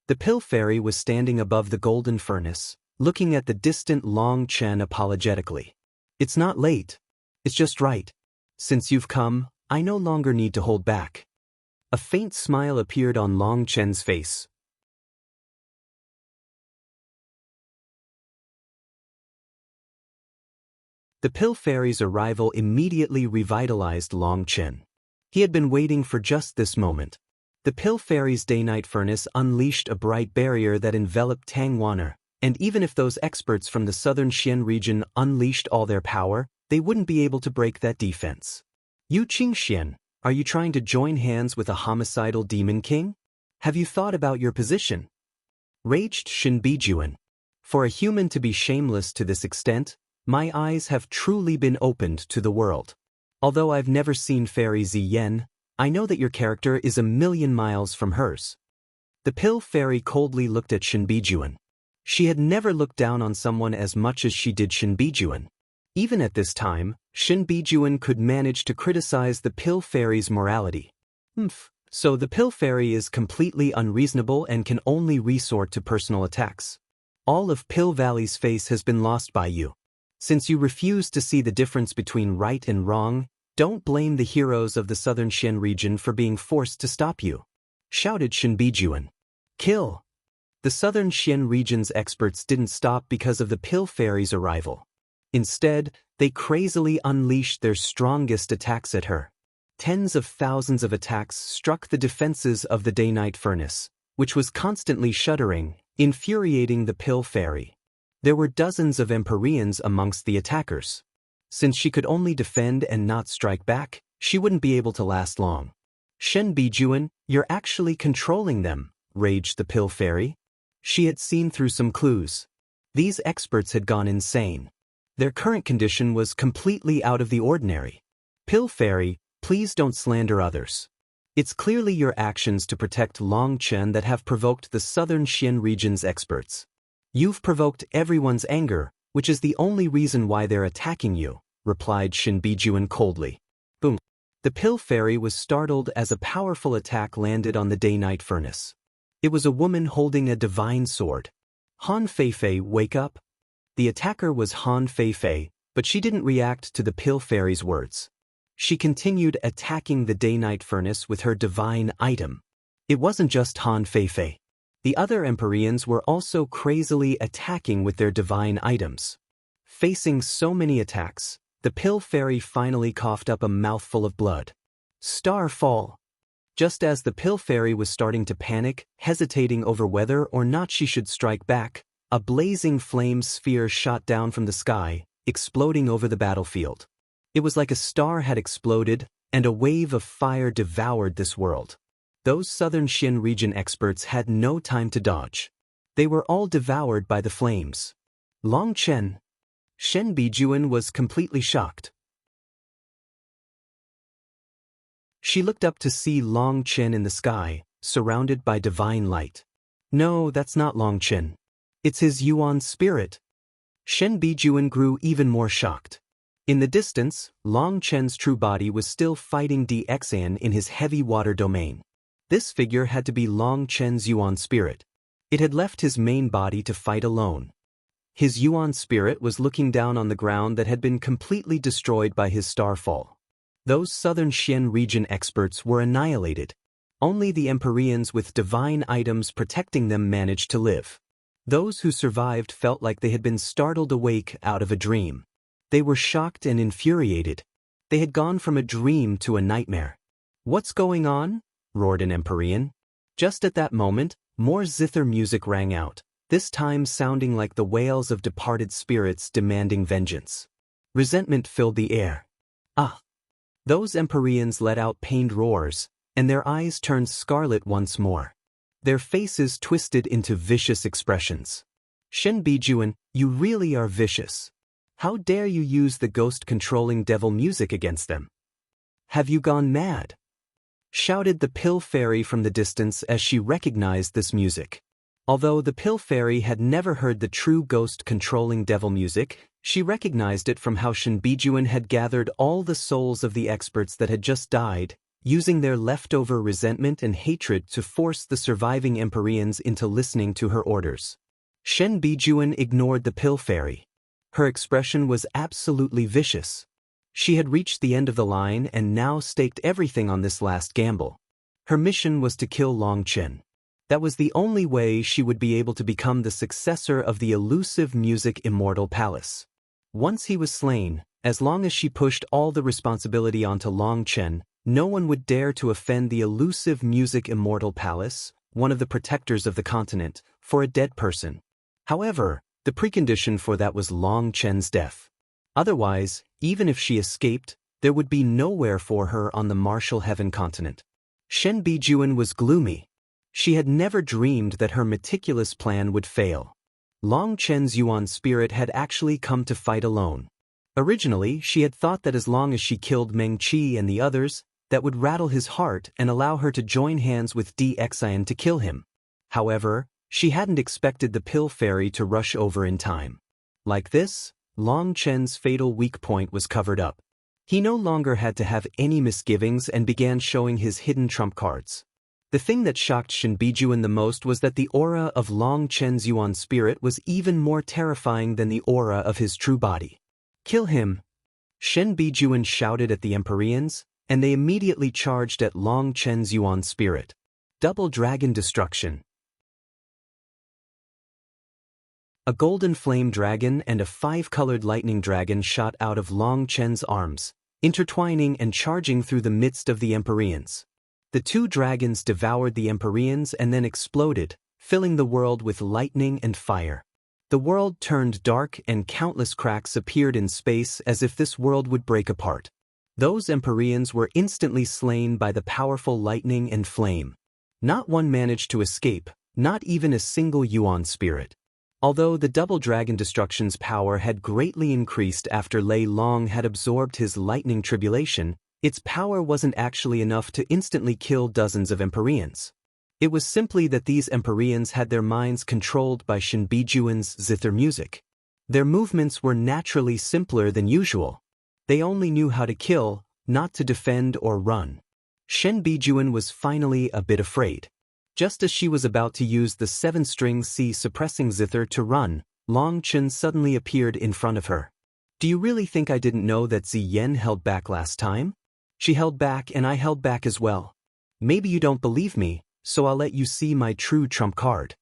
The Pill Fairy was standing above the golden furnace, looking at the distant Long Chen apologetically. It's not late. It's just right. Since you've come, I no longer need to hold back. A faint smile appeared on Long Chen's face. The Pill Fairy's arrival immediately revitalized Long Chen. He had been waiting for just this moment. The Pill Fairy's day-night furnace unleashed a bright barrier that enveloped Tang Wan'er, and even if those experts from the southern Xian region unleashed all their power, they wouldn't be able to break that defense. Yu Qingxian, are you trying to join hands with a homicidal demon king? Have you thought about your position? Raged Shen Bijuan. For a human to be shameless to this extent, my eyes have truly been opened to the world. Although I've never seen Fairy Ziyan, I know that your character is a million miles from hers. The Pill Fairy coldly looked at Shen Bijuan. She had never looked down on someone as much as she did Shen Bijuan. Even at this time, Shen Bijuan could manage to criticize the Pill Fairy's morality. So the Pill Fairy is completely unreasonable and can only resort to personal attacks. All of Pill Valley's face has been lost by you. Since you refuse to see the difference between right and wrong, don't blame the heroes of the southern Xian region for being forced to stop you. Shouted Shen Bijuan. Kill! The southern Xian region's experts didn't stop because of the Pill Fairy's arrival. Instead, they crazily unleashed their strongest attacks at her. Tens of thousands of attacks struck the defenses of the day-night furnace, which was constantly shuddering, infuriating the Pill Fairy. There were dozens of Empyreans amongst the attackers. Since she could only defend and not strike back, she wouldn't be able to last long. Shen Bijuan, you're actually controlling them, raged the Pill Fairy. She had seen through some clues. These experts had gone insane. Their current condition was completely out of the ordinary. Pill Fairy, please don't slander others. It's clearly your actions to protect Long Chen that have provoked the southern Xian region's experts. You've provoked everyone's anger, which is the only reason why they're attacking you, replied Shin Bijuan coldly. Boom. The Pill Fairy was startled as a powerful attack landed on the day-night furnace. It was a woman holding a divine sword. Han Feifei, wake up. The attacker was Han Feifei, but she didn't react to the Pill Fairy's words. She continued attacking the day-night furnace with her divine item. It wasn't just Han Feifei. The other Empyreans were also crazily attacking with their divine items. Facing so many attacks, the Pill Fairy finally coughed up a mouthful of blood. Starfall. Just as the Pill Fairy was starting to panic, hesitating over whether or not she should strike back, a blazing flame sphere shot down from the sky, exploding over the battlefield. It was like a star had exploded, and a wave of fire devoured this world. Those southern Xian region experts had no time to dodge. They were all devoured by the flames. Long Chen. Shen Bijuan was completely shocked. She looked up to see Long Chen in the sky, surrounded by divine light. No, that's not Long Chen. It's his Yuan spirit. Shen Bijuan grew even more shocked. In the distance, Long Chen's true body was still fighting Di Xin in his heavy water domain. This figure had to be Long Chen's Yuan spirit. It had left his main body to fight alone. His Yuan spirit was looking down on the ground that had been completely destroyed by his starfall. Those southern Xian region experts were annihilated. Only the Empyreans with divine items protecting them managed to live. Those who survived felt like they had been startled awake out of a dream. They were shocked and infuriated. They had gone from a dream to a nightmare. What's going on? Roared an Empyrean. Just at that moment, more zither music rang out, this time sounding like the wails of departed spirits demanding vengeance. Resentment filled the air. Ah! Those Empyreans let out pained roars, and their eyes turned scarlet once more. Their faces twisted into vicious expressions. Shen Bijuan, you really are vicious. How dare you use the ghost-controlling devil music against them? Have you gone mad? Shouted the Pill Fairy from the distance as she recognized this music. Although the Pill Fairy had never heard the true ghost-controlling devil music, she recognized it from how Shen Bijuan had gathered all the souls of the experts that had just died, using their leftover resentment and hatred to force the surviving Empyreans into listening to her orders. Shen Bijuan ignored the Pill Fairy. Her expression was absolutely vicious. She had reached the end of the line and now staked everything on this last gamble. Her mission was to kill Long Chen. That was the only way she would be able to become the successor of the elusive music immortal palace. Once he was slain, as long as she pushed all the responsibility onto Long Chen, no one would dare to offend the elusive music immortal palace, one of the protectors of the continent, for a dead person. However, the precondition for that was Long Chen's death. Otherwise, even if she escaped, there would be nowhere for her on the martial heaven continent. Shen Bijuan was gloomy. She had never dreamed that her meticulous plan would fail. Long Chen's Yuan spirit had actually come to fight alone. Originally, she had thought that as long as she killed Meng Qi and the others, that would rattle his heart and allow her to join hands with Di Xin to kill him. However, she hadn't expected the Pill Fairy to rush over in time. Like this, Long Chen's fatal weak point was covered up. He no longer had to have any misgivings and began showing his hidden trump cards. The thing that shocked Shen Bijuan the most was that the aura of Long Chen's Yuan spirit was even more terrifying than the aura of his true body. Kill him! Shen Bijuan shouted at the Empyreans, and they immediately charged at Long Chen's Yuan spirit. Double dragon destruction. A golden flame dragon and a 5-colored lightning dragon shot out of Long Chen's arms, intertwining and charging through the midst of the Empyreans. The two dragons devoured the Empyreans and then exploded, filling the world with lightning and fire. The world turned dark and countless cracks appeared in space as if this world would break apart. Those Empyreans were instantly slain by the powerful lightning and flame. Not one managed to escape, not even a single Yuan spirit. Although the Double Dragon Destruction's power had greatly increased after Lei Long had absorbed his lightning tribulation, its power wasn't actually enough to instantly kill dozens of Empyreans. It was simply that these Empyreans had their minds controlled by Shen Bijuan's zither music. Their movements were naturally simpler than usual. They only knew how to kill, not to defend or run. Shen Bijuan was finally a bit afraid. Just as she was about to use the 7-string C suppressing zither to run, Long Chen suddenly appeared in front of her. Do you really think I didn't know that Ziyen held back last time? She held back and I held back as well. Maybe you don't believe me, so I'll let you see my true trump card.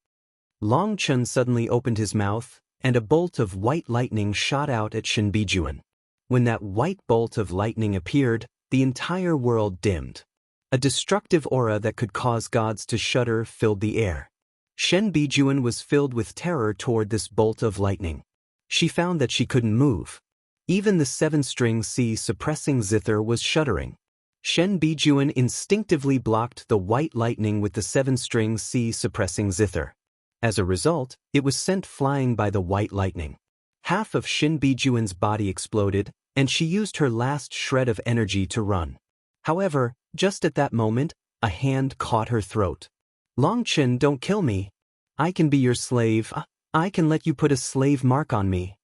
Long Chen suddenly opened his mouth, and a bolt of white lightning shot out at Shen Bijuan. When that white bolt of lightning appeared, the entire world dimmed. A destructive aura that could cause gods to shudder filled the air. Shen Bijuan was filled with terror toward this bolt of lightning. She found that she couldn't move. Even the 7-string C suppressing zither was shuddering. Shen Bijuan instinctively blocked the white lightning with the 7-string C suppressing zither. As a result, it was sent flying by the white lightning. Half of Shen Bijuan's body exploded, and she used her last shred of energy to run. However, just at that moment, a hand caught her throat. Long Chen, don't kill me. I can be your slave. I can let you put a slave mark on me.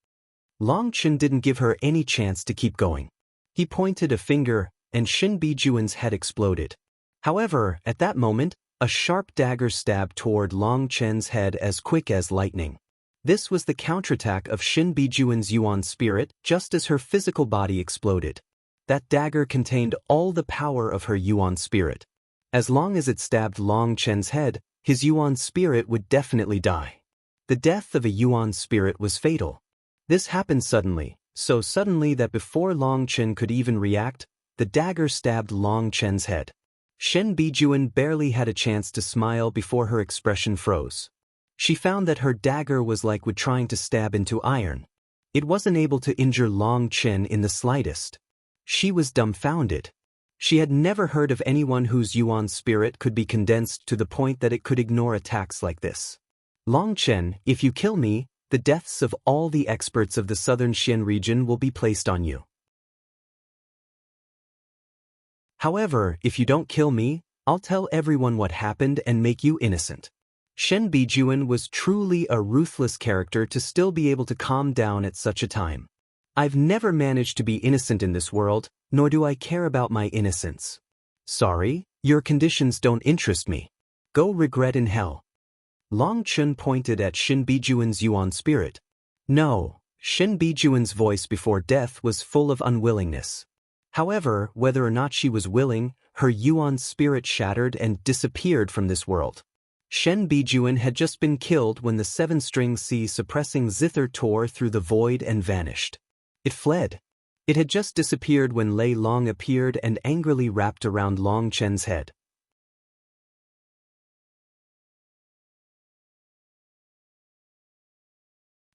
Long Chen didn't give her any chance to keep going. He pointed a finger, and Shen Bijuan's head exploded. However, at that moment, a sharp dagger stabbed toward Long Chen's head as quick as lightning. This was the counterattack of Shen Bijuan's Yuan spirit just as her physical body exploded. That dagger contained all the power of her Yuan spirit. As long as it stabbed Long Chen's head, his Yuan spirit would definitely die. The death of a Yuan spirit was fatal. This happened suddenly, so suddenly that before Long Chen could even react, the dagger stabbed Long Chen's head. Shen Bijuan barely had a chance to smile before her expression froze. She found that her dagger was like trying to stab into iron. It wasn't able to injure Long Chen in the slightest. She was dumbfounded. She had never heard of anyone whose Yuan spirit could be condensed to the point that it could ignore attacks like this. Long Chen, if you kill me, the deaths of all the experts of the southern Xian region will be placed on you. However, if you don't kill me, I'll tell everyone what happened and make you innocent. Shen Bijuan was truly a ruthless character to still be able to calm down at such a time. I've never managed to be innocent in this world, nor do I care about my innocence. Sorry, your conditions don't interest me. Go regret in hell. Long Chen pointed at Shen Bijuan's Yuan spirit. No, Shen Bijuan's voice before death was full of unwillingness. However, whether or not she was willing, her Yuan spirit shattered and disappeared from this world. Shen Bijuan had just been killed when the 7-string C suppressing zither tore through the void and vanished. It fled. It had just disappeared when Lei Long appeared and angrily wrapped around Long Chen's head.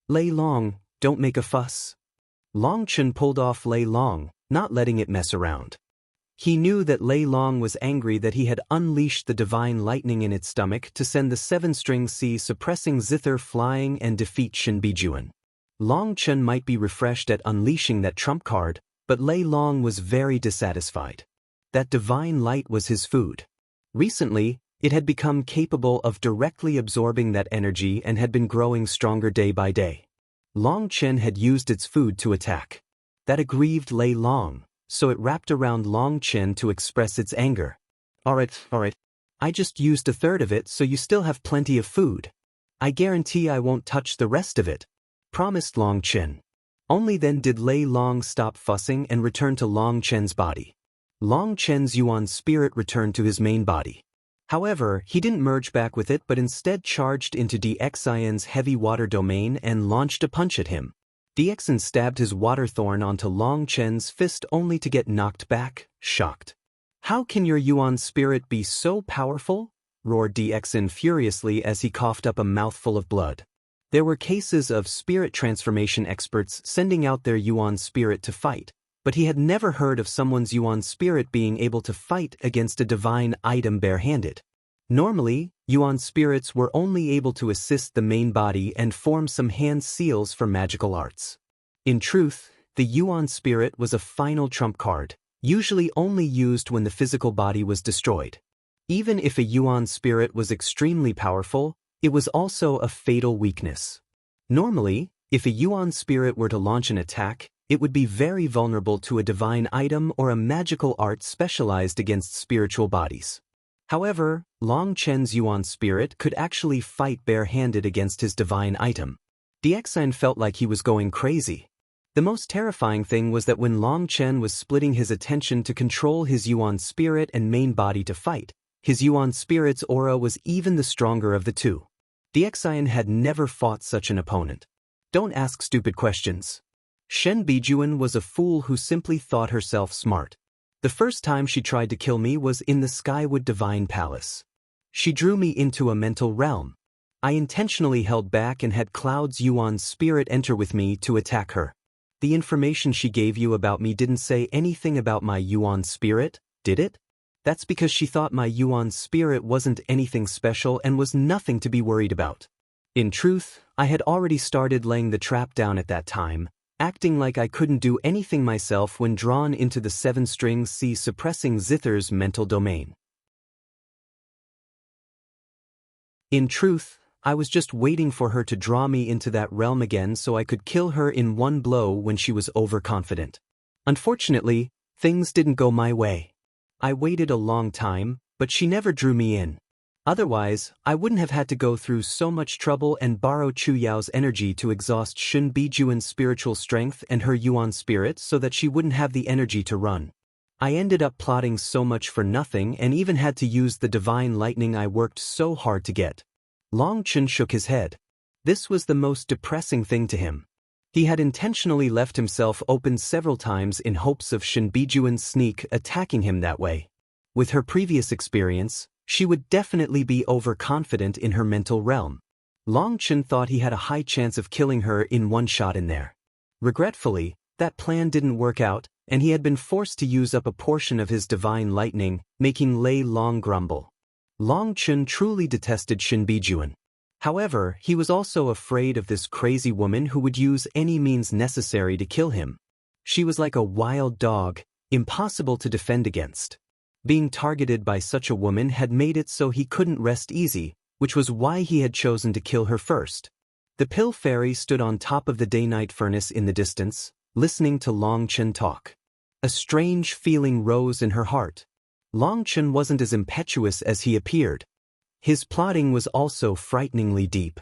Lei Long, don't make a fuss. Long Chen pulled off Lei Long, not letting it mess around. He knew that Lei Long was angry that he had unleashed the divine lightning in its stomach to send the 7-string C suppressing zither flying and defeat Shen Bijuan. Long Chen might be refreshed at unleashing that trump card, but Lei Long was very dissatisfied. That divine light was his food. Recently, it had become capable of directly absorbing that energy and had been growing stronger day by day. Long Chen had used its food to attack. That aggrieved Lei Long, so it wrapped around Long Chen to express its anger. Alright. I just used a third of it so you still have plenty of food. I guarantee I won't touch the rest of it, promised Long Chen. Only then did Lei Long stop fussing and return to Long Chen's body. Long Chen's Yuan spirit returned to his main body. However, he didn't merge back with it but instead charged into DXIN's heavy water domain and launched a punch at him. DXIN stabbed his water thorn onto Long Chen's fist only to get knocked back, shocked. How can your Yuan spirit be so powerful? Roared DXIN furiously as he coughed up a mouthful of blood. There were cases of spirit transformation experts sending out their Yuan spirit to fight, but he had never heard of someone's Yuan spirit being able to fight against a divine item barehanded. Normally, Yuan spirits were only able to assist the main body and form some hand seals for magical arts. In truth, the Yuan spirit was a final trump card, usually only used when the physical body was destroyed. Even if a Yuan spirit was extremely powerful, it was also a fatal weakness. Normally, if a Yuan spirit were to launch an attack, it would be very vulnerable to a divine item or a magical art specialized against spiritual bodies. However, Long Chen's Yuan spirit could actually fight bare-handed against his divine item. Di Xin felt like he was going crazy. The most terrifying thing was that when Long Chen was splitting his attention to control his Yuan spirit and main body to fight, his Yuan spirit's aura was even the stronger of the two. Di Xin had never fought such an opponent. Don't ask stupid questions. Shen Bijuan was a fool who simply thought herself smart. The first time she tried to kill me was in the Skywood Divine Palace. She drew me into a mental realm. I intentionally held back and had Cloud's Yuan spirit enter with me to attack her. The information she gave you about me didn't say anything about my Yuan spirit, did it? That's because she thought my Yuan spirit wasn't anything special and was nothing to be worried about. In truth, I had already started laying the trap down at that time, acting like I couldn't do anything myself when drawn into the 7-string C suppressing Zither's mental domain. In truth, I was just waiting for her to draw me into that realm again so I could kill her in one blow when she was overconfident. Unfortunately, things didn't go my way. I waited a long time, but she never drew me in. Otherwise, I wouldn't have had to go through so much trouble and borrow Chu Yao's energy to exhaust Shen Bijuan's spiritual strength and her Yuan spirit so that she wouldn't have the energy to run. I ended up plotting so much for nothing and even had to use the divine lightning I worked so hard to get. Long Chen shook his head. This was the most depressing thing to him. He had intentionally left himself open several times in hopes of Shen Bijuan's sneak attacking him that way. With her previous experience, she would definitely be overconfident in her mental realm. Long Chen thought he had a high chance of killing her in one shot in there. Regretfully, that plan didn't work out, and he had been forced to use up a portion of his divine lightning, making Lei Long grumble. Long Chen truly detested Shen Bijuan. However, he was also afraid of this crazy woman who would use any means necessary to kill him. She was like a wild dog, impossible to defend against. Being targeted by such a woman had made it so he couldn't rest easy, which was why he had chosen to kill her first. The pill fairy stood on top of the day-night furnace in the distance, listening to Long Chen talk. A strange feeling rose in her heart. Long Chen wasn't as impetuous as he appeared. His plotting was also frighteningly deep.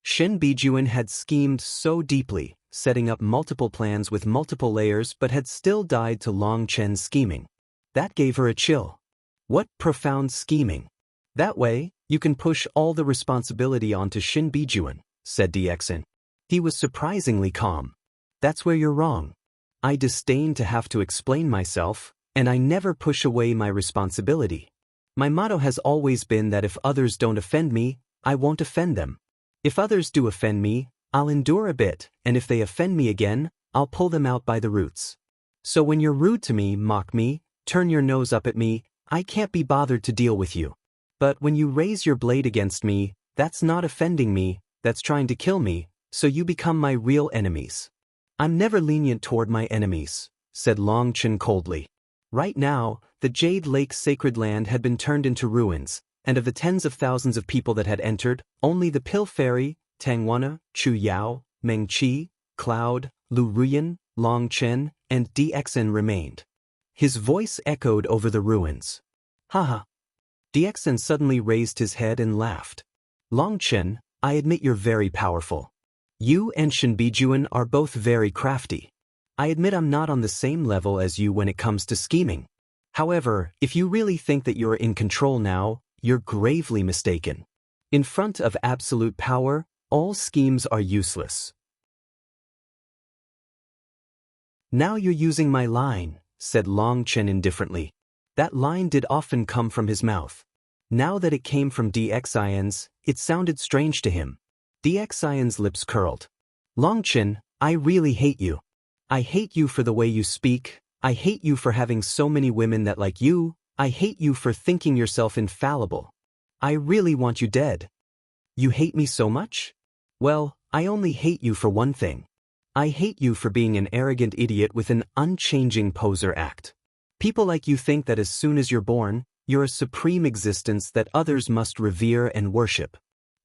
Shen Bijuan had schemed so deeply, setting up multiple plans with multiple layers but had still died to Long Chen's scheming. That gave her a chill. What profound scheming. That way, you can push all the responsibility onto Shen Bijuan, said Di Xin. He was surprisingly calm. That's where you're wrong. I disdain to have to explain myself, and I never push away my responsibility. My motto has always been that if others don't offend me, I won't offend them. If others do offend me, I'll endure a bit, and if they offend me again, I'll pull them out by the roots. So when you're rude to me, mock me, turn your nose up at me, I can't be bothered to deal with you. But when you raise your blade against me, that's not offending me, that's trying to kill me, so you become my real enemies. I'm never lenient toward my enemies, said Long Chen coldly. Right now, the Jade Lake sacred land had been turned into ruins, and of the tens of thousands of people that had entered, only the Pill Fairy, Tang Wana, Chu Yao, Meng Qi, Cloud, Lu Ruyan, Long Chen, and Di Xin remained. His voice echoed over the ruins. Haha. Di Xin suddenly raised his head and laughed. Long Chen, I admit you're very powerful. You and Shen Bijuan are both very crafty. I admit I'm not on the same level as you when it comes to scheming. However, if you really think that you're in control now, you're gravely mistaken. In front of absolute power, all schemes are useless. Now you're using my line, said Long Chen indifferently. That line did often come from his mouth. Now that it came from Di Xion's, it sounded strange to him. Di Xion's lips curled. Long Chen, I really hate you. I hate you for the way you speak, I hate you for having so many women that like you, I hate you for thinking yourself infallible. I really want you dead. You hate me so much? Well, I only hate you for one thing. I hate you for being an arrogant idiot with an unchanging poser act. People like you think that as soon as you're born, you're a supreme existence that others must revere and worship.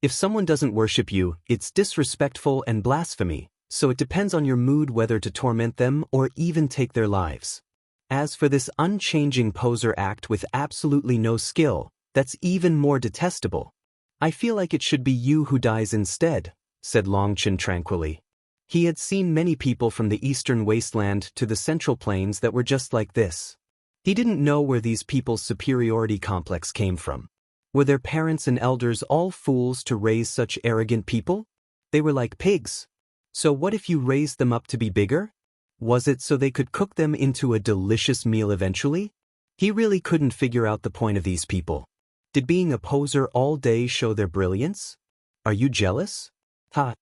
If someone doesn't worship you, it's disrespectful and blasphemy, so it depends on your mood whether to torment them or even take their lives. As for this unchanging poser act with absolutely no skill, that's even more detestable. I feel like it should be you who dies instead, said Long Chen tranquilly. He had seen many people from the eastern wasteland to the central plains that were just like this. He didn't know where these people's superiority complex came from. Were their parents and elders all fools to raise such arrogant people? They were like pigs. So what if you raised them up to be bigger? Was it so they could cook them into a delicious meal eventually? He really couldn't figure out the point of these people. Did being a poser all day show their brilliance? Are you jealous? Ha!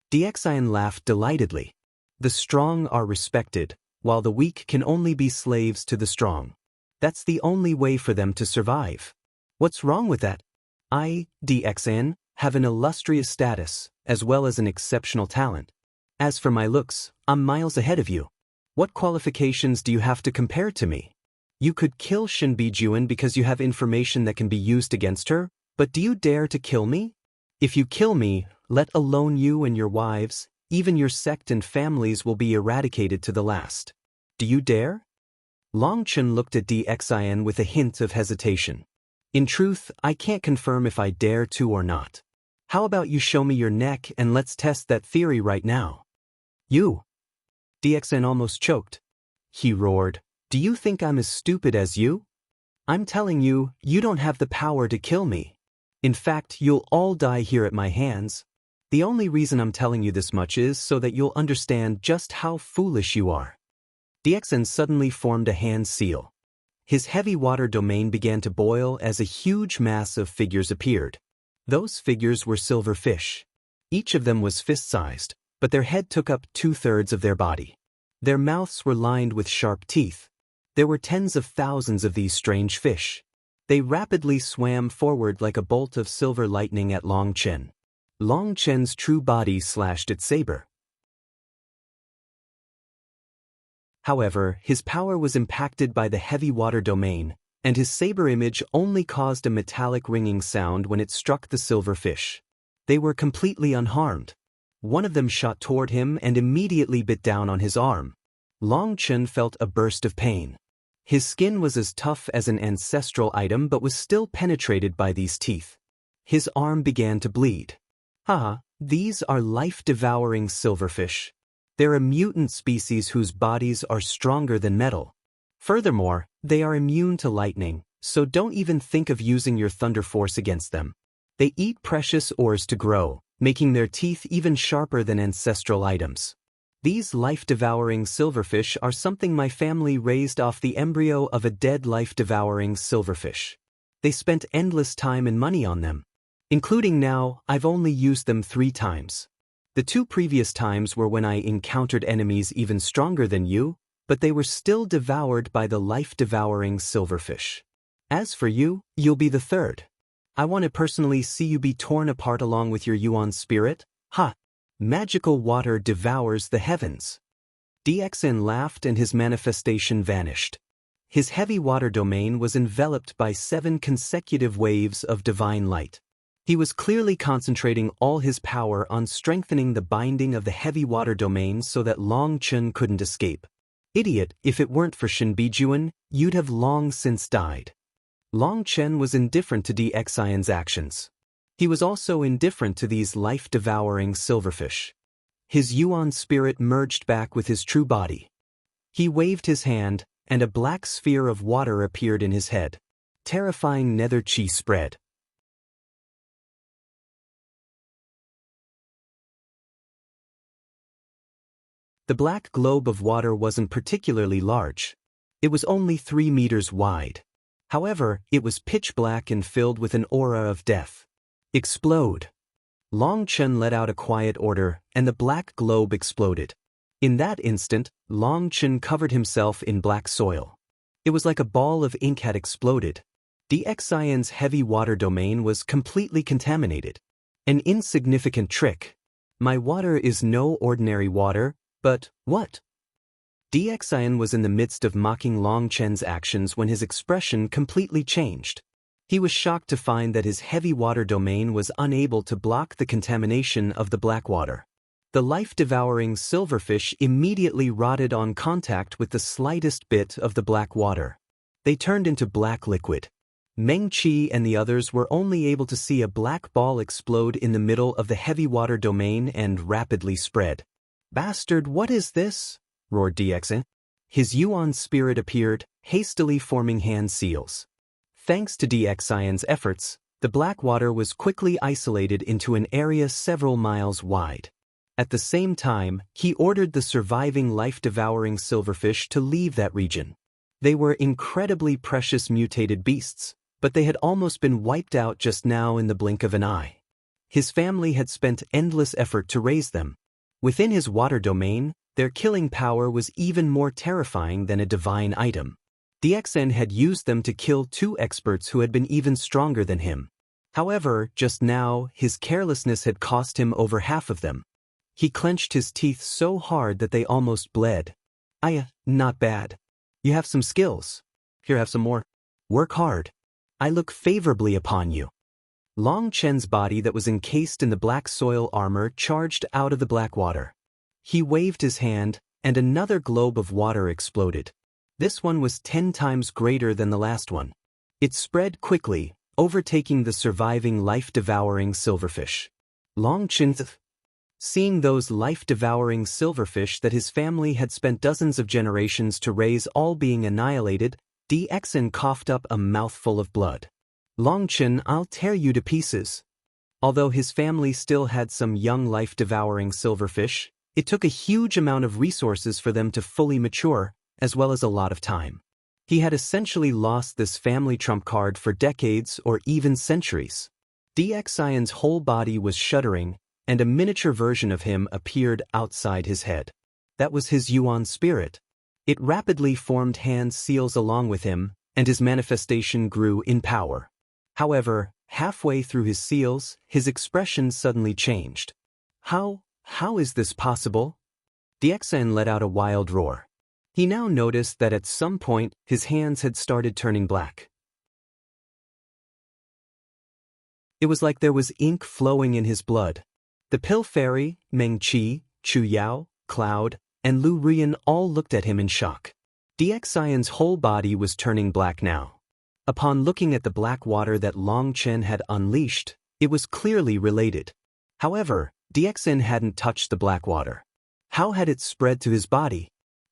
Di Xin laughed delightedly. The strong are respected, while the weak can only be slaves to the strong. That's the only way for them to survive. What's wrong with that? I, Di Xin, have an illustrious status, as well as an exceptional talent. As for my looks, I'm miles ahead of you. What qualifications do you have to compare to me? You could kill Yuan because you have information that can be used against her, but do you dare to kill me? If you kill me, let alone you and your wives, even your sect and families will be eradicated to the last. Do you dare? Long Chen looked at Di Xin with a hint of hesitation. In truth, I can't confirm if I dare to or not. How about you show me your neck and let's test that theory right now? You! Di Xin almost choked. He roared. Do you think I'm as stupid as you? I'm telling you, you don't have the power to kill me. In fact, you'll all die here at my hands. The only reason I'm telling you this much is so that you'll understand just how foolish you are. Di Xin suddenly formed a hand seal. His heavy water domain began to boil as a huge mass of figures appeared. Those figures were silverfish. Each of them was fist-sized, but their head took up 2/3 of their body. Their mouths were lined with sharp teeth. There were tens of thousands of these strange fish. They rapidly swam forward like a bolt of silver lightning at Long Chen. Long Chen's true body slashed its saber. However, his power was impacted by the heavy water domain, and his saber image only caused a metallic ringing sound when it struck the silverfish. They were completely unharmed. One of them shot toward him and immediately bit down on his arm. Long Chen felt a burst of pain. His skin was as tough as an ancestral item but was still penetrated by these teeth. His arm began to bleed. Haha, these are life-devouring silverfish. They're a mutant species whose bodies are stronger than metal. Furthermore, they are immune to lightning, so don't even think of using your thunder force against them. They eat precious ores to grow, making their teeth even sharper than ancestral items. These life-devouring silverfish are something my family raised off the embryo of a dead life-devouring silverfish. They spent endless time and money on them. Including now, I've only used them 3 times. The 2 previous times were when I encountered enemies even stronger than you, but they were still devoured by the life-devouring silverfish. As for you, you'll be the 3rd. I want to personally see you be torn apart along with your Yuan spirit. Ha! Magical water devours the heavens. Di Xin laughed and his manifestation vanished. His heavy water domain was enveloped by 7 consecutive waves of divine light. He was clearly concentrating all his power on strengthening the binding of the heavy water domain so that Long Chen couldn't escape. Idiot, if it weren't for Yuan, you'd have long since died. Long Chen was indifferent to Di Xion's actions. He was also indifferent to these life-devouring silverfish. His Yuan spirit merged back with his true body. He waved his hand, and a black sphere of water appeared in his head. Terrifying nether chi spread. The black globe of water wasn't particularly large. It was only 3 meters wide. However, it was pitch black and filled with an aura of death. Explode! Long Chen let out a quiet order, and the black globe exploded. In that instant, Long Chen covered himself in black soil. It was like a ball of ink had exploded. DXIN's heavy water domain was completely contaminated. An insignificant trick. My water is no ordinary water, but what? DXIN was in the midst of mocking Long Chen's actions when his expression completely changed. He was shocked to find that his heavy water domain was unable to block the contamination of the black water. The life-devouring silverfish immediately rotted on contact with the slightest bit of the black water. They turned into black liquid. Meng Qi and the others were only able to see a black ball explode in the middle of the heavy water domain and rapidly spread. "Bastard, what is this?" roared DXN. His Yuan spirit appeared, hastily forming hand seals. Thanks to DXIN's efforts, the black water was quickly isolated into an area several miles wide. At the same time, he ordered the surviving life-devouring silverfish to leave that region. They were incredibly precious mutated beasts, but they had almost been wiped out just now in the blink of an eye. His family had spent endless effort to raise them. Within his water domain, their killing power was even more terrifying than a divine item. DXN had used them to kill 2 experts who had been even stronger than him. However, just now, his carelessness had cost him over half of them. He clenched his teeth so hard that they almost bled. Not bad. You have some skills. Here, have some more. Work hard. I look favorably upon you." Long Chen's body that was encased in the black soil armor charged out of the black water. He waved his hand, and another globe of water exploded. This one was 10 times greater than the last one. It spread quickly, overtaking the surviving life-devouring silverfish. Long Chen, seeing those life-devouring silverfish that his family had spent dozens of generations to raise all being annihilated, DXN coughed up a mouthful of blood. "Long Chen, I'll tear you to pieces." Although his family still had some young life-devouring silverfish, it took a huge amount of resources for them to fully mature, as well as a lot of time. He had essentially lost this family trump card for decades or even centuries. DXIN's whole body was shuddering, and a miniature version of him appeared outside his head. That was his Yuan spirit. It rapidly formed hand seals along with him, and his manifestation grew in power. However, halfway through his seals, his expression suddenly changed. How is this possible?" DXN let out a wild roar. He now noticed that at some point, his hands had started turning black. It was like there was ink flowing in his blood. The Pill Fairy, Meng Qi, Chu Yao, Cloud, and Lu Rian all looked at him in shock. DXIN's whole body was turning black now. Upon looking at the black water that Long Chen had unleashed, it was clearly related. However, DXN hadn't touched the black water. How had it spread to his body?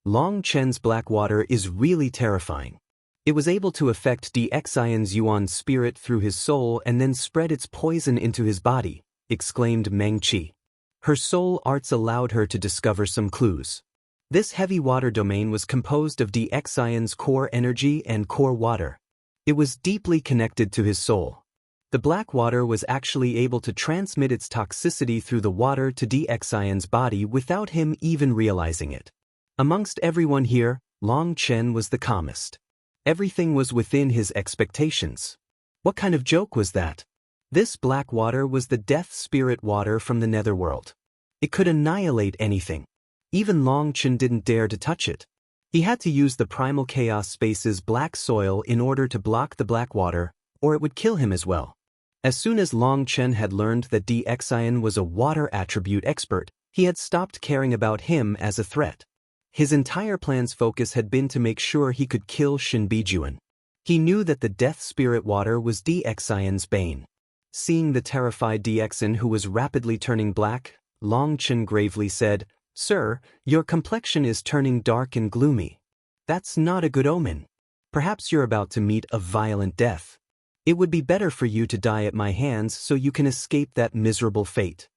Long Chen's black water is really terrifying. It was able to affect DXIN's Yuan spirit through his soul and then spread its poison into his body, exclaimed Meng Qi. Her soul arts allowed her to discover some clues. This heavy water domain was composed of DXIN's core energy and core water. It was deeply connected to his soul. The black water was actually able to transmit its toxicity through the water to DXIN's body without him even realizing it. Amongst everyone here, Long Chen was the calmest. Everything was within his expectations. What kind of joke was that? This black water was the death spirit water from the netherworld. It could annihilate anything. Even Long Chen didn't dare to touch it. He had to use the primal chaos space's black soil in order to block the black water, or it would kill him as well. As soon as Long Chen had learned that DXIN was a water attribute expert, he had stopped caring about him as a threat. His entire plan's focus had been to make sure he could kill Yuan. He knew that the death spirit water was DXIN's bane. Seeing the terrified DXIN who was rapidly turning black, Long Chen gravely said, "Sir, your complexion is turning dark and gloomy. That's not a good omen. Perhaps you're about to meet a violent death. It would be better for you to die at my hands so you can escape that miserable fate."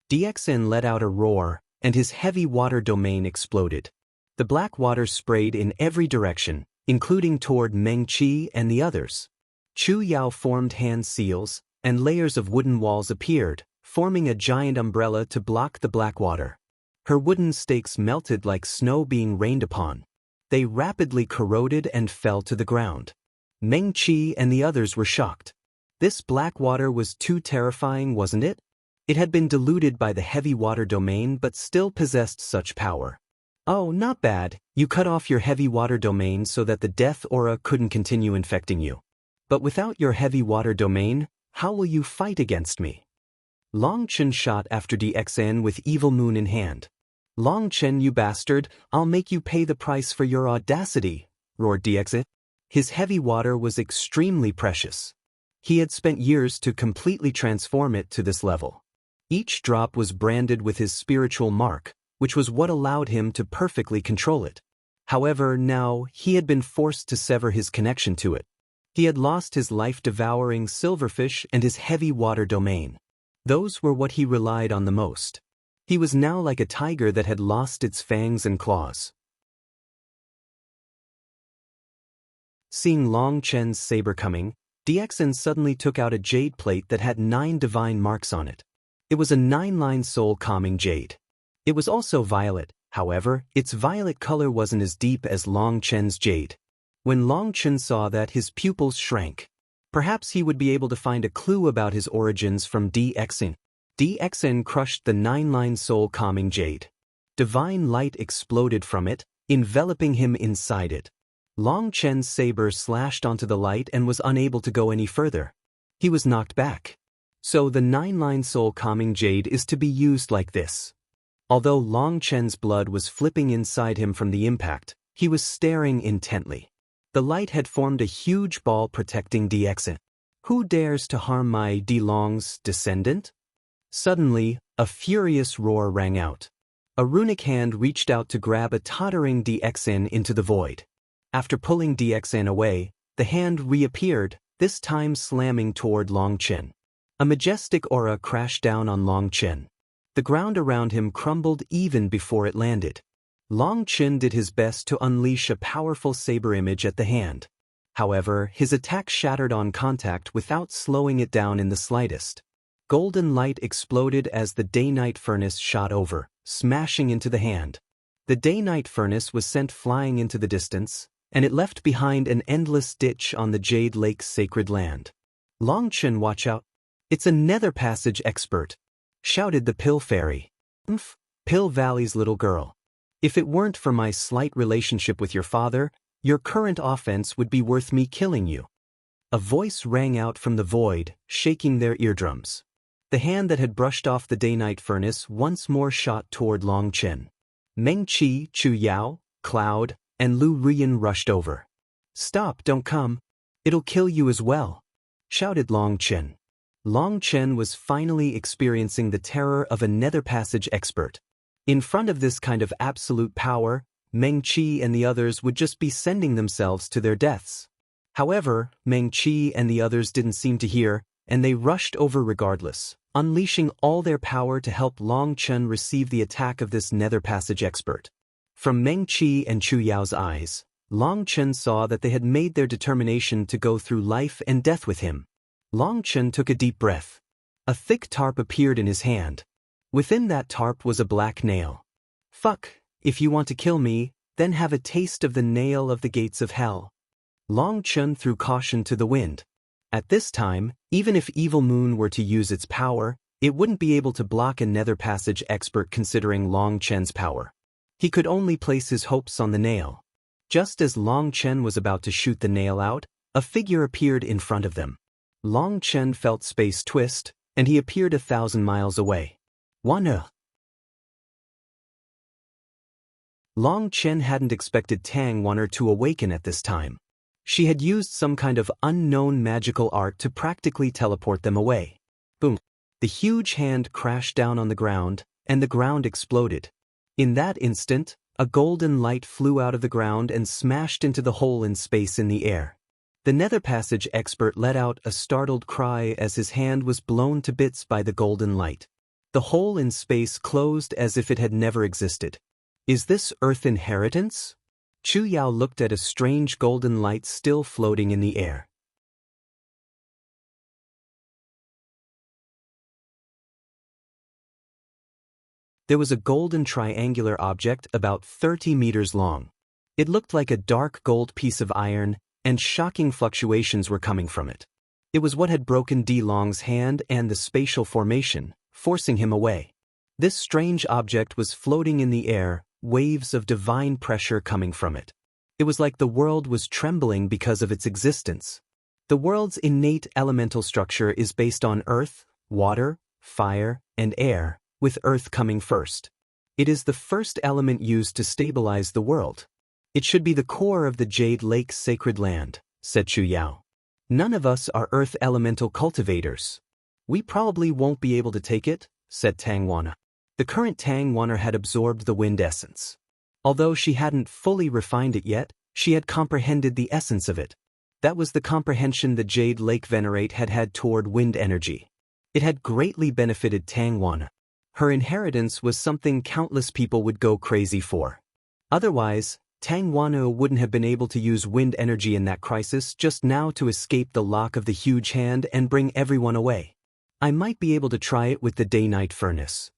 DXIN let out a roar, and his heavy water domain exploded. The black water sprayed in every direction, including toward Meng Qi and the others. Chu Yao formed hand seals, and layers of wooden walls appeared, forming a giant umbrella to block the black water. Her wooden stakes melted like snow being rained upon. They rapidly corroded and fell to the ground. Meng Qi and the others were shocked. This black water was too terrifying, wasn't it? It had been diluted by the heavy water domain but still possessed such power. Oh, not bad. You cut off your heavy water domain so that the death aura couldn't continue infecting you. But without your heavy water domain, how will you fight against me? Long Chen shot after DXN with Evil Moon in hand. Long Chen, you bastard, I'll make you pay the price for your audacity, roared DXN. His heavy water was extremely precious. He had spent years to completely transform it to this level. Each drop was branded with his spiritual mark, which was what allowed him to perfectly control it. However, now he had been forced to sever his connection to it. He had lost his life-devouring Silverfish and his heavy water domain. Those were what he relied on the most. He was now like a tiger that had lost its fangs and claws. Seeing Long Chen's saber coming, DXN suddenly took out a jade plate that had 9 divine marks on it. It was a 9-line soul-calming jade. It was also violet, however, its violet color wasn't as deep as Long Chen's jade. When Long Chen saw that, his pupils shrank. Perhaps he would be able to find a clue about his origins from DXN. DXN crushed the 9-line soul-calming jade. Divine light exploded from it, enveloping him inside it. Long Chen's saber slashed onto the light and was unable to go any further. He was knocked back. So the 9-line soul-calming jade is to be used like this. Although Long Chen's blood was flipping inside him from the impact, he was staring intently. The light had formed a huge ball protecting DXN. Who dares to harm my DLong's descendant? Suddenly, a furious roar rang out. A runic hand reached out to grab a tottering DXN into the void. After pulling DXN away, the hand reappeared, this time slamming toward Long Chen. A majestic aura crashed down on Long Chen. The ground around him crumbled even before it landed. Long Chen did his best to unleash a powerful saber image at the hand. However, his attack shattered on contact without slowing it down in the slightest. Golden light exploded as the day-night furnace shot over, smashing into the hand. The day-night furnace was sent flying into the distance, and it left behind an endless ditch on the Jade Lake's sacred land. Long Chen, watch out. It's a nether passage expert, shouted the Pill Fairy. Pill Valley's little girl. If it weren't for my slight relationship with your father, your current offense would be worth me killing you. A voice rang out from the void, shaking their eardrums. The hand that had brushed off the day-night furnace once more shot toward Long Chen. Meng Qi, Chu Yao, Cloud, and Lu Ruyan rushed over. Stop, don't come. It'll kill you as well, shouted Long Chen. Long Chen was finally experiencing the terror of a nether passage expert. In front of this kind of absolute power, Meng Qi and the others would just be sending themselves to their deaths. However, Meng Qi and the others didn't seem to hear, and they rushed over regardless, unleashing all their power to help Long Chen receive the attack of this nether passage expert. From Meng Qi and Chu Yao's eyes, Long Chen saw that they had made their determination to go through life and death with him. Long Chen took a deep breath. A thick tarp appeared in his hand. Within that tarp was a black nail. Fuck, if you want to kill me, then have a taste of the nail of the gates of hell. Long Chen threw caution to the wind. At this time, even if Evil Moon were to use its power, it wouldn't be able to block a nether passage expert considering Long Chen's power. He could only place his hopes on the nail. Just as Long Chen was about to shoot the nail out, a figure appeared in front of them. Long Chen felt space twist, and he appeared 1,000 miles away. Yuan. Long Chen hadn't expected Tang Yuan to awaken at this time. She had used some kind of unknown magical art to practically teleport them away. Boom. The huge hand crashed down on the ground, and the ground exploded. In that instant, a golden light flew out of the ground and smashed into the hole in space in the air. The nether passage expert let out a startled cry as his hand was blown to bits by the golden light. The hole in space closed as if it had never existed. Is this Earth inheritance? Chu Yao looked at a strange golden light still floating in the air. There was a golden triangular object about 30 meters long. It looked like a dark gold piece of iron, and shocking fluctuations were coming from it. It was what had broken Di Long's hand and the spatial formation, forcing him away. This strange object was floating in the air, waves of divine pressure coming from it. It was like the world was trembling because of its existence. The world's innate elemental structure is based on earth, water, fire, and air, with earth coming first. It is the first element used to stabilize the world. It should be the core of the Jade Lake's sacred land, said Chu Yao. None of us are earth elemental cultivators. We probably won't be able to take it, said Tang Wana. The current Tang Wana had absorbed the wind essence. Although she hadn't fully refined it yet, she had comprehended the essence of it. That was the comprehension the Jade Lake Venerate had had toward wind energy. It had greatly benefited Tang Wana. Her inheritance was something countless people would go crazy for. Otherwise, Tang Wana wouldn't have been able to use wind energy in that crisis just now to escape the lock of the huge hand and bring everyone away. I might be able to try it with the day-night furnace.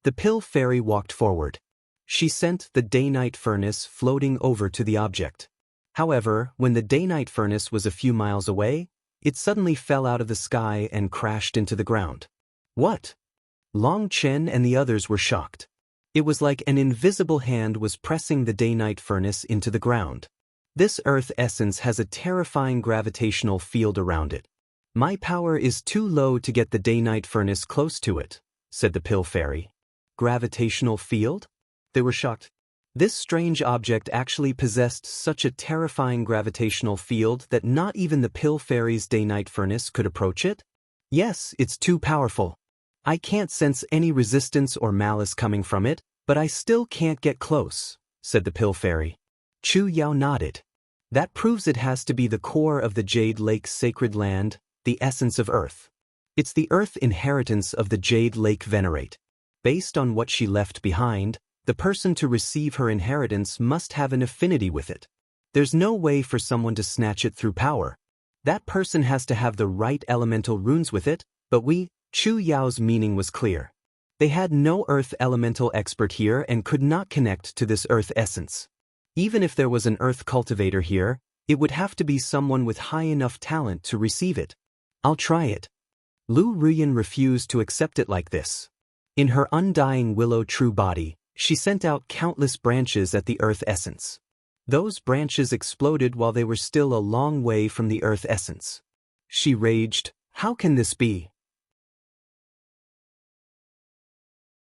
The pill fairy walked forward. She sent the day-night furnace floating over to the object. However, when the day-night furnace was a few miles away, it suddenly fell out of the sky and crashed into the ground. What? Long Chen and the others were shocked. It was like an invisible hand was pressing the day-night furnace into the ground. This earth essence has a terrifying gravitational field around it. My power is too low to get the day-night furnace close to it, said the pill fairy. Gravitational field? They were shocked. This strange object actually possessed such a terrifying gravitational field that not even the pill fairy's day-night furnace could approach it? Yes, it's too powerful. I can't sense any resistance or malice coming from it, but I still can't get close, said the pill fairy. Chu Yao nodded. That proves it has to be the core of the Jade Lake's sacred land, the essence of Earth. It's the Earth inheritance of the Jade Lake Venerate. Based on what she left behind, the person to receive her inheritance must have an affinity with it. There's no way for someone to snatch it through power. That person has to have the right elemental runes with it, but Chu Yao's meaning was clear. They had no earth elemental expert here and could not connect to this earth essence. Even if there was an earth cultivator here, it would have to be someone with high enough talent to receive it. I'll try it. Lu Ruyan refused to accept it like this. In her undying willow true body, she sent out countless branches at the earth essence. Those branches exploded while they were still a long way from the earth essence. She raged, "How can this be?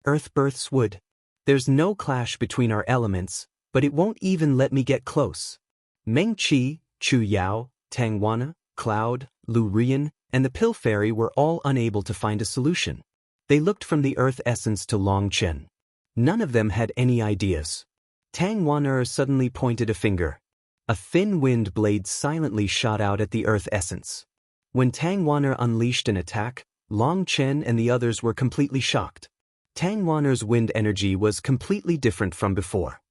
Earth births wood. There's no clash between our elements, but it won't even let me get close." Meng Qi, Chu Yao, Tang Wana, Cloud, Lu Ruyan, and the pill fairy were all unable to find a solution. They looked from the earth essence to Long Chen. None of them had any ideas. Tang Wana suddenly pointed a finger. A thin wind blade silently shot out at the earth essence. When Tang Wana unleashed an attack, Long Chen and the others were completely shocked. Tang Wana's wind energy was completely different from before.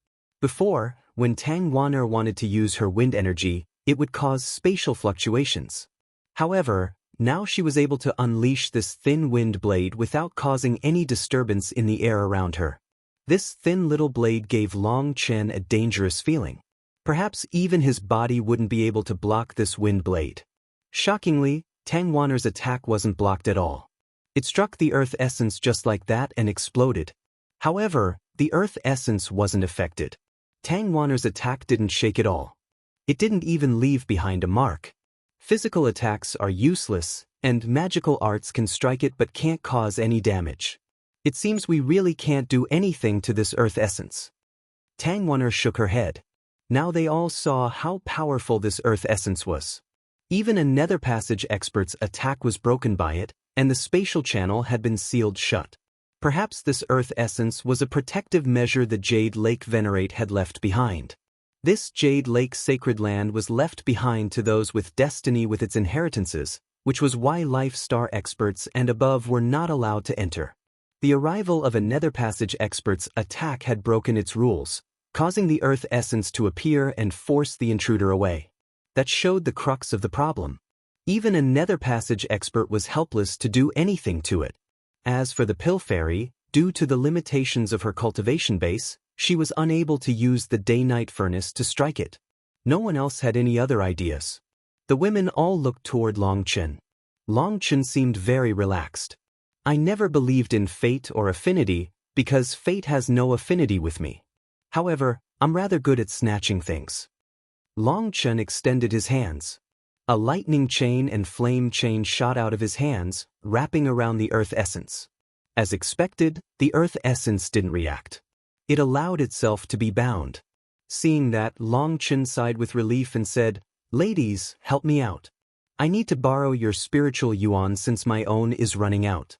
Before, when Tang Wana wanted to use her wind energy, it would cause spatial fluctuations. However, now she was able to unleash this thin wind blade without causing any disturbance in the air around her. This thin little blade gave Long Chen a dangerous feeling. Perhaps even his body wouldn't be able to block this wind blade. Shockingly, Tang Wana's attack wasn't blocked at all. It struck the earth essence just like that and exploded. However, the earth essence wasn't affected. Tang Wana's attack didn't shake at all. It didn't even leave behind a mark. Physical attacks are useless, and magical arts can strike it but can't cause any damage. It seems we really can't do anything to this earth essence. Tang Wana shook her head. Now they all saw how powerful this earth essence was. Even a nether passage expert's attack was broken by it, and the spatial channel had been sealed shut. Perhaps this earth essence was a protective measure the Jade Lake Venerate had left behind. This Jade Lake sacred land was left behind to those with destiny with its inheritances, which was why Life Star experts and above were not allowed to enter. The arrival of a nether passage expert's attack had broken its rules, causing the earth essence to appear and force the intruder away. That showed the crux of the problem. Even a nether passage expert was helpless to do anything to it. As for the pill fairy, due to the limitations of her cultivation base, she was unable to use the day-night furnace to strike it. No one else had any other ideas. The women all looked toward Long Chen. Long Chen seemed very relaxed. I never believed in fate or affinity, because fate has no affinity with me. However, I'm rather good at snatching things. Long Chen extended his hands. A lightning chain and flame chain shot out of his hands, wrapping around the earth essence. As expected, the earth essence didn't react. It allowed itself to be bound. Seeing that, Long Chen sighed with relief and said, "Ladies, help me out. I need to borrow your spiritual yuan since my own is running out."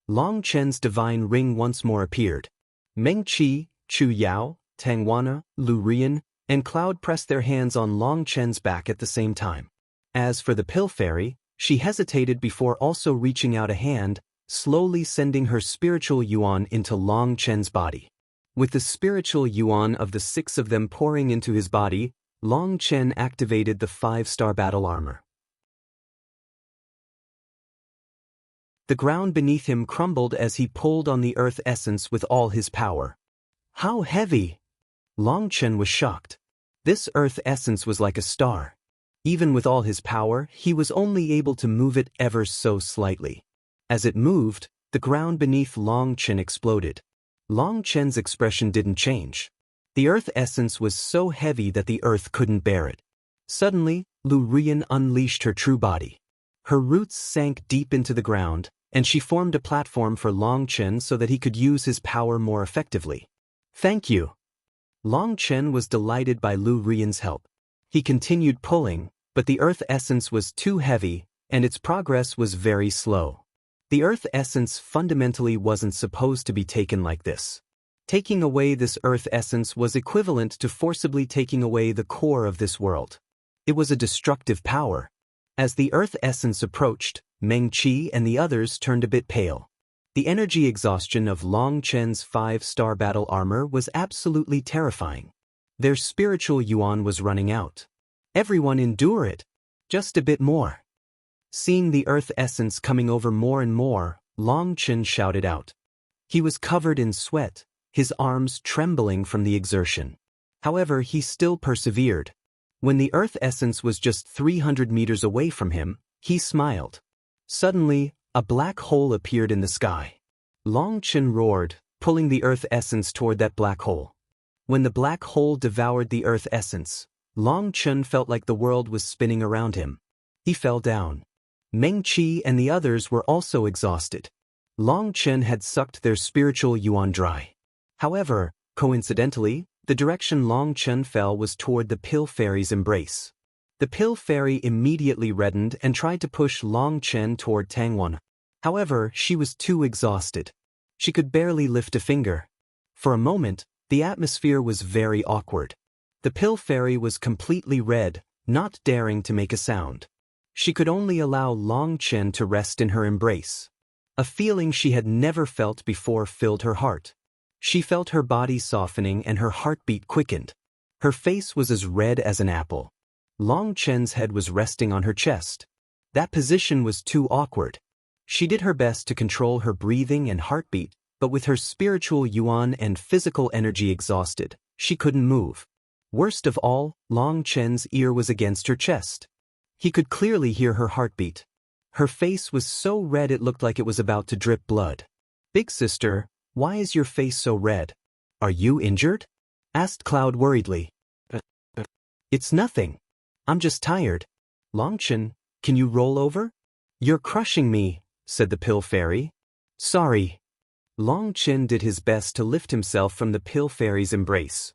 Long Chen's divine ring once more appeared. Meng Qi, Chu Yao, Tang Wana, Lu Rian, and Cloud pressed their hands on Long Chen's back at the same time. As for the pill fairy, she hesitated before also reaching out a hand, slowly sending her spiritual yuan into Long Chen's body. With the spiritual yuan of the 6 of them pouring into his body, Long Chen activated the 5-star battle armor. The ground beneath him crumbled as he pulled on the earth essence with all his power. How heavy! Long Chen was shocked. This earth essence was like a star. Even with all his power, he was only able to move it ever so slightly. As it moved, the ground beneath Long Chen exploded. Long Chen's expression didn't change. The earth essence was so heavy that the earth couldn't bear it. Suddenly, Lu Rian unleashed her true body. Her roots sank deep into the ground, and she formed a platform for Long Chen so that he could use his power more effectively. "Thank you." Long Chen was delighted by Lu Rian's help. He continued pulling, but the earth essence was too heavy, and its progress was very slow. The earth essence fundamentally wasn't supposed to be taken like this. Taking away this earth essence was equivalent to forcibly taking away the core of this world. It was a destructive power. As the earth essence approached, Meng Qi and the others turned a bit pale. The energy exhaustion of Long Chen's 5-star battle armor was absolutely terrifying. Their spiritual yuan was running out. Everyone endure it. Just a bit more. Seeing the earth essence coming over more and more, Long Chen shouted out. He was covered in sweat, his arms trembling from the exertion. However, he still persevered. When the earth essence was just 300 meters away from him, he smiled. Suddenly, a black hole appeared in the sky. Long Chen roared, pulling the earth essence toward that black hole. When the black hole devoured the earth essence, Long Chen felt like the world was spinning around him. He fell down. Meng Qi and the others were also exhausted. Long Chen had sucked their spiritual yuan dry. However, coincidentally, the direction Long Chen fell was toward the pill fairy's embrace. The pill fairy immediately reddened and tried to push Long Chen toward Tang Wan. However, she was too exhausted. She could barely lift a finger. For a moment, the atmosphere was very awkward. The pill fairy was completely red, not daring to make a sound. She could only allow Long Chen to rest in her embrace. A feeling she had never felt before filled her heart. She felt her body softening and her heartbeat quickened. Her face was as red as an apple. Long Chen's head was resting on her chest. That position was too awkward. She did her best to control her breathing and heartbeat, but with her spiritual yuan and physical energy exhausted, she couldn't move. Worst of all, Long Chen's ear was against her chest. He could clearly hear her heartbeat. Her face was so red it looked like it was about to drip blood. "Big sister, why is your face so red? Are you injured?" asked Cloud worriedly. "It's nothing. I'm just tired." "Long Chen, can you roll over?" "You're crushing me," said the pill fairy. "Sorry." Long Chen did his best to lift himself from the pill fairy's embrace.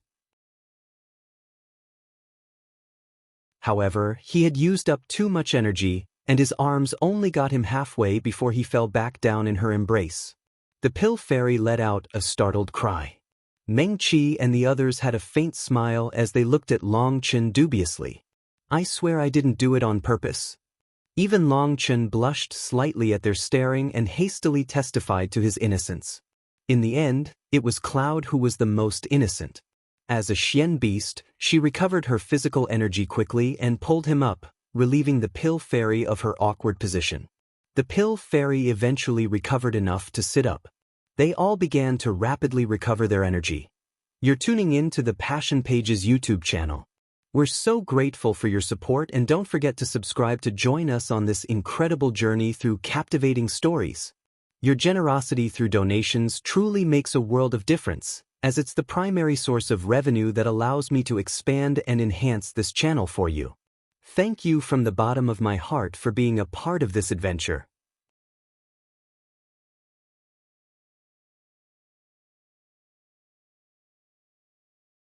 However, he had used up too much energy, and his arms only got him halfway before he fell back down in her embrace. The pill fairy let out a startled cry. Meng Qi and the others had a faint smile as they looked at Long Chen dubiously. "I swear I didn't do it on purpose." Even Long Chen blushed slightly at their staring and hastily testified to his innocence. In the end, it was Cloud who was the most innocent. As a Xian beast, she recovered her physical energy quickly and pulled him up, relieving the pill fairy of her awkward position. The pill fairy eventually recovered enough to sit up. They all began to rapidly recover their energy. You're tuning in to the Passion Page's YouTube channel. We're so grateful for your support, and don't forget to subscribe to join us on this incredible journey through captivating stories. Your generosity through donations truly makes a world of difference, as it's the primary source of revenue that allows me to expand and enhance this channel for you. Thank you from the bottom of my heart for being a part of this adventure.